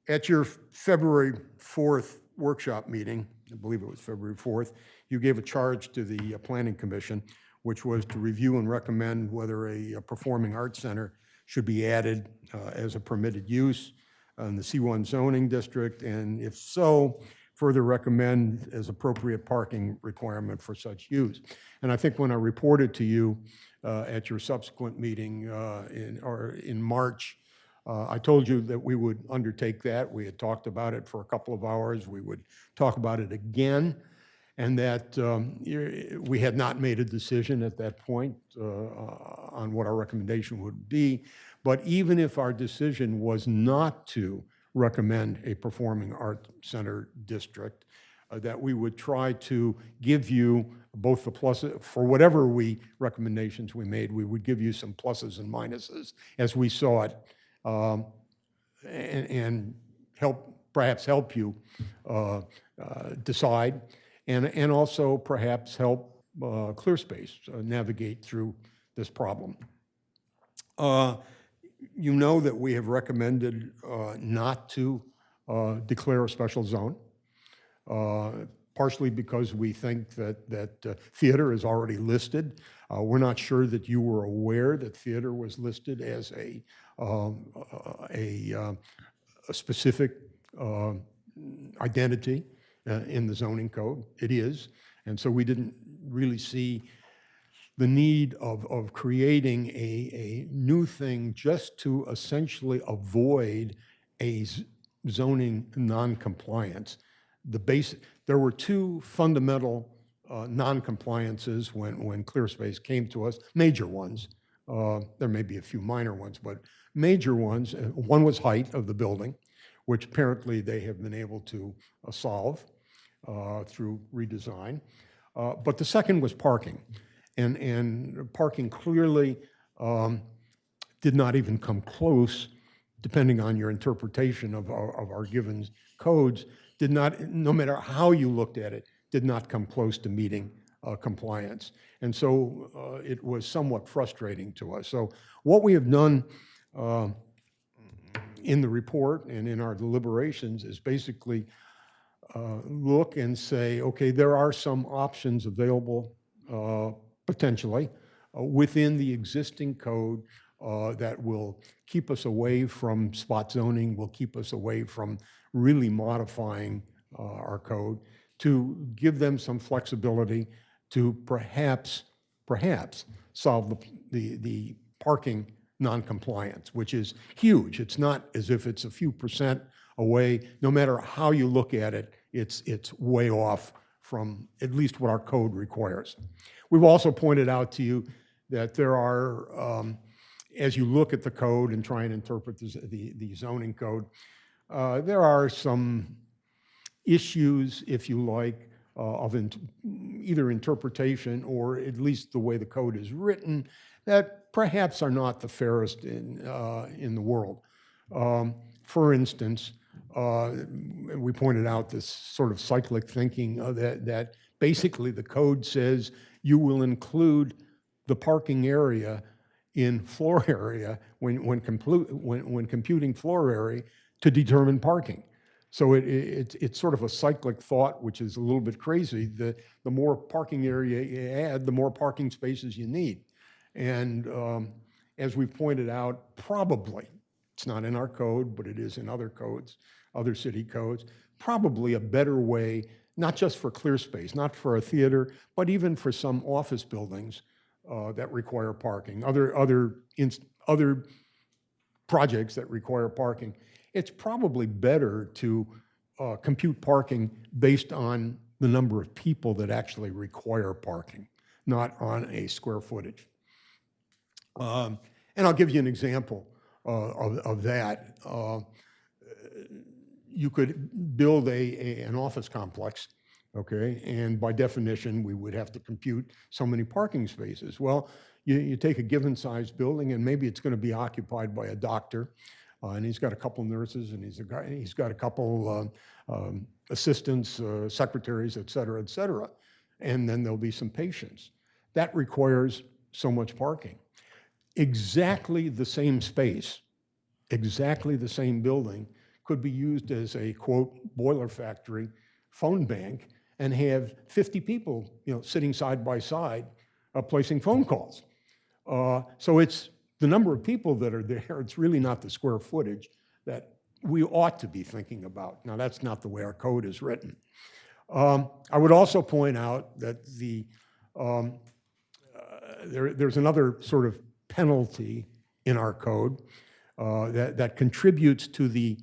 S10: At your February 4th workshop meeting, I believe it was February 4th, you gave a charge to the Planning Commission, which was to review and recommend whether a performing arts center should be added as a permitted use in the C1 zoning district, and if so, further recommend as appropriate parking requirement for such use. And I think when I reported to you at your subsequent meeting in March, I told you that we would undertake that. We had talked about it for a couple of hours. We would talk about it again, and that we had not made a decision at that point on what our recommendation would be. But even if our decision was not to recommend a performing art center district, that we would try to give you both the pluses, for whatever recommendations we made, we would give you some pluses and minuses as we saw it, and perhaps help you decide, and also perhaps help ClearSpace navigate through this problem. You know that we have recommended not to declare a special zone, partially because we think that theater is already listed. We're not sure that you were aware that theater was listed as a specific identity in the zoning code. It is, and so we didn't really see the need of creating a new thing just to essentially avoid a zoning non-compliance. There were two fundamental non-compliances when ClearSpace came to us, major ones. There may be a few minor ones, but major ones. One was height of the building, which apparently they have been able to solve through redesign. But the second was parking. And parking clearly did not even come close, depending on your interpretation of our given codes, did not, no matter how you looked at it, did not come close to meeting compliance. And so it was somewhat frustrating to us. So what we have done in the report and in our deliberations is basically look and say, okay, there are some options available potentially within the existing code that will keep us away from spot zoning, will keep us away from really modifying our code, to give them some flexibility to perhaps solve the parking noncompliance, which is huge. It's not as if it's a few percent away. No matter how you look at it, it's way off from at least what our code requires. We've also pointed out to you that there are, as you look at the code and try and interpret the zoning code, there are some issues, if you like, of either interpretation or at least the way the code is written that perhaps are not the fairest in the world. For instance, we pointed out this sort of cyclic thinking that basically the code says you will include the parking area in floor area when computing floor area to determine parking. So it's sort of a cyclic thought, which is a little bit crazy. The more parking area you add, the more parking spaces you need. And as we pointed out, probably, it's not in our code, but it is in other codes, other city codes, probably a better way, not just for clear space, not for a theater, but even for some office buildings that require parking, other projects that require parking. It's probably better to compute parking based on the number of people that actually require parking, not on a square footage. And I'll give you an example of that. You could build an office complex, okay, and by definition, we would have to compute so many parking spaces. Well, you take a given size building and maybe it's going to be occupied by a doctor, and he's got a couple nurses, and he's got a couple assistants, secretaries, et cetera, and then there'll be some patients. That requires so much parking. Exactly the same space, exactly the same building could be used as a, quote, boiler factory phone bank and have 50 people, sitting side by side placing phone calls. So it's the number of people that are there, it's really not the square footage that we ought to be thinking about. Now, that's not the way our code is written. I would also point out that there's another sort of penalty in our code that contributes to the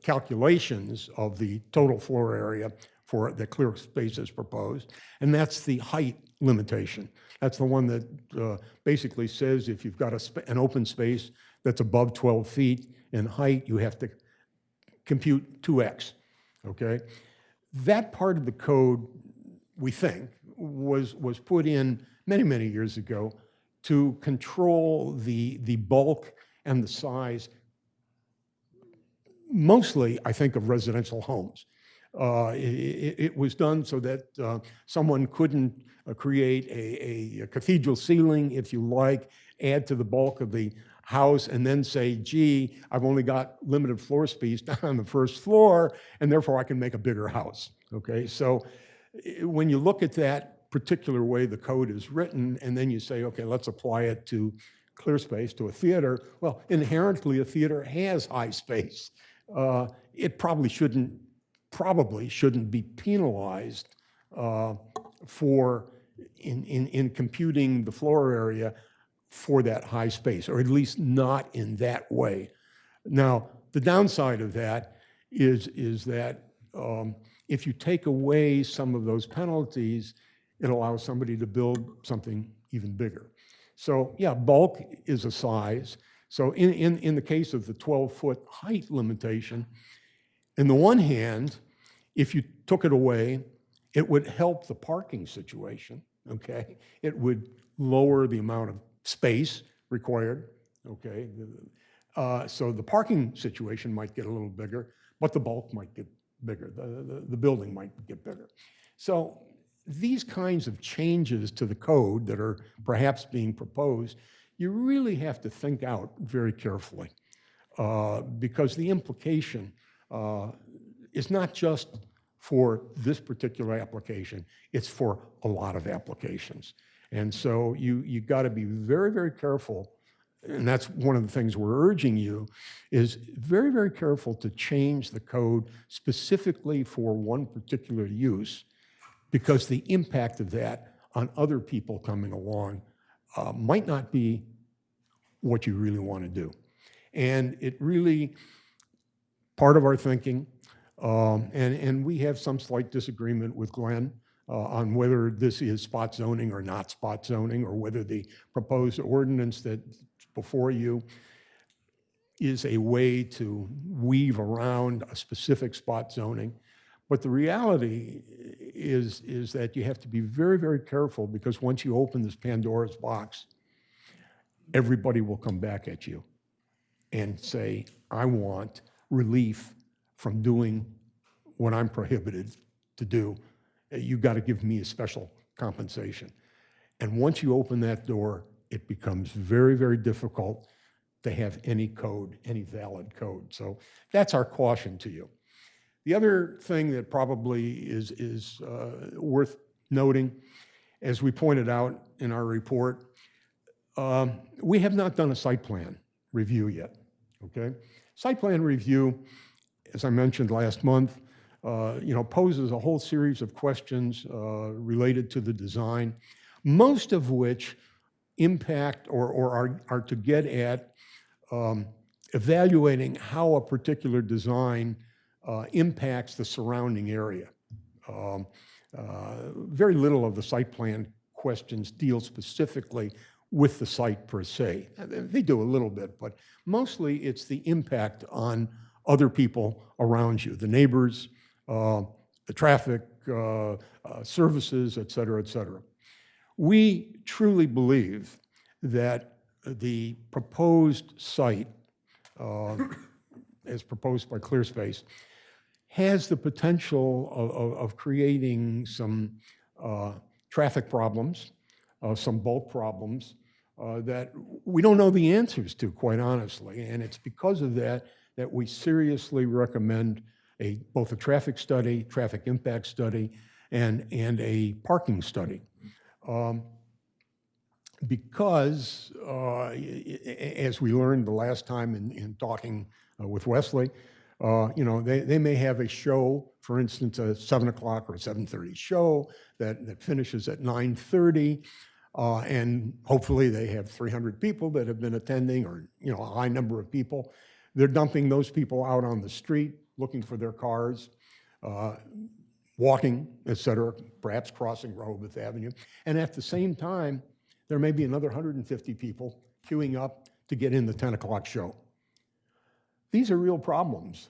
S10: calculations of the total floor area for the clear spaces proposed, and that's the height limitation. That's the one that basically says if you've got an open space that's above 12 feet in height, you have to compute 2x, okay? That part of the code, we think, was put in many, many years ago to control the bulk and the size, mostly, I think, of residential homes. It was done so that someone couldn't create a cathedral ceiling, if you like, add to the bulk of the house, and then say, gee, I've only got limited floor space down on the first floor, and therefore I can make a bigger house, okay? So when you look at that particular way the code is written, and then you say, okay, let's apply it to clear space, to a theater, well, inherently a theater has high space. It probably shouldn't be penalized in computing the floor area for that high space, or at least not in that way. Now, the downside of that is that if you take away some of those penalties, it allows somebody to build something even bigger.
S21: So yeah, bulk is a size. So in the case of the 12-foot height limitation, on the one hand, if you took it away, it would help the parking situation, okay? It would lower the amount of space required, okay? So the parking situation might get a little bigger, but the bulk might get bigger. The building might get bigger. So these kinds of changes to the code that are perhaps being proposed, you really have to think out very carefully because the implication is not just for this particular application, it's for a lot of applications. And so you got to be very, very careful, and that's one of the things we're urging you, is very, very careful to change the code specifically for one particular use, because the impact of that on other people coming along might not be what you really want to do. And it really, part of our thinking, and we have some slight disagreement with Glenn on whether this is spot zoning or not spot zoning, or whether the proposed ordinance that's before you is a way to weave around a specific spot zoning. But the reality is that you have to be very, very careful, because once you open this Pandora's box, everybody will come back at you and say, I want relief from doing what I'm prohibited to do. You got to give me a special compensation. And once you open that door, it becomes very, very difficult to have any code, any valid code. So that's our caution to you. The other thing that probably is worth noting, as we pointed out in our report, we have not done a site plan review yet, okay? Site plan review, as I mentioned last month, poses a whole series of questions related to the design, most of which impact or are to get at evaluating how a particular design impacts the surrounding area. Very little of the site plan questions deal specifically with the site per se. They do a little bit, but mostly it's the impact on other people around you, the neighbors, the traffic, services, et cetera, et cetera. We truly believe that the proposed site, as proposed by ClearSpace, has the potential of creating some traffic problems, some bulk problems that we don't know the answers to, quite honestly. And it's because of that that we seriously recommend both a traffic study, traffic impact study, and a parking study. Because, as we learned the last time in talking with Wesley, they may have a show, for instance, a 7 o'clock or a 7:30 show that finishes at 9:30, and hopefully they have 300 people that have been attending, or a high number of people. They're dumping those people out on the street, looking for their cars, walking, et cetera, perhaps crossing Rehoboth Avenue. And at the same time, there may be another 150 people queuing up to get in the 10 o'clock show. These are real problems,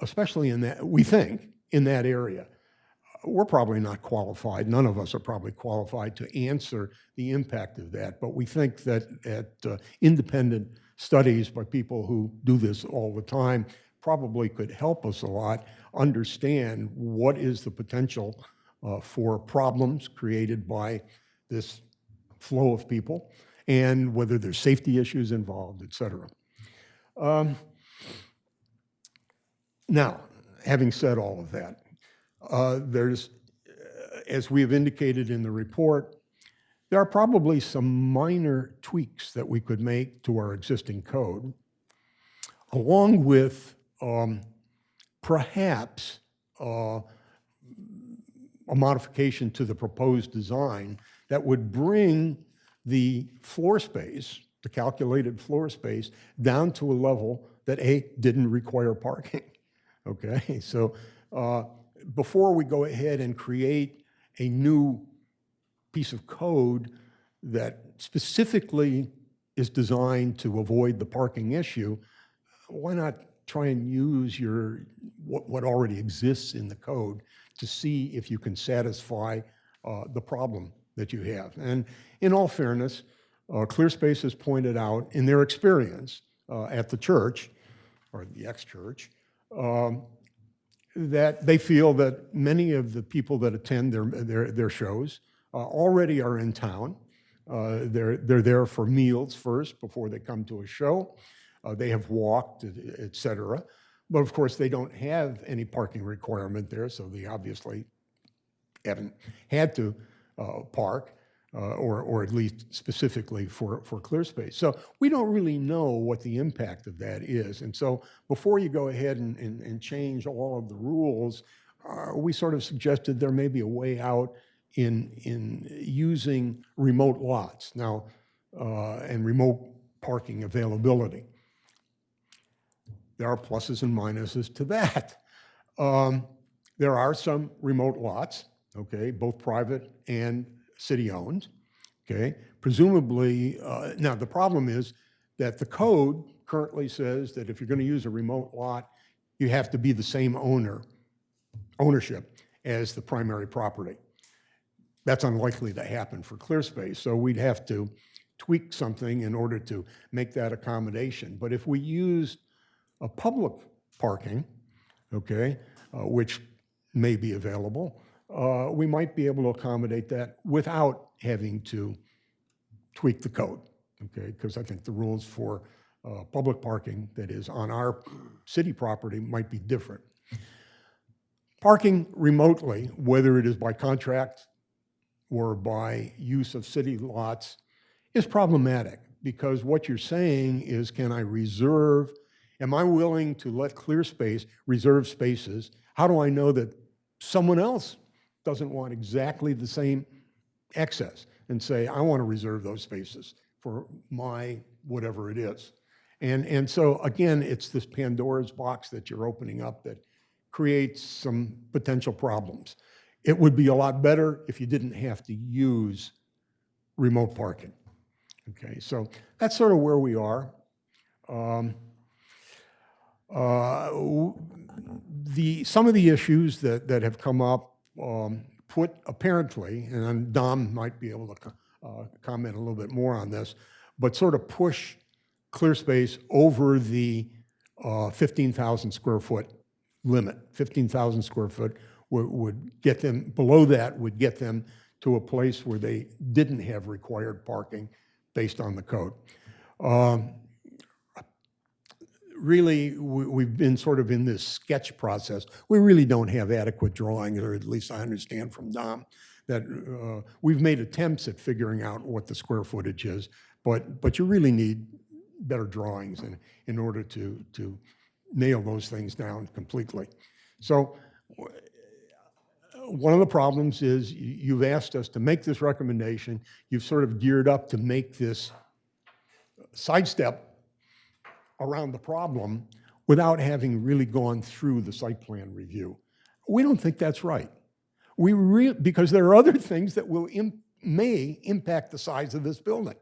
S21: especially in that, we think, in that area. We're probably not qualified, none of us are probably qualified to answer the impact of that, but we think that independent studies by people who do this all the time probably could help us a lot understand what is the potential for problems created by this flow of people, and whether there's safety issues involved, et cetera. Now, having said all of that, there's, as we have indicated in the report, there are probably some minor tweaks that we could make to our existing code, along with perhaps a modification to the proposed design that would bring the floor space, the calculated floor space, down to a level that didn't require parking, okay? So before we go ahead and create a new piece of code that specifically is designed to avoid the parking issue, why not try and use what already exists in the code to see if you can satisfy the problem that you have? And in all fairness, ClearSpace has pointed out in their experience at the church, or the ex-church, that they feel that many of the people that attend their shows already are in town. They're there for meals first before they come to a show. They have walked, et cetera. But of course, they don't have any parking requirement there, so they obviously haven't had to park, or at least specifically for ClearSpace. So we don't really know what the impact of that is. And so before you go ahead and change all of the rules, we sort of suggested there may be a way out in using remote lots now, and remote parking availability. There are pluses and minuses to that. There are some remote lots, okay, both private and city-owned, okay? Presumably, now the problem is that the code currently says that if you're going to use a remote lot, you have to be the same ownership as the primary property. That's unlikely to happen for ClearSpace, so we'd have to tweak something in order to make that accommodation. But if we used a public parking, okay, which may be available, we might be able to accommodate that without having to tweak the code, okay? Because I think the rules for public parking that is on our city property might be different. Parking remotely, whether it is by contract or by use of city lots, is problematic, because what you're saying is, can I reserve, am I willing to let ClearSpace reserve spaces? How do I know that someone else doesn't want exactly the same access and say, I want to reserve those spaces for my whatever it is? And so again, it's this Pandora's box that you're opening up that creates some potential problems. It would be a lot better if you didn't have to use remote parking. Okay, so that's sort of where we are. Some of the issues that have come up put apparently, and Dom might be able to comment a little bit more on this, but sort of push ClearSpace over the 15,000 square foot limit. 15,000 square foot would get them, below that would get them to a place where they didn't have required parking based on the code. Really, we've been sort of in this sketch process. We really don't have adequate drawings, or at least I understand from Dom, that we've made attempts at figuring out what the square footage is, but you really need better drawings in order to nail those things down completely. So one of the problems is you've asked us to make this recommendation. You've sort of geared up to make this sidestep around the problem without having really gone through the site plan review. We don't think that's right. Because there are other things that may impact the size of this building,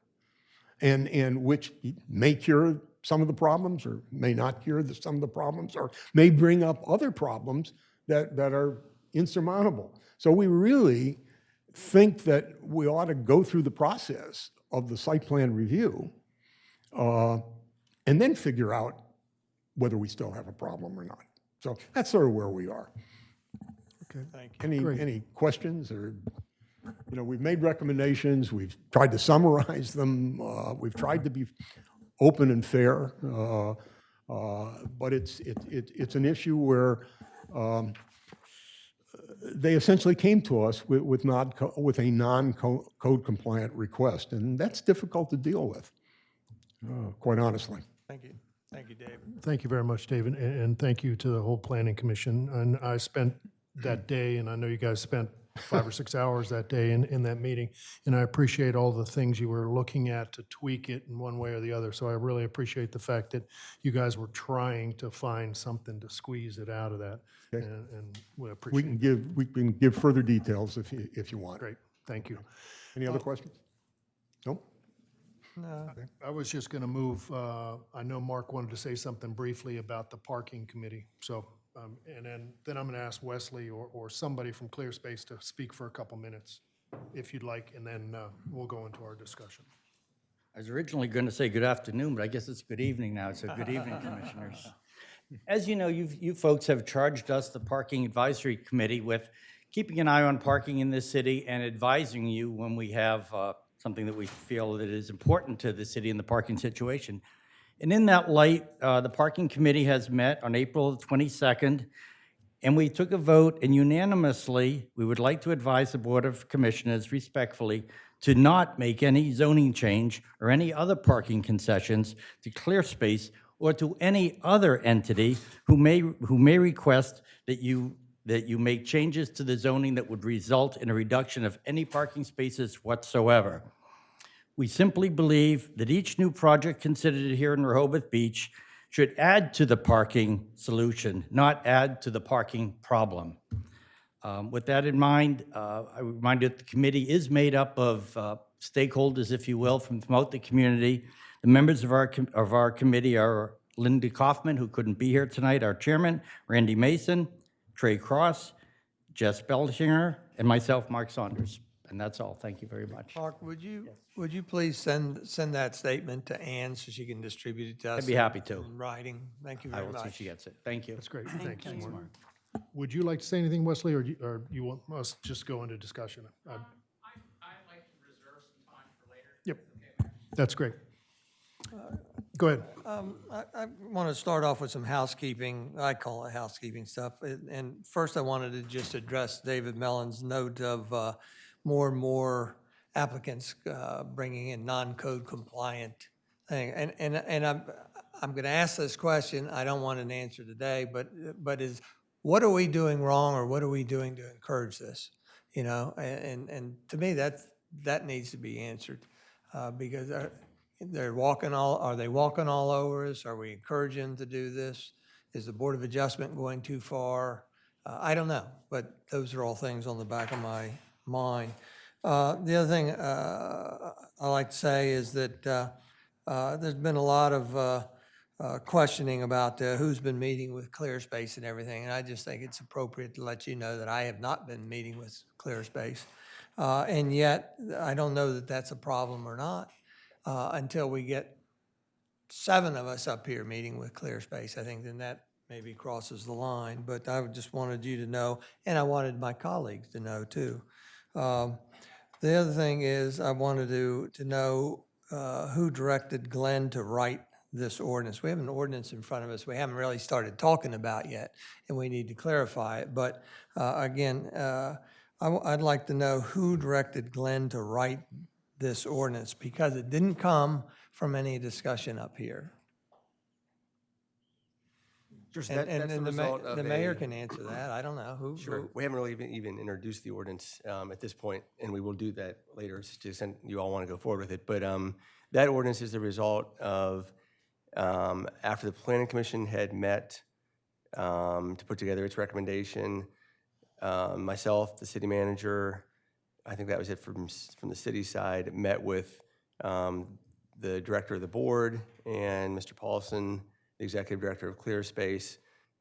S21: and which may cure some of the problems or may not cure some of the problems, or may bring up other problems that are insurmountable. So we really think that we ought to go through the process of the site plan review and then figure out whether we still have a problem or not. So that's sort of where we are.
S2: Okay.
S21: Thank you. Any questions? Or, we've made recommendations. We've tried to summarize them. We've tried to be open and fair, but it's an issue where they essentially came to us with a non-code compliant request, and that's difficult to deal with, quite honestly.
S3: Thank you. Thank you, David.
S2: Thank you very much, David, and thank you to the whole planning commission. And I spent that day, and I know you guys spent 5 or 6 hours that day in that meeting, and I appreciate all the things you were looking at to tweak it in one way or the other. So I really appreciate the fact that you guys were trying to find something to squeeze it out of that,
S21: Okay.
S2: and we appreciate
S21: We can give further details if you want.
S2: Great, thank you.
S21: Any other questions?
S3: No.
S2: I was just going to move, I know Mark wanted to say something briefly about the parking committee. So, and then I'm going to ask Wesley or somebody from ClearSpace to speak for a couple minutes, if you'd like, and then we'll go into our discussion.
S5: I was originally going to say good afternoon, but I guess it's good evening now, so good evening, Commissioners. As you know, you folks have charged us, the Parking Advisory Committee, with keeping an eye on parking in this city and advising you when we have something that we feel that is important to the city and the parking situation. And in that light, the Parking Committee has met on April 22nd, and we took a vote, and unanimously, we would like to advise the Board of Commissioners respectfully to not make any zoning change or any other parking concessions to ClearSpace or to any other entity who may request that you make changes to the zoning that would result in a reduction of any parking spaces whatsoever. We simply believe that each new project considered here in Rehoboth Beach should add to the parking solution, not add to the parking problem. With that in mind, I remind you that the committee is made up of stakeholders, if you will, from throughout the community. The members of our committee are Linda Kaufman, who couldn't be here tonight, our chairman, Randy Mason, Trey Cross, Jess Belchinger, and myself, Mark Saunders. And that's all. Thank you very much.
S3: Mark, would you please send that statement to Ann so she can distribute it to us?
S5: I'd be happy to.
S3: In writing. Thank you
S5: I
S3: very
S5: will
S3: much.
S5: see if she gets it. Thank you.
S2: That's great.
S4: Thank
S2: Thanks,
S4: you.
S2: Mark. Would you like to say anything, Wesley, or you want us to just go into discussion?
S12: I'd like to reserve some time for later.
S2: Yep, that's great. Go ahead.
S3: I want to start off with some housekeeping, I call it housekeeping stuff. And first I wanted to just address David Mellon's note of more and more applicants bringing in non-code compliant thing. And I'm going to ask this question. I don't want an answer today, but is what are we doing wrong or what are we doing to encourage this? You know, and to me that needs to be answered because are they walking all over us? Are we encouraging them to do this? Is the Board of Adjustment going too far? I don't know, but those are all things on the back of my mind. The other thing I like to say is that there's been a lot of questioning about who's been meeting with ClearSpace and everything, and I just think it's appropriate to let you know that I have not been meeting with ClearSpace, and yet I don't know that that's a problem or not until we get 7 of us up here meeting with ClearSpace. I think then that maybe crosses the line, but I just wanted you to know, and I wanted my colleagues to know too. The other thing is I wanted to know who directed Glenn to write this ordinance. We have an ordinance in front of us we haven't really started talking about yet, and we need to clarify it. But again, I'd like to know who directed Glenn to write this ordinance because it didn't come from any discussion up here. And the mayor can answer that. I don't know who.
S1: Sure. We haven't really even introduced the ordinance at this point, and we will do that later to the extent you all want to go forward with it. But that ordinance is the result of after the Planning Commission had met to put together its recommendation, myself, the city manager, I think that was it from the city side, met with the director of the board and Mr. Paulson, the executive director of ClearSpace,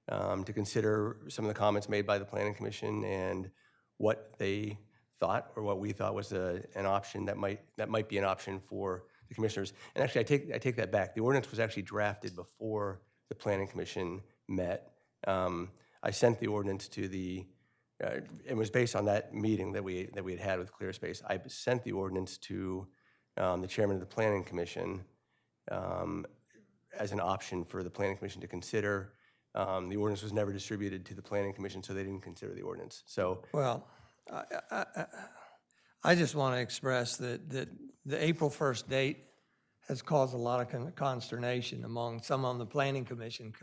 S1: to consider some of the comments made by the Planning Commission and what they thought or what we thought was an option that might be an option for the commissioners. And actually, I take that back. The ordinance was actually drafted before the Planning Commission met. I sent the ordinance to it was based on that meeting that we had with ClearSpace. I sent the ordinance to the chairman of the Planning Commission as an option for the Planning Commission to consider. The ordinance was never distributed to the Planning Commission, so they didn't consider the ordinance. So,
S3: well, I just want to express that the April 1st date has caused a lot of consternation among some on the Planning Commission,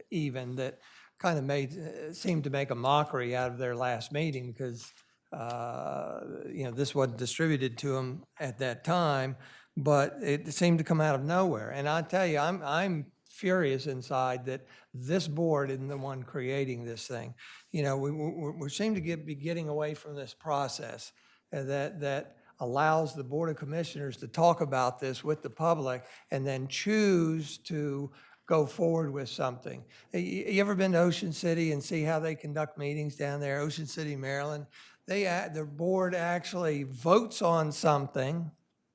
S3: even that kind of seemed to make a mockery out of their last meeting because this wasn't distributed to them at that time, but it seemed to come out of nowhere. And I tell you, I'm furious inside that this board isn't the one creating this thing. You know, we seem to be getting away from this process that allows the Board of Commissioners to talk about this with the public and then choose to go forward with something. You ever been to Ocean City and see how they conduct meetings down there, Ocean City, Maryland? The board actually votes on something,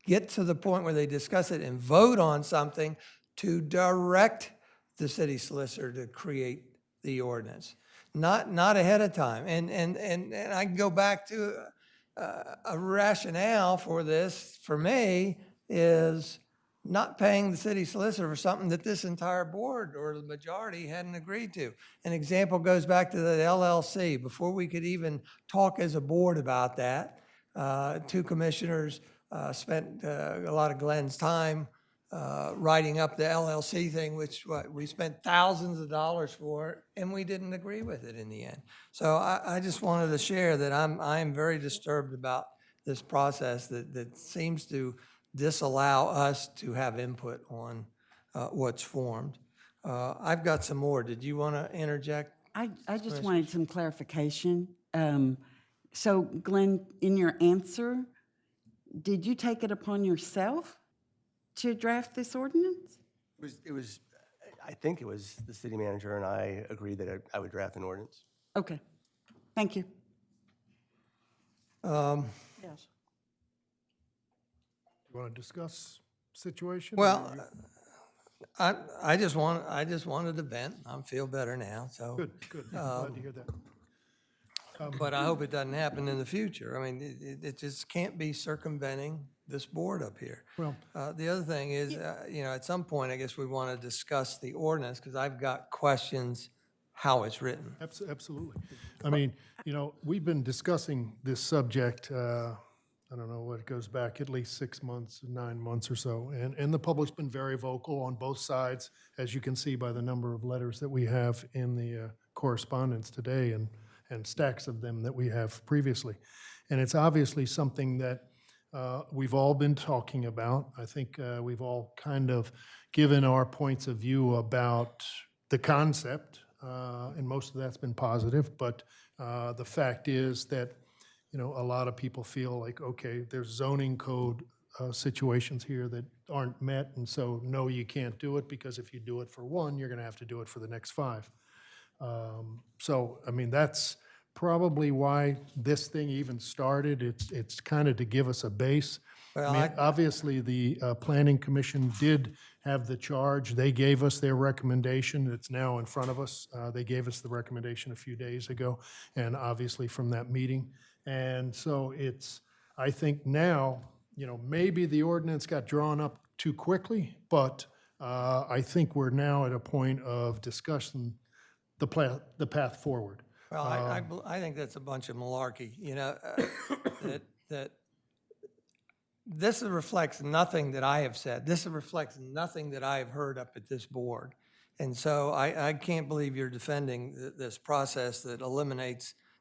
S3: get to the point where they discuss it and vote on something to direct the city solicitor to create the ordinance, not ahead of time. And I can go back to a rationale for this, for me, is not paying the city solicitor for something that this entire board or the majority hadn't agreed to. An example goes back to the LLC. Before we could even talk as a board about that, two commissioners spent a lot of Glenn's time writing up the LLC thing, which we spent thousands of dollars for, and we didn't agree with it in the end. So I just wanted to share that I'm very disturbed about this process that seems to disallow us to have input on what's formed. I've got some more. Did you want to interject?
S7: I just wanted some clarification. So Glenn, in your answer, did you take it upon yourself to draft this ordinance?
S1: I think it was the city manager and I agreed that I would draft an ordinance.
S7: Okay, thank you.
S2: Yes. You want to discuss situation?
S3: Well, I just wanted to vent. I feel better now, so.
S2: Good, good. Glad to hear that.
S3: But I hope it doesn't happen in the future. I mean, it just can't be circumventing this board up here.
S2: Well,
S3: the other thing is, at some point, I guess we want to discuss the ordinance, because I've got questions how it's written.
S2: Absolutely. I mean, we've been discussing this subject, I don't know what, it goes back at least 6 months, 9 months or so. And the public's been very vocal on both sides, as you can see by the number of letters that we have in the correspondence today and stacks of them that we have previously. And it's obviously something that we've all been talking about. I think we've all kind of given our points of view about the concept, and most of that's been positive. But the fact is that, a lot of people feel like, okay, there's zoning code situations here that aren't met, and so no, you can't do it, because if you do it for one, you're going to have to do it for the next 5. So, I mean, that's probably why this thing even started. It's kind of to give us a base.
S3: Well,
S2: I mean, obviously, the Planning Commission did have the charge. They gave us their recommendation. It's now in front of us. They gave us the recommendation a few days ago, and obviously from that meeting. And so I think now, maybe the ordinance got drawn up too quickly, but I think we're now at a point of discussing the path forward.
S3: Well, I think that's a bunch of malarkey, that this reflects nothing that I have said. This reflects nothing that I have heard up at this board. And so I can't believe you're defending this process that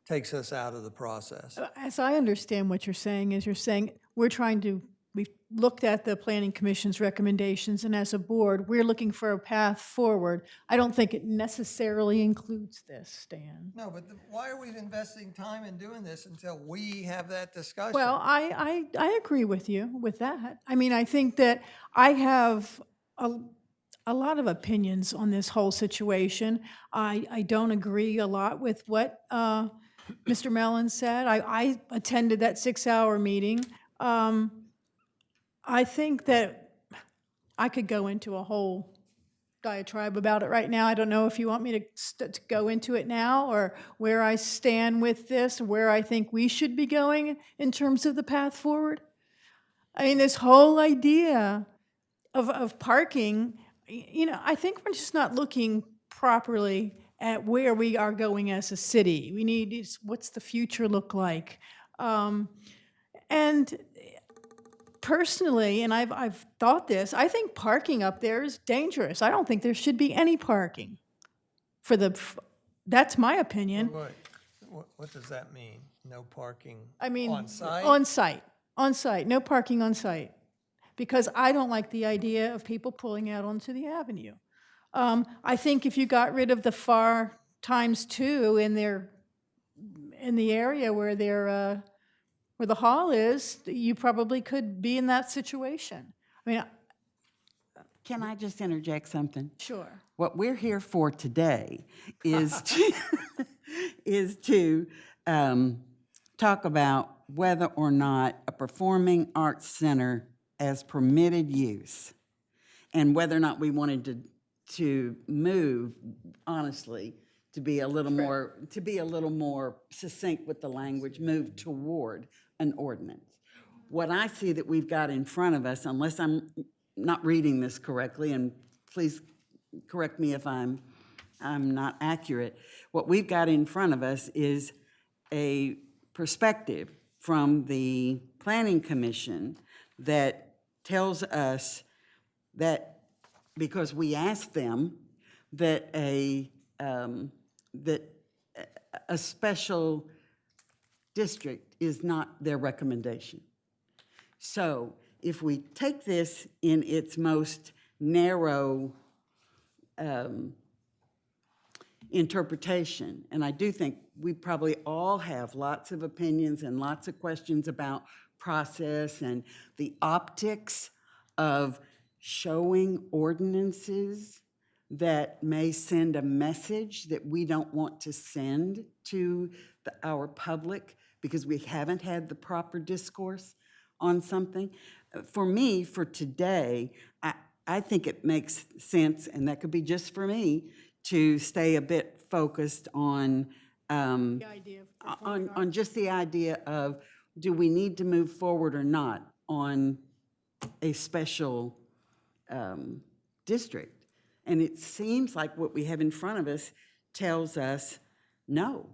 S3: takes us out of the process.
S9: As I understand what you're saying we've looked at the Planning Commission's recommendations, and as a board, we're looking for a path forward. I don't think it necessarily includes this, Stan.
S3: No, but why are we investing time in doing this until we have that discussion?
S9: Well, I agree with you with that. I mean, I think that I have a lot of opinions on this whole situation. I don't agree a lot with what Mr. Mellon said. I attended that 6-hour meeting. I think that I could go into a whole diatribe about it right now. I don't know if you want me to go into it now, or where I stand with this, where I think we should be going in terms of the path forward. I mean, this whole idea of parking, I think we're just not looking properly at where we are going as a city. We need, what's the future look like? And personally, and I've thought this, I think parking up there is dangerous. I don't think there should be any parking that's my opinion.
S3: What does that mean? No parking
S9: on
S3: site?
S9: On site, no parking on site. Because I don't like the idea of people pulling out onto the avenue. I think if you got rid of the far ×2 in the area where they're where the hall is, you probably could be in that situation. I mean,
S7: Can I just interject something?
S9: sure.
S7: What we're here for today is to talk about whether or not a performing arts center as permitted use, and whether or not we wanted to move, honestly, to be a little more succinct with the language, move toward an ordinance. What I see that we've got in front of us, unless I'm not reading this correctly, and please correct me if I'm not accurate, what we've got in front of us is a perspective from the Planning Commission that tells us that, because we asked them, that a special district is not their recommendation. So if we take this in its most narrow interpretation, and I do think we probably all have lots of opinions and lots of questions about process and the optics of showing ordinances that may send a message that we don't want to send to our public because we haven't had the proper discourse on something. For me, for today, I think it makes sense, and that could be just for me, to stay a bit focused on
S9: The idea of
S7: on just the idea of, do we need to move forward or not on a special district? And it seems like what we have in front of us tells us no.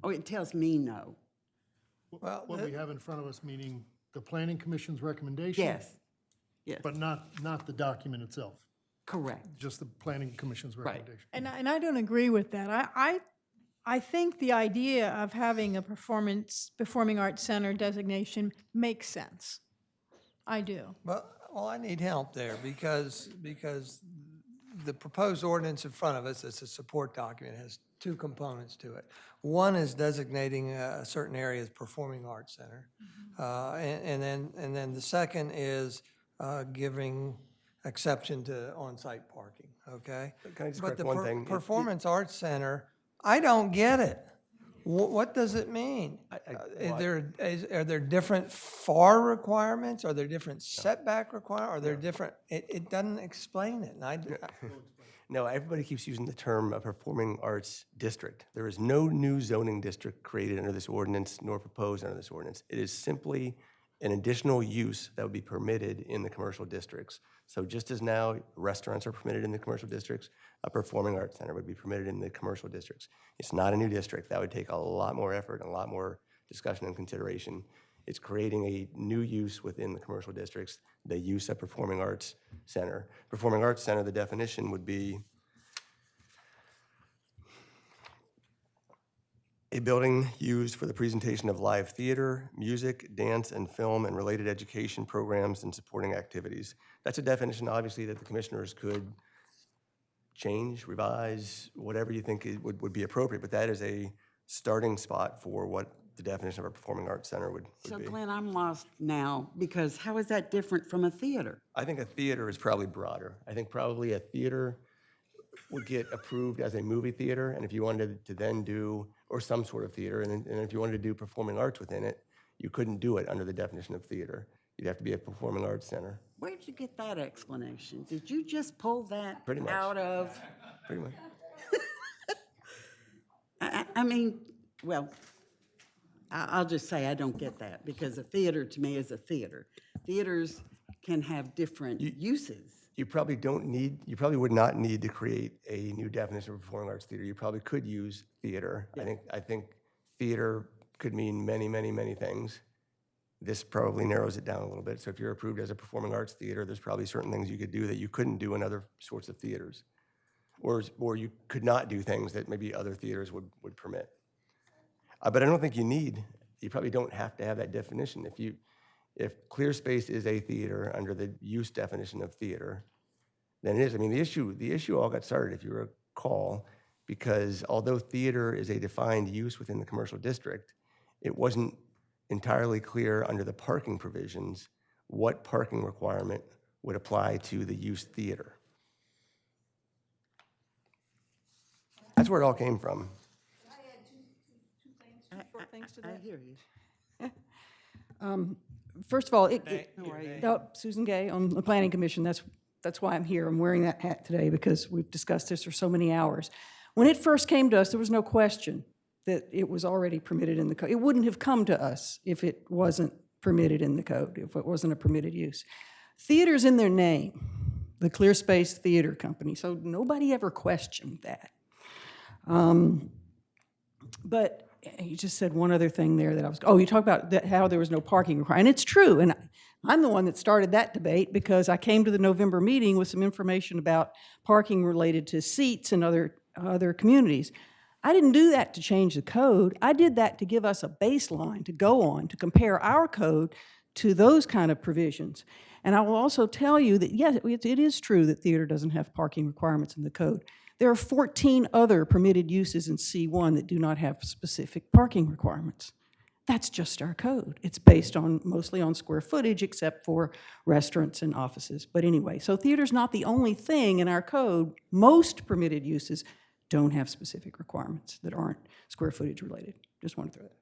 S7: Oh, it tells me no.
S3: Well,
S2: What we have in front of us, meaning the Planning Commission's recommendation?
S7: Yes. Yes.
S2: But not the document itself,
S7: Correct.
S2: just the Planning Commission's recommendation.
S9: And I don't agree with that. I think the idea of having a performing arts center designation makes sense. I do.
S3: Well, I need help there because the proposed ordinance in front of us, it's a support document, has two components to it. One is designating a certain area as performing arts center. And then the second is giving exception to on-site parking, okay?
S1: Can I just
S3: But
S1: correct
S3: the
S1: one thing?
S3: Performance Arts Center, I don't get it. What does it mean? Are there different FAR requirements? Are there different setback requirements? Are there different, it doesn't explain it. And
S1: No, everybody keeps using the term a performing arts district. There is no new zoning district created under this ordinance nor proposed under this ordinance. It is simply an additional use that would be permitted in the commercial districts. So just as now restaurants are permitted in the commercial districts, a performing arts center would be permitted in the commercial districts. It's not a new district. That would take a lot more effort and a lot more discussion and consideration. It's creating a new use within the commercial districts, the use of performing arts center. Performing arts center, the definition would be a building used for the presentation of live theater, music, dance, and film, and related education programs and supporting activities. That's a definition, obviously, that the commissioners could change, revise, whatever you think would be appropriate, but that is a starting spot for what the definition of a performing arts center would
S7: So
S1: be.
S7: Glenn, I'm lost now, because how is that different from a theater?
S1: I think a theater is probably broader. I think probably a theater would get approved as a movie theater, and if you wanted to then do, or some sort of theater, and if you wanted to do performing arts within it, you couldn't do it under the definition of theater. You'd have to be a performing arts center.
S7: Where did you get that explanation? Did you just pull that
S1: Pretty much.
S7: out of?
S1: Pretty much.
S7: I mean, well, I'll just say I don't get that, because a theater to me is a theater. Theaters can have different uses.
S1: You probably would not need to create a new definition of performing arts theater. You probably could use theater.
S7: Yeah.
S1: I think theater could mean many, many, many things. This probably narrows it down a little bit. So if you're approved as a performing arts theater, there's probably certain things you could do that you couldn't do in other sorts of theaters. Or you could not do things that maybe other theaters would permit. But I don't think you probably don't have to have that definition. If clear space is a theater under the use definition of theater, then it is. I mean, the issue all got started, if you recall, because although theater is a defined use within the commercial district, it wasn't entirely clear under the parking provisions what parking requirement would apply to the use theater. That's where it all came from.
S7: I hear you.
S11: First of all, Susan Gay on the Planning Commission, that's why I'm here. I'm wearing that hat today because we've discussed this for so many hours. When it first came to us, there was no question that it was already permitted in the code. It wouldn't have come to us if it wasn't permitted in the code, if it wasn't a permitted use. Theater's in their name, the Clear Space Theater Company, so nobody ever questioned that. But you just said one other thing there that you talk about that, how there was no parking requirement, and it's true, and I'm the one that started that debate because I came to the November meeting with some information about parking related to seats and other communities. I didn't do that to change the code. I did that to give us a baseline to go on, to compare our code to those kind of provisions. And I will also tell you that, yes, it is true that theater doesn't have parking requirements in the code. There are 14 other permitted uses in C1 that do not have specific parking requirements. That's just our code. It's based mostly on square footage, except for restaurants and offices. But anyway, so theater's not the only thing in our code. Most permitted uses don't have specific requirements that aren't square footage related. Just want to throw that.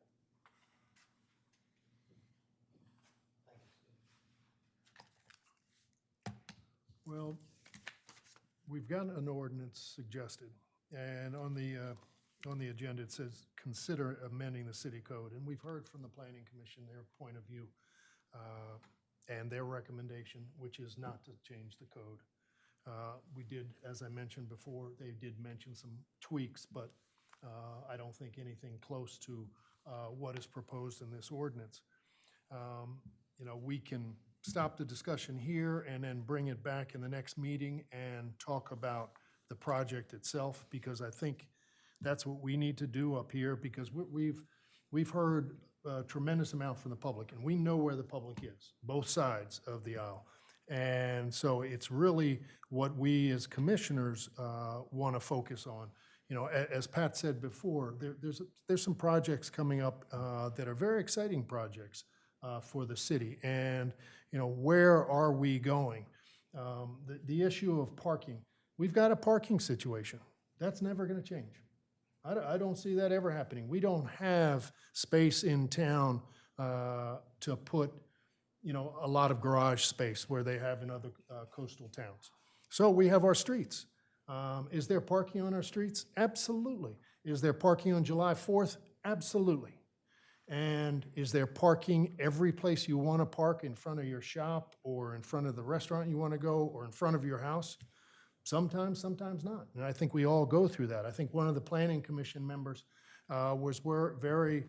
S2: Well, we've got an ordinance suggested, and on the agenda, it says, consider amending the city code. And we've heard from the Planning Commission their point of view and their recommendation, which is not to change the code. We did, as I mentioned before, they did mention some tweaks, but I don't think anything close to what is proposed in this ordinance. We can stop the discussion here and then bring it back in the next meeting and talk about the project itself, because I think that's what we need to do up here, because we've heard a tremendous amount from the public, and we know where the public is, both sides of the aisle. And so it's really what we as commissioners want to focus on. As Pat said before, there's some projects coming up that are very exciting projects for the city. And, where are we going? The issue of parking, we've got a parking situation. That's never going to change. I don't see that ever happening. We don't have space in town to put, a lot of garage space where they have in other coastal towns. So we have our streets. Is there parking on our streets? Absolutely. Is there parking on July 4th? Absolutely. And is there parking every place you want to park, in front of your shop or in front of the restaurant you want to go or in front of your house? Sometimes, sometimes not. And I think we all go through that. I think one of the Planning Commission members were very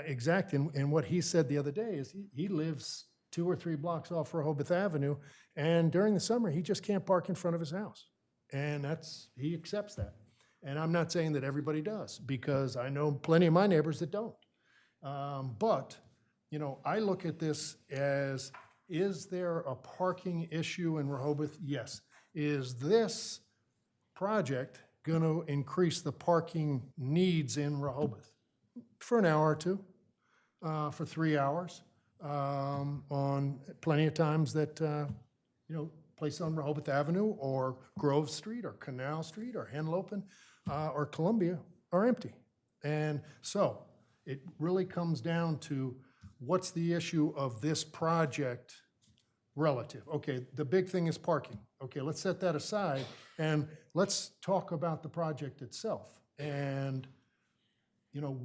S2: exact in what he said the other day. Is he lives 2 or 3 blocks off Rehoboth Avenue, and during the summer, he just can't park in front of his house. And he accepts that. And I'm not saying that everybody does, because I know plenty of my neighbors that don't. But I look at this as, is there a parking issue in Rehoboth? Yes. Is this project going to increase the parking needs in Rehoboth? For an hour or two, for 3 hours, on plenty of times that, place on Rehoboth Avenue or Grove Street or Canal Street or Henlopen or Columbia are empty. And so it really comes down to, what's the issue of this project relative? Okay, the big thing is parking. Okay, let's set that aside and let's talk about the project itself and,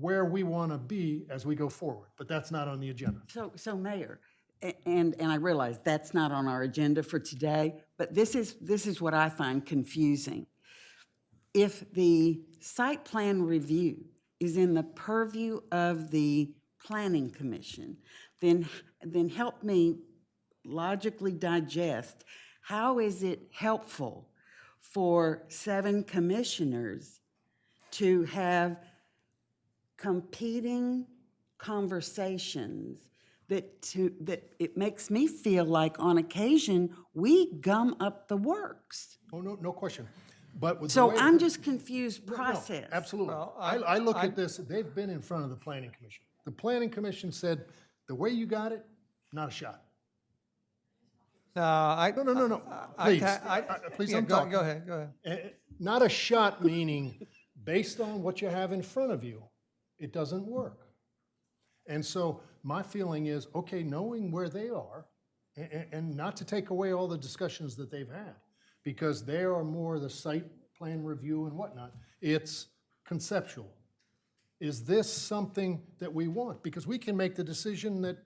S2: where we want to be as we go forward. But that's not on the agenda.
S7: So Mayor, and I realize that's not on our agenda for today, but this is what I find confusing. If the site plan review is in the purview of the Planning Commission, then help me logically digest, how is it helpful for 7 commissioners to have competing conversations that it makes me feel like on occasion we gum up the works?
S2: Oh, no question. But with
S7: so I'm just confused process.
S2: No, absolutely. Well, I look at this, they've been in front of the Planning Commission. The Planning Commission said, the way you got it, not a shot.
S3: No,
S2: No. Please, please, I'm talking.
S3: Go ahead.
S2: Not a shot meaning based on what you have in front of you, it doesn't work. And so my feeling is, okay, knowing where they are, and not to take away all the discussions that they've had, because they are more the site plan review and whatnot. It's conceptual. Is this something that we want? Because we can make the decision that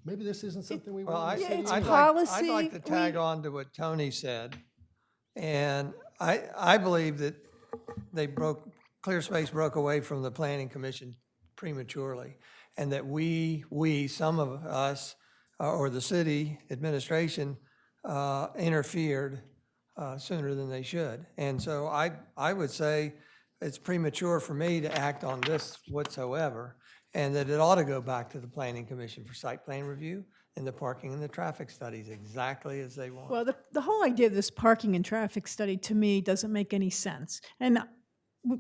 S2: maybe this isn't something we
S3: Well,
S2: want.
S3: I'd like to tag on to what Tony said. And I believe that ClearSpace broke away from the Planning Commission prematurely. And that some of us, or the city administration, interfered sooner than they should. And so I would say it's premature for me to act on this whatsoever, and that it ought to go back to the Planning Commission for site plan review and the parking and the traffic studies exactly as they want.
S9: Well, the whole idea of this parking and traffic study, to me, doesn't make any sense. And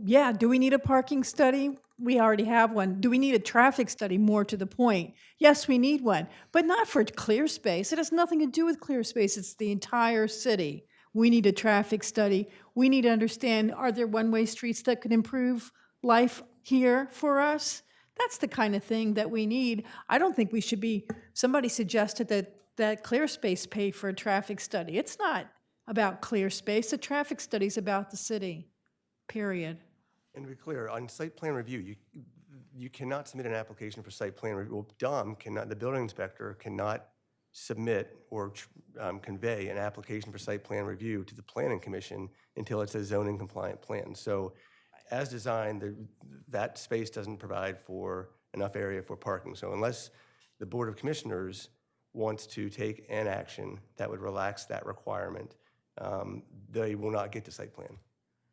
S9: yeah, do we need a parking study? We already have one. Do we need a traffic study, more to the point? Yes, we need one, but not for ClearSpace. It has nothing to do with ClearSpace. It's the entire city. We need a traffic study. We need to understand, are there one-way streets that could improve life here for us? That's the kind of thing that we need. I don't think we should be, somebody suggested that ClearSpace pay for a traffic study. It's not about ClearSpace. The traffic study is about the city, period.
S1: And to be clear, on site plan review, you cannot submit an application for site plan review. Well, DUM cannot, the building inspector cannot submit or convey an application for site plan review to the Planning Commission until it's a zoning compliant plan. So as designed, that space doesn't provide for enough area for parking. So unless the Board of Commissioners wants to take an action that would relax that requirement, they will not get to site plan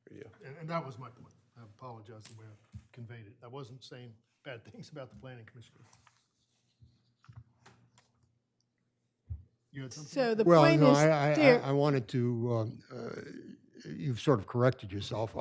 S1: review.
S2: And that was my point. I apologize the way I conveyed it. I wasn't saying bad things about the Planning Commission. You had something?
S9: So the
S21: Well,
S9: point
S21: no,
S9: is,
S21: I wanted to, you've sort of corrected yourself.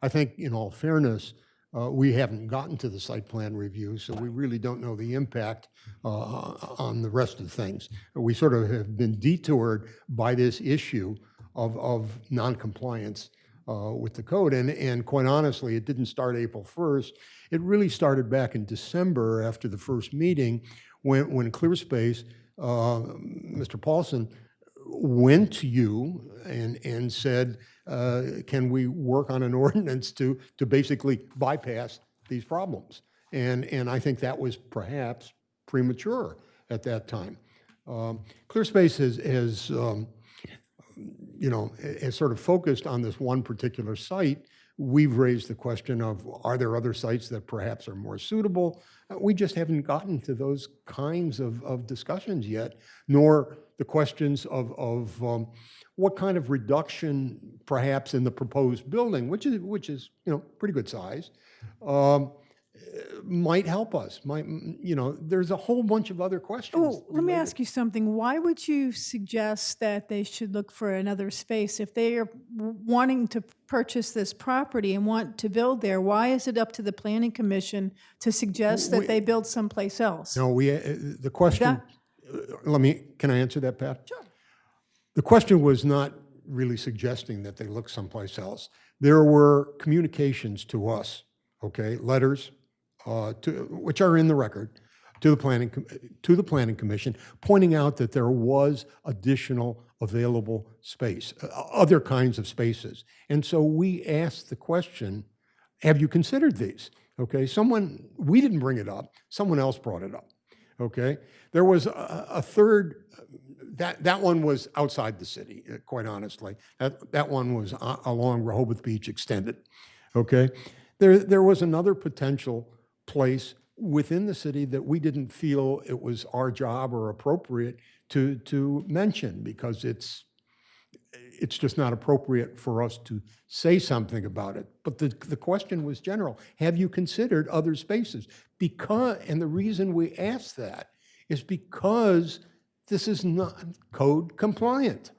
S21: I think in all fairness, we haven't gotten to the site plan review, so we really don't know the impact on the rest of things. We sort of have been detoured by this issue of noncompliance with the code. And quite honestly, it didn't start April 1st. It really started back in December after the first meeting when ClearSpace, Mr. Paulson, went to you and said, can we work on an ordinance to basically bypass these problems? And I think that was perhaps premature at that time. ClearSpace has sort of focused on this one particular site. We've raised the question of, are there other sites that perhaps are more suitable? We just haven't gotten to those kinds of discussions yet, nor the questions of what kind of reduction perhaps in the proposed building, which is pretty good size, might help us. There's a whole bunch of other questions.
S9: oh, let me ask you something. Why would you suggest that they should look for another space? If they are wanting to purchase this property and want to build there, why is it up to the Planning Commission to suggest that they build someplace else?
S21: No, the question, can I answer that, Pat?
S9: Sure.
S21: The question was not really suggesting that they look someplace else. There were communications to us, okay, letters, which are in the record, to the Planning Commission, pointing out that there was additional available space, other kinds of spaces. And so we asked the question, have you considered these? Okay, we didn't bring it up, someone else brought it up, okay? There was a third, that one was outside the city, quite honestly. That one was along Rehoboth Beach Extended, okay? There was another potential place within the city that we didn't feel it was our job or appropriate to mention, because it's just not appropriate for us to say something about it. But the question was general. Have you considered other spaces? And the reason we asked that is because this is not code compliant.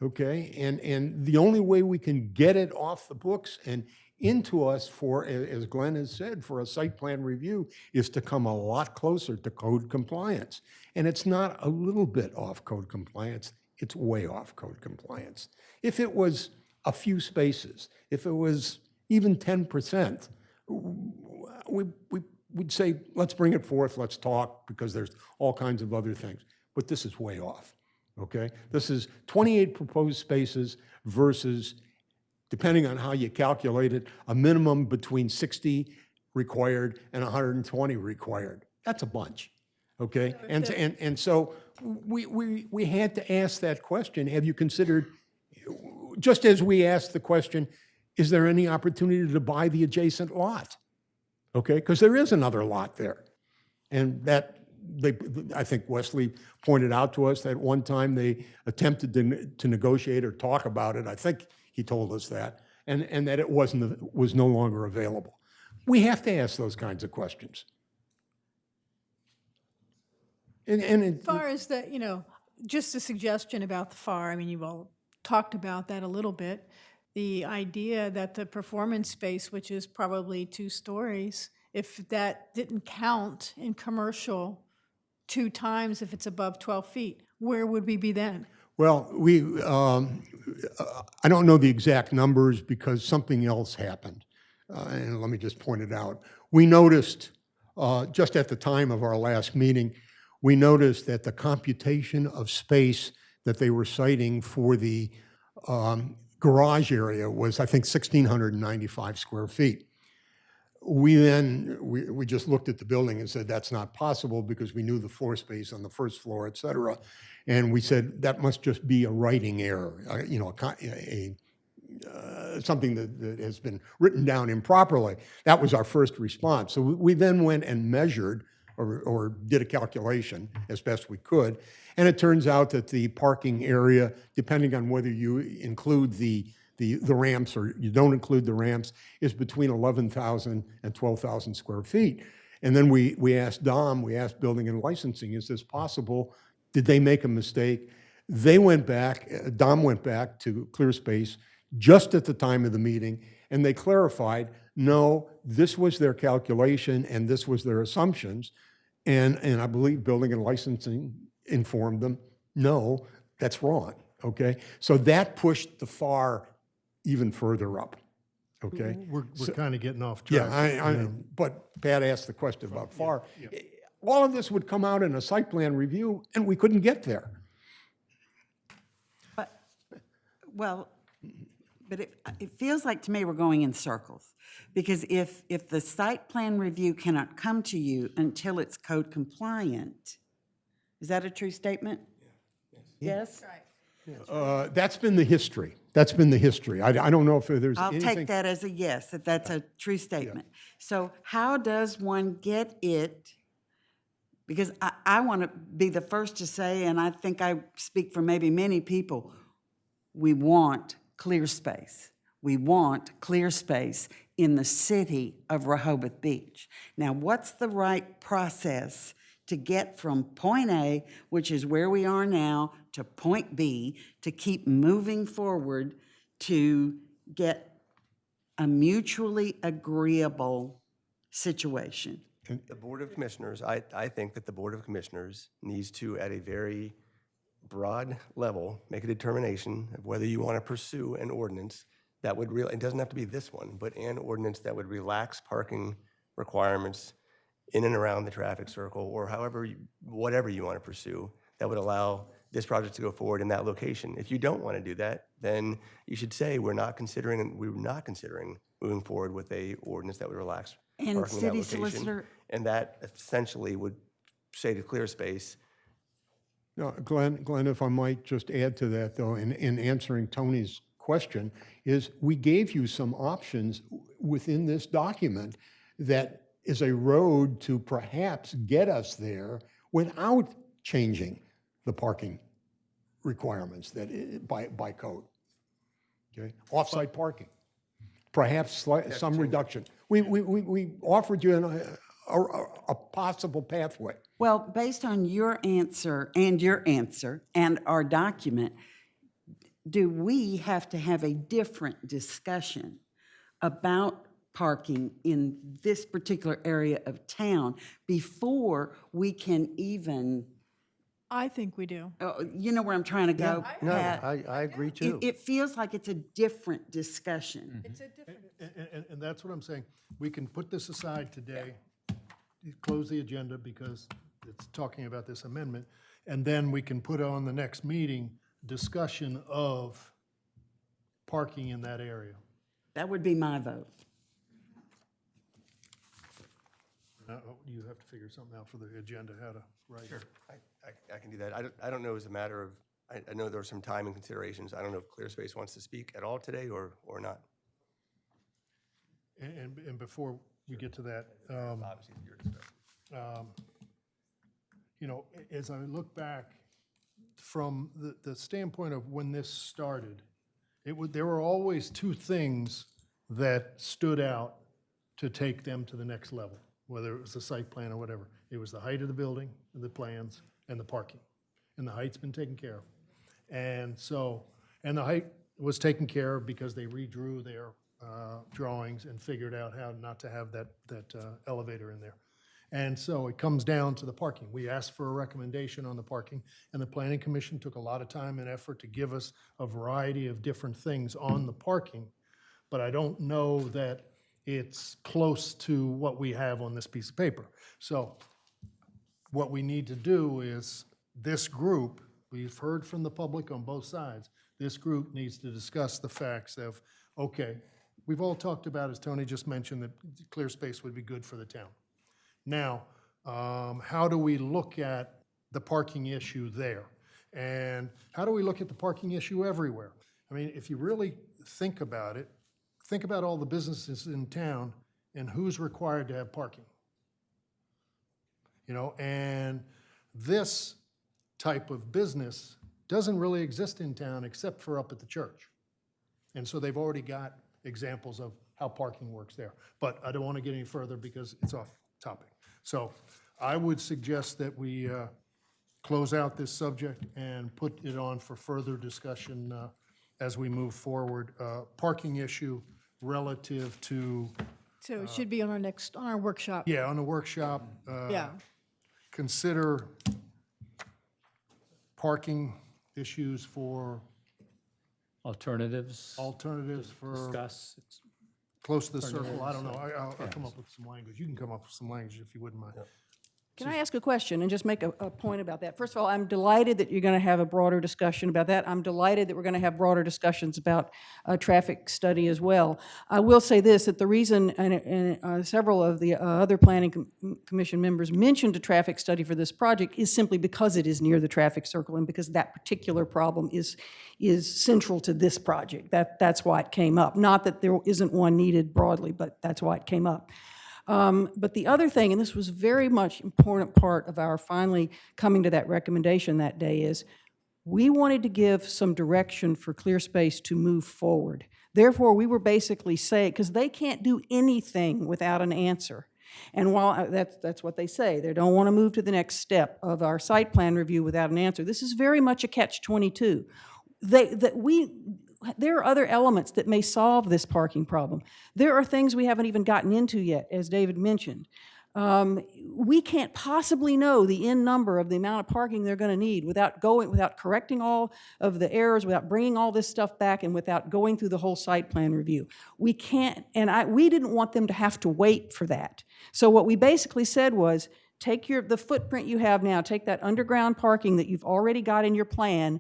S21: okay? And the only way we can get it off the books and into us for, as Glenn has said, for a site plan review is to come a lot closer to code compliance. And it's not a little bit off code compliance, it's way off code compliance. If it was a few spaces, if it was even 10%, we'd say, let's bring it forth, let's talk, because there's all kinds of other things. But this is way off, okay? This is 28 proposed spaces versus, depending on how you calculate it, a minimum between 60 required and 120 required. That's a bunch, okay? And so we had to ask that question. Have you considered, just as we asked the question, is there any opportunity to buy the adjacent lot? Okay, because there is another lot there. And that, I think Wesley pointed out to us that one time they attempted to negotiate or talk about it. I think he told us that, and that it was no longer available. We have to ask those kinds of questions.
S9: As far as the, just a suggestion about the FAR, I mean, you've all talked about that a little bit. The idea that the performance space, which is probably 2 stories, if that didn't count in commercial 2 times if it's above 12 feet, where would we be then?
S21: Well, I don't know the exact numbers because something else happened. And let me just point it out. We noticed, just at the time of our last meeting, we noticed that the computation of space that they were citing for the garage area was, I think, 1,695 square feet. We just looked at the building and said, that's not possible because we knew the floor space on the first floor, et cetera. And we said, that must just be a writing error, something that has been written down improperly. That was our first response. So we then went and measured or did a calculation as best we could. And it turns out that the parking area, depending on whether you include the ramps or you don't include the ramps, is between 11,000 and 12,000 square feet. And then we asked Dom, we asked Building and Licensing, is this possible? Did they make a mistake? They went back, Dom went back to ClearSpace just at the time of the meeting, and they clarified, no, this was their calculation and this was their assumptions. And I believe Building and Licensing informed them, no, that's wrong, okay? So that pushed the FAR even further up, okay?
S2: We're kind of getting off track.
S21: Yeah, but Pat asked the question about FAR. All of this would come out in a site plan review, and we couldn't get there.
S7: But it feels like to me we're going in circles. Because if the site plan review cannot come to you until it's code compliant, is that a true statement? Yes?
S21: That's been the history. That's been the history. I don't know if there's anything.
S7: I'll take that as a yes, that that's a true statement. So how does one get it? Because I want to be the first to say, and I think I speak for maybe many people, we want clear space. We want clear space in the city of Rehoboth Beach. Now, what's the right process to get from point A, which is where we are now, to point B, to keep moving forward to get a mutually agreeable situation?
S1: The Board of Commissioners, I think that the Board of Commissioners needs to, at a very broad level, make a determination of whether you want to pursue an ordinance that would really, it doesn't have to be this one, but an ordinance that would relax parking requirements in and around the traffic circle, or whatever you want to pursue, that would allow this project to go forward in that location. If you don't want to do that, then you should say we're not considering moving forward with a ordinance that would relax
S7: And
S1: parking in that
S7: City
S1: location.
S7: Solicitor?
S1: And that essentially would say to ClearSpace.
S21: No, Glenn, if I might just add to that, though, in answering Tony's question, is we gave you some options within this document that is a road to perhaps get us there without changing the parking requirements that by code. Okay, off-site parking, perhaps some reduction. We offered you a possible pathway.
S7: Well, based on your answer and our document, do we have to have a different discussion about parking in this particular area of town before we can even,
S9: I think we do.
S7: you know where I'm trying to go?
S1: No,
S7: Pat?
S1: I agree too.
S7: It feels like it's a different discussion.
S9: It's a different.
S2: And that's what I'm saying. We can put this aside today, close the agenda because it's talking about this amendment, and then we can put on the next meeting discussion of parking in that area.
S7: That would be my vote.
S2: You have to figure something out for the agenda, how to write it.
S1: I can do that. I don't know as a matter of, I know there are some timing considerations. I don't know if ClearSpace wants to speak at all today or not.
S2: And before we get to that,
S1: Obviously, it's your discretion.
S2: you know, as I look back from the standpoint of when this started, there were always two things that stood out to take them to the next level, whether it was the site plan or whatever. It was the height of the building, the plans, and the parking. And the height's been taken care of. And so, and the height was taken care of because they redrew their drawings and figured out how not to have that elevator in there. And so it comes down to the parking. We asked for a recommendation on the parking, and the Planning Commission took a lot of time and effort to give us a variety of different things on the parking, but I don't know that it's close to what we have on this piece of paper. So what we need to do is, this group, we've heard from the public on both sides, this group needs to discuss the facts of, okay, we've all talked about, as Tony just mentioned, that clear space would be good for the town. Now, how do we look at the parking issue there? And how do we look at the parking issue everywhere? I mean, if you really think about it, think about all the businesses in town and who's required to have parking. You know, and this type of business doesn't really exist in town except for up at the church. And so they've already got examples of how parking works there. But I don't want to get any further because it's off topic. So I would suggest that we close out this subject and put it on for further discussion as we move forward. Parking issue relative to,
S9: So it should be on our workshop.
S2: yeah, on the workshop.
S9: Yeah.
S2: Consider parking issues for
S8: Alternatives,
S2: for
S8: discuss.
S2: close to the circle. I don't know. I'll come up with some language. You can come up with some language if you wouldn't mind.
S11: Can I ask a question and just make a point about that? First of all, I'm delighted that you're going to have a broader discussion about that. I'm delighted that we're going to have broader discussions about a traffic study as well. I will say this, that the reason, and several of the other planning commission members mentioned a traffic study for this project is simply because it is near the traffic circle and because that particular problem is central to this project. That's why it came up. Not that there isn't one needed broadly, but that's why it came up. But the other thing, and this was very much important part of our finally coming to that recommendation that day, is we wanted to give some direction for ClearSpace to move forward. Therefore, we were basically saying, because they can't do anything without an answer. And while that's what they say, they don't want to move to the next step of our site plan review without an answer. This is very much a catch-22. There are other elements that may solve this parking problem. There are things we haven't even gotten into yet, as David mentioned. We can't possibly know the end number of the amount of parking they're going to need without correcting all of the errors, without bringing all this stuff back, and without going through the whole site plan review. We can't, and we didn't want them to have to wait for that. So what we basically said was, take the footprint you have now, take that underground parking that you've already got in your plan,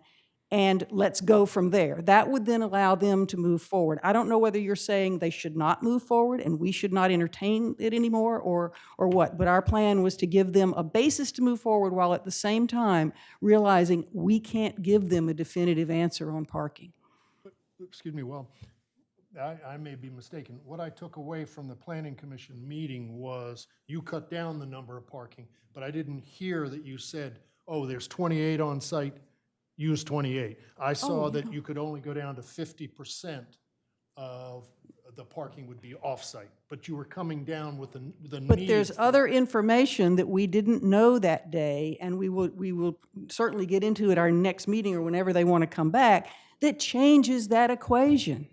S11: and let's go from there. That would then allow them to move forward. I don't know whether you're saying they should not move forward and we should not entertain it anymore or what, but our plan was to give them a basis to move forward while at the same time realizing we can't give them a definitive answer on parking.
S2: Excuse me, well, I may be mistaken. What I took away from the Planning Commission meeting was you cut down the number of parking, but I didn't hear that you said, oh, there's 28 on site, use 28. I saw that you could only go down to 50% of the parking would be off-site, but you were coming down with the need.
S11: But there's other information that we didn't know that day, and we will certainly get into at our next meeting or whenever they want to come back, that changes that equation.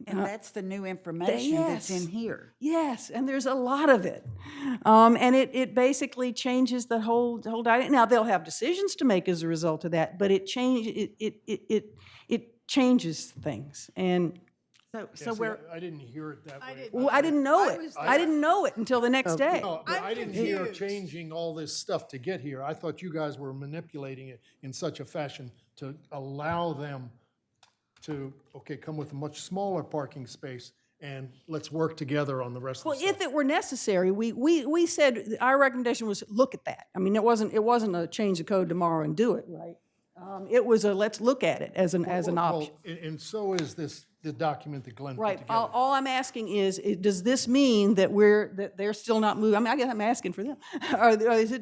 S7: And that's the new information that's in
S11: Yes.
S7: here.
S11: Yes, and there's a lot of it. And it basically changes the whole dynamic. Now, they'll have decisions to make as a result of that, but it changes things. And
S7: So,
S2: Yeah, see, I didn't hear it that way.
S11: well, I didn't know it. I didn't know it until the next day.
S2: No, but I didn't hear changing all this stuff to get here. I thought you guys were manipulating it in such a fashion to allow them to, okay, come with a much smaller parking space and let's work together on the rest of the
S11: Well,
S2: stuff.
S11: if it were necessary, we said, our recommendation was, look at that. I mean, it wasn't a change the code tomorrow and do it, right? It was a, let's look at it as an option.
S2: And so is the document that Glenn put
S11: Right,
S2: together.
S11: all I'm asking is, does this mean that they're still not moving? I mean, I guess I'm asking for them.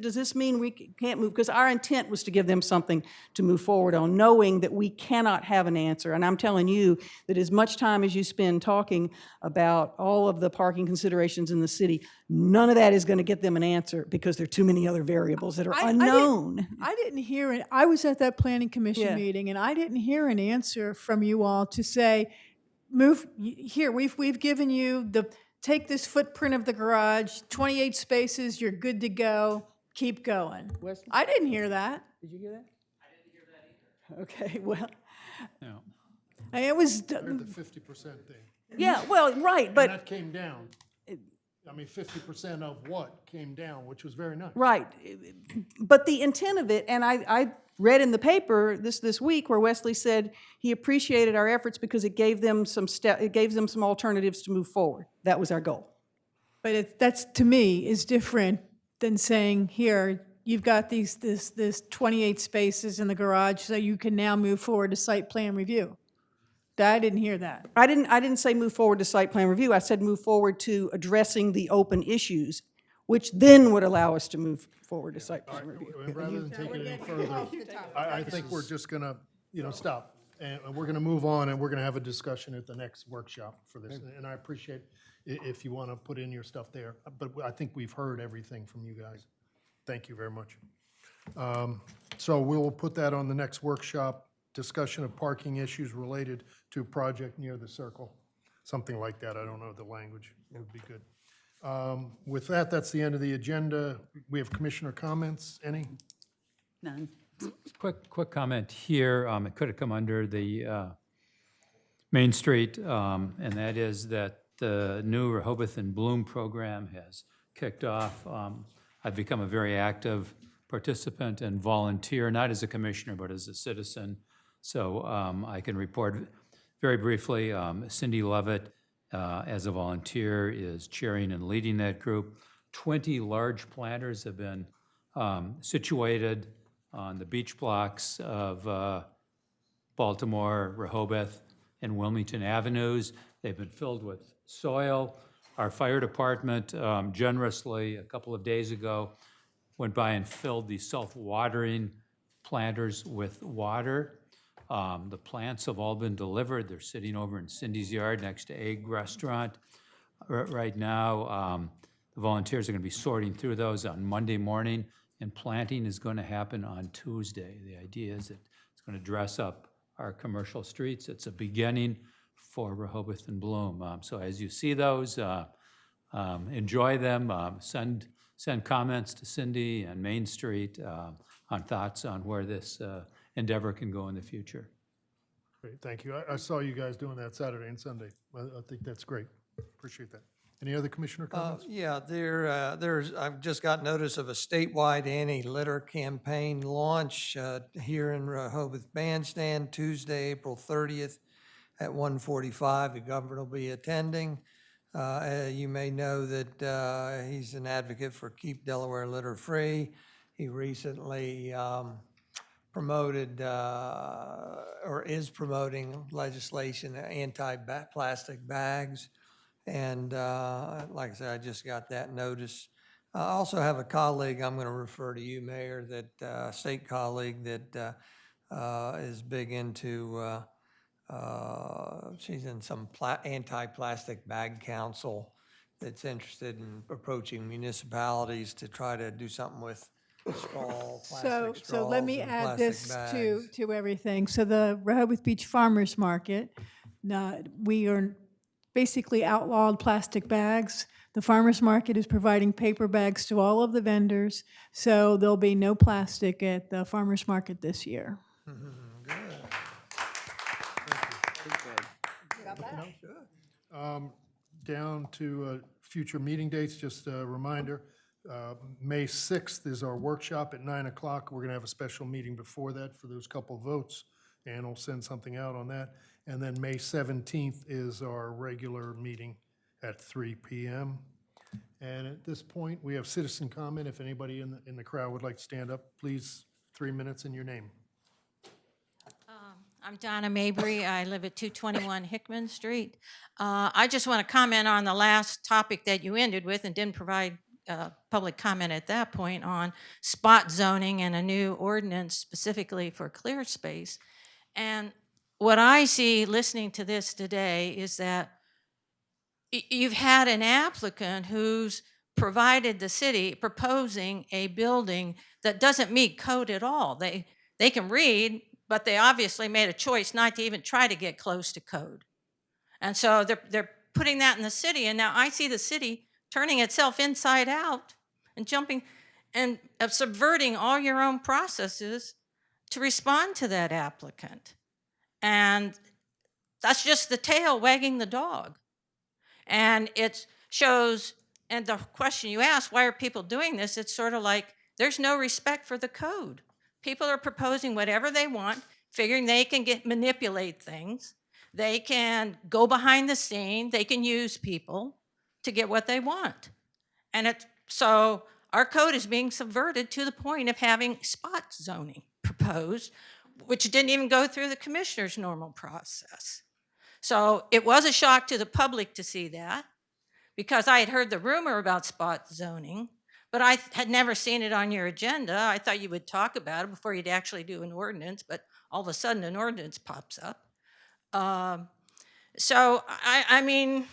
S11: Does this mean we can't move? Because our intent was to give them something to move forward on, knowing that we cannot have an answer. And I'm telling you that as much time as you spend talking about all of the parking considerations in the city, none of that is going to get them an answer because there are too many other variables that are unknown.
S9: I didn't hear it. I was at that planning commission
S11: Yeah.
S9: meeting, and I didn't hear an answer from you all to say, move, here, we've given you take this footprint of the garage, 28 spaces, you're good to go, keep going.
S11: Wesley?
S9: I didn't hear that.
S11: Did you hear that? I didn't hear that either. Okay, well,
S8: No.
S9: It was,
S2: I heard the 50% thing.
S11: yeah, well, right,
S2: And
S11: but.
S2: that came down. I mean, 50% of what came down, which was very nice.
S11: Right. But the intent of it, and I read in the paper this week where Wesley said he appreciated our efforts because it gave them some alternatives to move forward. That was our goal.
S9: but that's, to me, is different than saying, here, you've got this 28 spaces in the garage, so you can now move forward to site plan review. I didn't hear that.
S11: I didn't say move forward to site plan review. I said move forward to addressing the open issues, which then would allow us to move forward to site plan review.
S2: Rather than taking it any further, I think we're just gonna, stop. And we're gonna move on, and we're gonna have a discussion at the next workshop for this. And I appreciate if you wanna put in your stuff there, but I think we've heard everything from you guys. Thank you very much. So we'll put that on the next workshop, discussion of parking issues related to a project near the circle. Something like that, I don't know the language, it would be good. With that, that's the end of the agenda. We have commissioner comments, any?
S7: None.
S8: Quick comment here. It could have come under the Main Street, and that is that the new Rehoboth and Bloom program has kicked off. I've become a very active participant and volunteer, not as a commissioner, but as a citizen. So I can report very briefly. Cindy Lovett, as a volunteer, is chairing and leading that group. 20 large planters have been situated on the beach blocks of Baltimore, Rehoboth, and Wilmington Avenues. They've been filled with soil. Our fire department generously, a couple of days ago, went by and filled the self-watering planters with water. The plants have all been delivered. They're sitting over in Cindy's yard next to Egg Restaurant. Right now, the volunteers are going to be sorting through those on Monday morning, and planting is going to happen on Tuesday. The idea is that it's going to dress up our commercial streets. It's a beginning for Rehoboth and Bloom. So as you see those, enjoy them. Send comments to Cindy and Main Street on thoughts on where this endeavor can go in the future.
S2: Great, thank you. I saw you guys doing that Saturday and Sunday. I think that's great. Appreciate that. Any other commissioner comments?
S3: Yeah, I've just got notice of a statewide anti-litter campaign launch here in Rehoboth Bandstand, Tuesday, April 30th at 1:45. The governor will be attending. You may know that he's an advocate for Keep Delaware Litter Free. He recently promoted or is promoting legislation anti-plastic bags. And like I said, I just got that notice. I also have a colleague, I'm going to refer to you, Mayor, that state colleague that is big into, she's in some anti-plastic bag council that's interested in approaching municipalities to try to do something with straw,
S9: So,
S3: plastic
S9: so let
S3: straws
S9: me
S3: and
S9: add
S3: plastic
S9: this
S3: bags.
S9: to everything. So the Rehoboth Beach Farmers Market, we are basically outlawed plastic bags. The farmers market is providing paper bags to all of the vendors, so there'll be no plastic at the farmers market this year.
S2: Down to future meeting dates, just a reminder, May 6th is our workshop at 9 o'clock. We're going to have a special meeting before that for those couple votes, and we'll send something out on that. And then May 17th is our regular meeting at 3 p.m. And at this point, we have citizen comment. If anybody in the crowd would like to stand up, please, 3 minutes and your name.
S13: I'm Donna Mabry. I live at 221 Hickman Street. I just want to comment on the last topic that you ended with and didn't provide public comment at that point on spot zoning and a new ordinance specifically for clear space. And what I see listening to this today is that you've had an applicant who's provided the city proposing a building that doesn't meet code at all. They can read, but they obviously made a choice not to even try to get close to code. And so they're putting that in the city, and now I see the city turning itself inside out and jumping and subverting all your own processes to respond to that applicant. And that's just the tail wagging the dog. And it shows, and the question you asked, why are people doing this? It's sort of like there's no respect for the code. People are proposing whatever they want, figuring they can manipulate things. They can go behind the scene. They can use people to get what they want. And so our code is being subverted to the point of having spot zoning proposed, which didn't even go through the commissioner's normal process. So it was a shock to the public to see that, because I had heard the rumor about spot zoning, but I had never seen it on your agenda. I thought you would talk about it before you'd actually do an ordinance, but all of a sudden an ordinance pops up. So I mean,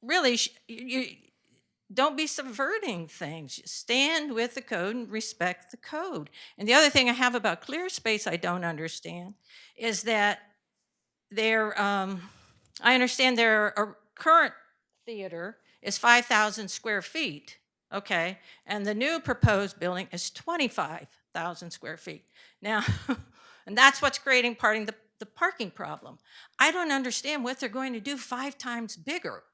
S13: really, you don't be subverting things. Just stand with the code and respect the code. And the other thing I have about clear space I don't understand is that I understand their current theater is 5,000 square feet, okay? And the new proposed building is 25,000 square feet. Now, and that's what's creating the parking problem. I don't understand what they're going to do 5 times bigger.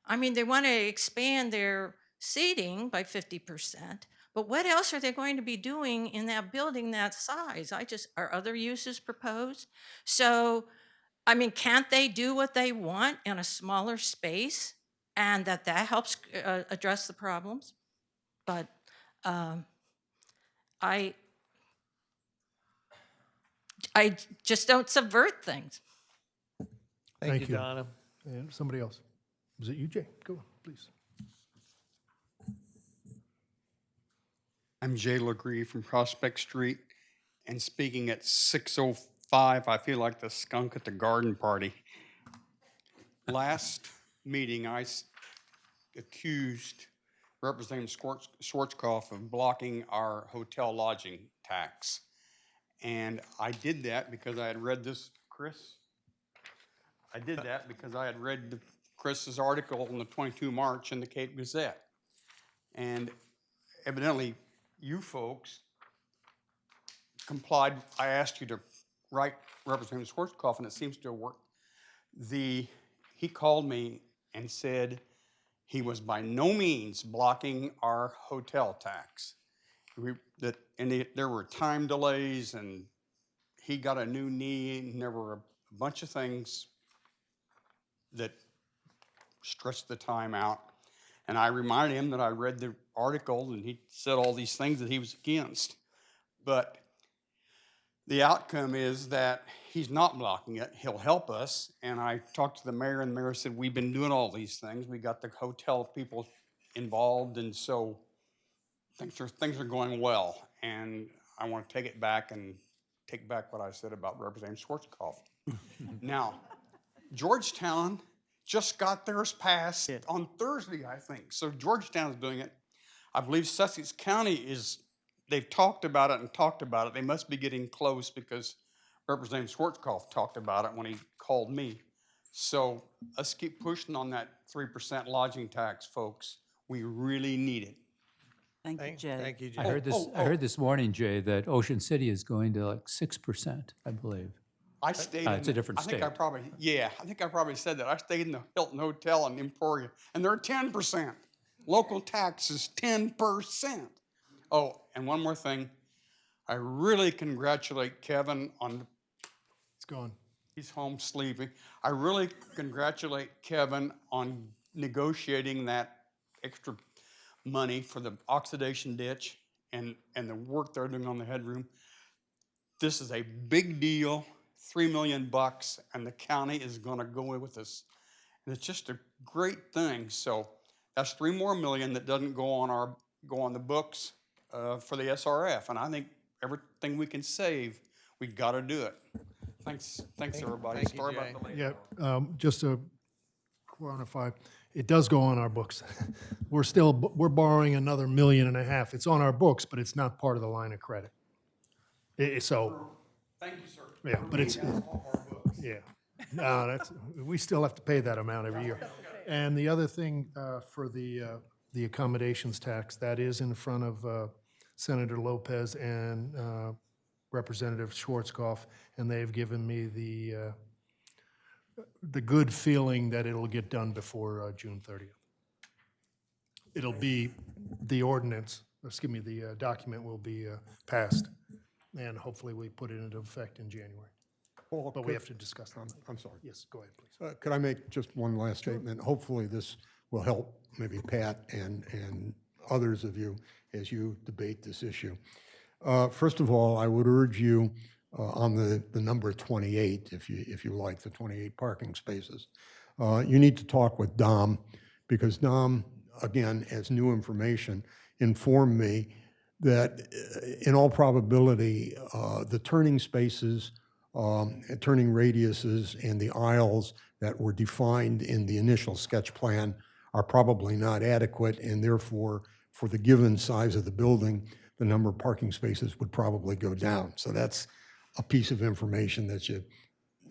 S13: I mean, they want to expand their seating by 50%, but what else are they going to be doing in that building that size? Are other uses proposed? So, I mean, can't they do what they want in a smaller space, and that helps address the problems? But I just don't subvert things.
S3: Thank you, Donna.
S2: And somebody else. Was it you, Jay? Go on, please.
S18: I'm Jay Legree from Prospect Street, and speaking at 6:05, I feel like the skunk at the garden party. Last meeting, I accused Representative Schwarzkopf of blocking our hotel lodging tax. And I did that because I had read this, Chris? I did that because I had read Chris's article on the 22 March in the Cape Gazette. And evidently, you folks complied. I asked you to write Representative Schwarzkopf, and it seems to have worked. He called me and said he was by no means blocking our hotel tax. There were time delays, and he got a new knee, and there were a bunch of things that stretched the time out. And I reminded him that I read the article, and he said all these things that he was against. But the outcome is that he's not blocking it. He'll help us. And I talked to the mayor, and the mayor said, we've been doing all these things. We got the hotel people involved, and so things are going well. And I want to take it back and take back what I said about Representative Schwarzkopf. Now, Georgetown just got theirs passed on Thursday, I think. So Georgetown is doing it. I believe Sussex County is, they've talked about it and talked about it. They must be getting close because Representative Schwarzkopf talked about it when he called me. So let's keep pushing on that 3% lodging tax, folks. We really need it.
S7: Thank you, Jay.
S3: Thank you, Jay.
S8: I heard this morning, Jay, that Ocean City is going to like 6%, I believe.
S18: I stayed
S8: It's a different
S18: I think I
S8: state.
S18: probably said that. I stayed in the Hilton Hotel in Emporia, and they're 10%. Local tax is 10%. Oh, and one more thing. I really congratulate Kevin on,
S2: It's gone.
S18: he's home sleeping. I really congratulate Kevin on negotiating that extra money for the oxidation ditch and the work they're doing on the headroom. This is a big deal, $3 million, and the county is going to go in with us. And it's just a great thing. So that's $3 more million that doesn't go on the books for the SRF. And I think everything we can save, we got to do it. Thanks, everybody.
S3: Thank you,
S18: Sorry
S3: Jay.
S18: about the late.
S2: Yeah, just to quantify, it does go on our books. We're borrowing another $1.5 million. It's on our books, but it's not part of the line of credit. So,
S18: Thank you, sir.
S2: yeah, but it's, yeah. No, we still have to pay that amount every year. And the other thing for the accommodations tax, that is in front of Senator Lopez and Representative Schwarzkopf, and they've given me the good feeling that it'll get done before June 30th. It'll be, the document will be passed, and hopefully we put it into effect in January.
S21: Paul,
S2: But we have to discuss that.
S21: I'm sorry.
S2: Yes, go ahead, please.
S21: Could I make just one last statement? Hopefully this will help maybe Pat and others of you as you debate this issue. First of all, I would urge you on the number 28, if you like, the 28 parking spaces. You need to talk with Dom, because Dom, again, as new information, informed me that in all probability, the turning spaces, turning radiuses, and the aisles that were defined in the initial sketch plan are probably not adequate, and therefore, for the given size of the building, the number of parking spaces would probably go down. So that's a piece of information that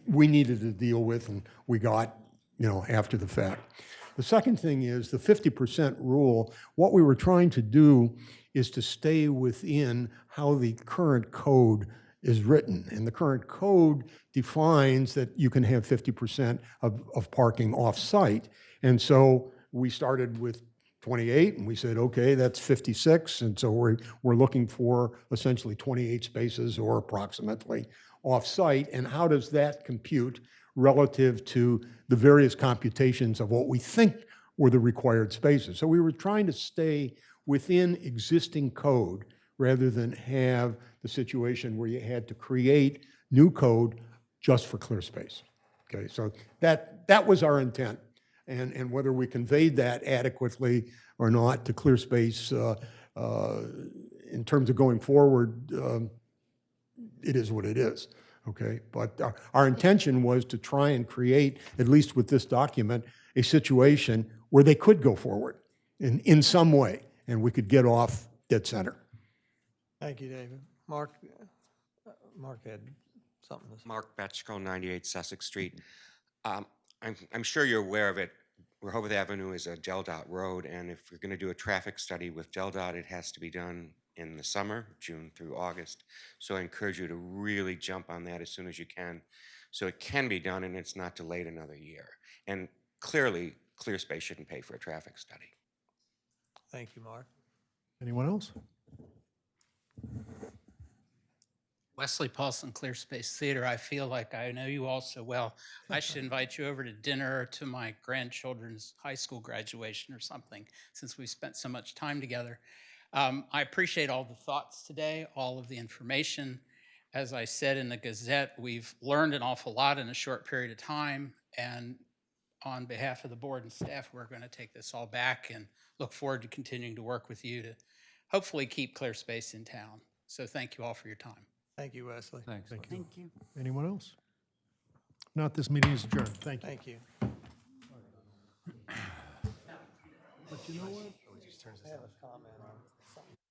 S21: we needed to deal with, and we got, after the fact. The second thing is the 50% rule. What we were trying to do is to stay within how the current code is written. And the current code defines that you can have 50% of parking off-site. And so we started with 28, and we said, okay, that's 56, and so we're looking for essentially 28 spaces or approximately off-site, and how does that compute relative to the various computations of what we think were the required spaces? So we were trying to stay within existing code rather than have the situation where you had to create new code just for clear space. Okay, so that was our intent. And whether we conveyed that adequately or not to clear space in terms of going forward, it is what it is, okay? But our intention was to try and create, at least with this document, a situation where they could go forward in some way, and we could get off dead center.
S3: Thank you, David. Mark had something to say.
S14: Mark Betchko, 98 Sussex Street. I'm sure you're aware of it. Rehoboth Avenue is a GelDOT road, and if you're going to do a traffic study with GelDOT, it has to be done in the summer, June through August. So I encourage you to really jump on that as soon as you can, so it can be done and it's not delayed another year. And clearly, ClearSpace shouldn't pay for a traffic study.
S3: Thank you, Mark.
S2: Anyone else?
S22: Wesley Paulson, Clear Space Theater. I feel like I know you all so well. I should invite you over to dinner or to my grandchildren's high school graduation or something, since we spent so much time together. I appreciate all the thoughts today, all of the information. As I said in the Gazette, we've learned an awful lot in a short period of time, and on behalf of the board and staff, we're going to take this all back and look forward to continuing to work with you to hopefully keep Clear Space in town. So thank you all for your time.
S3: Thank you, Wesley.
S8: Thanks.
S2: Thank you.
S7: Thank you.
S2: Anyone else? Not, this meeting is adjourned. Thank you.
S3: Thank you.
S2: But you know what?
S1: turns this on.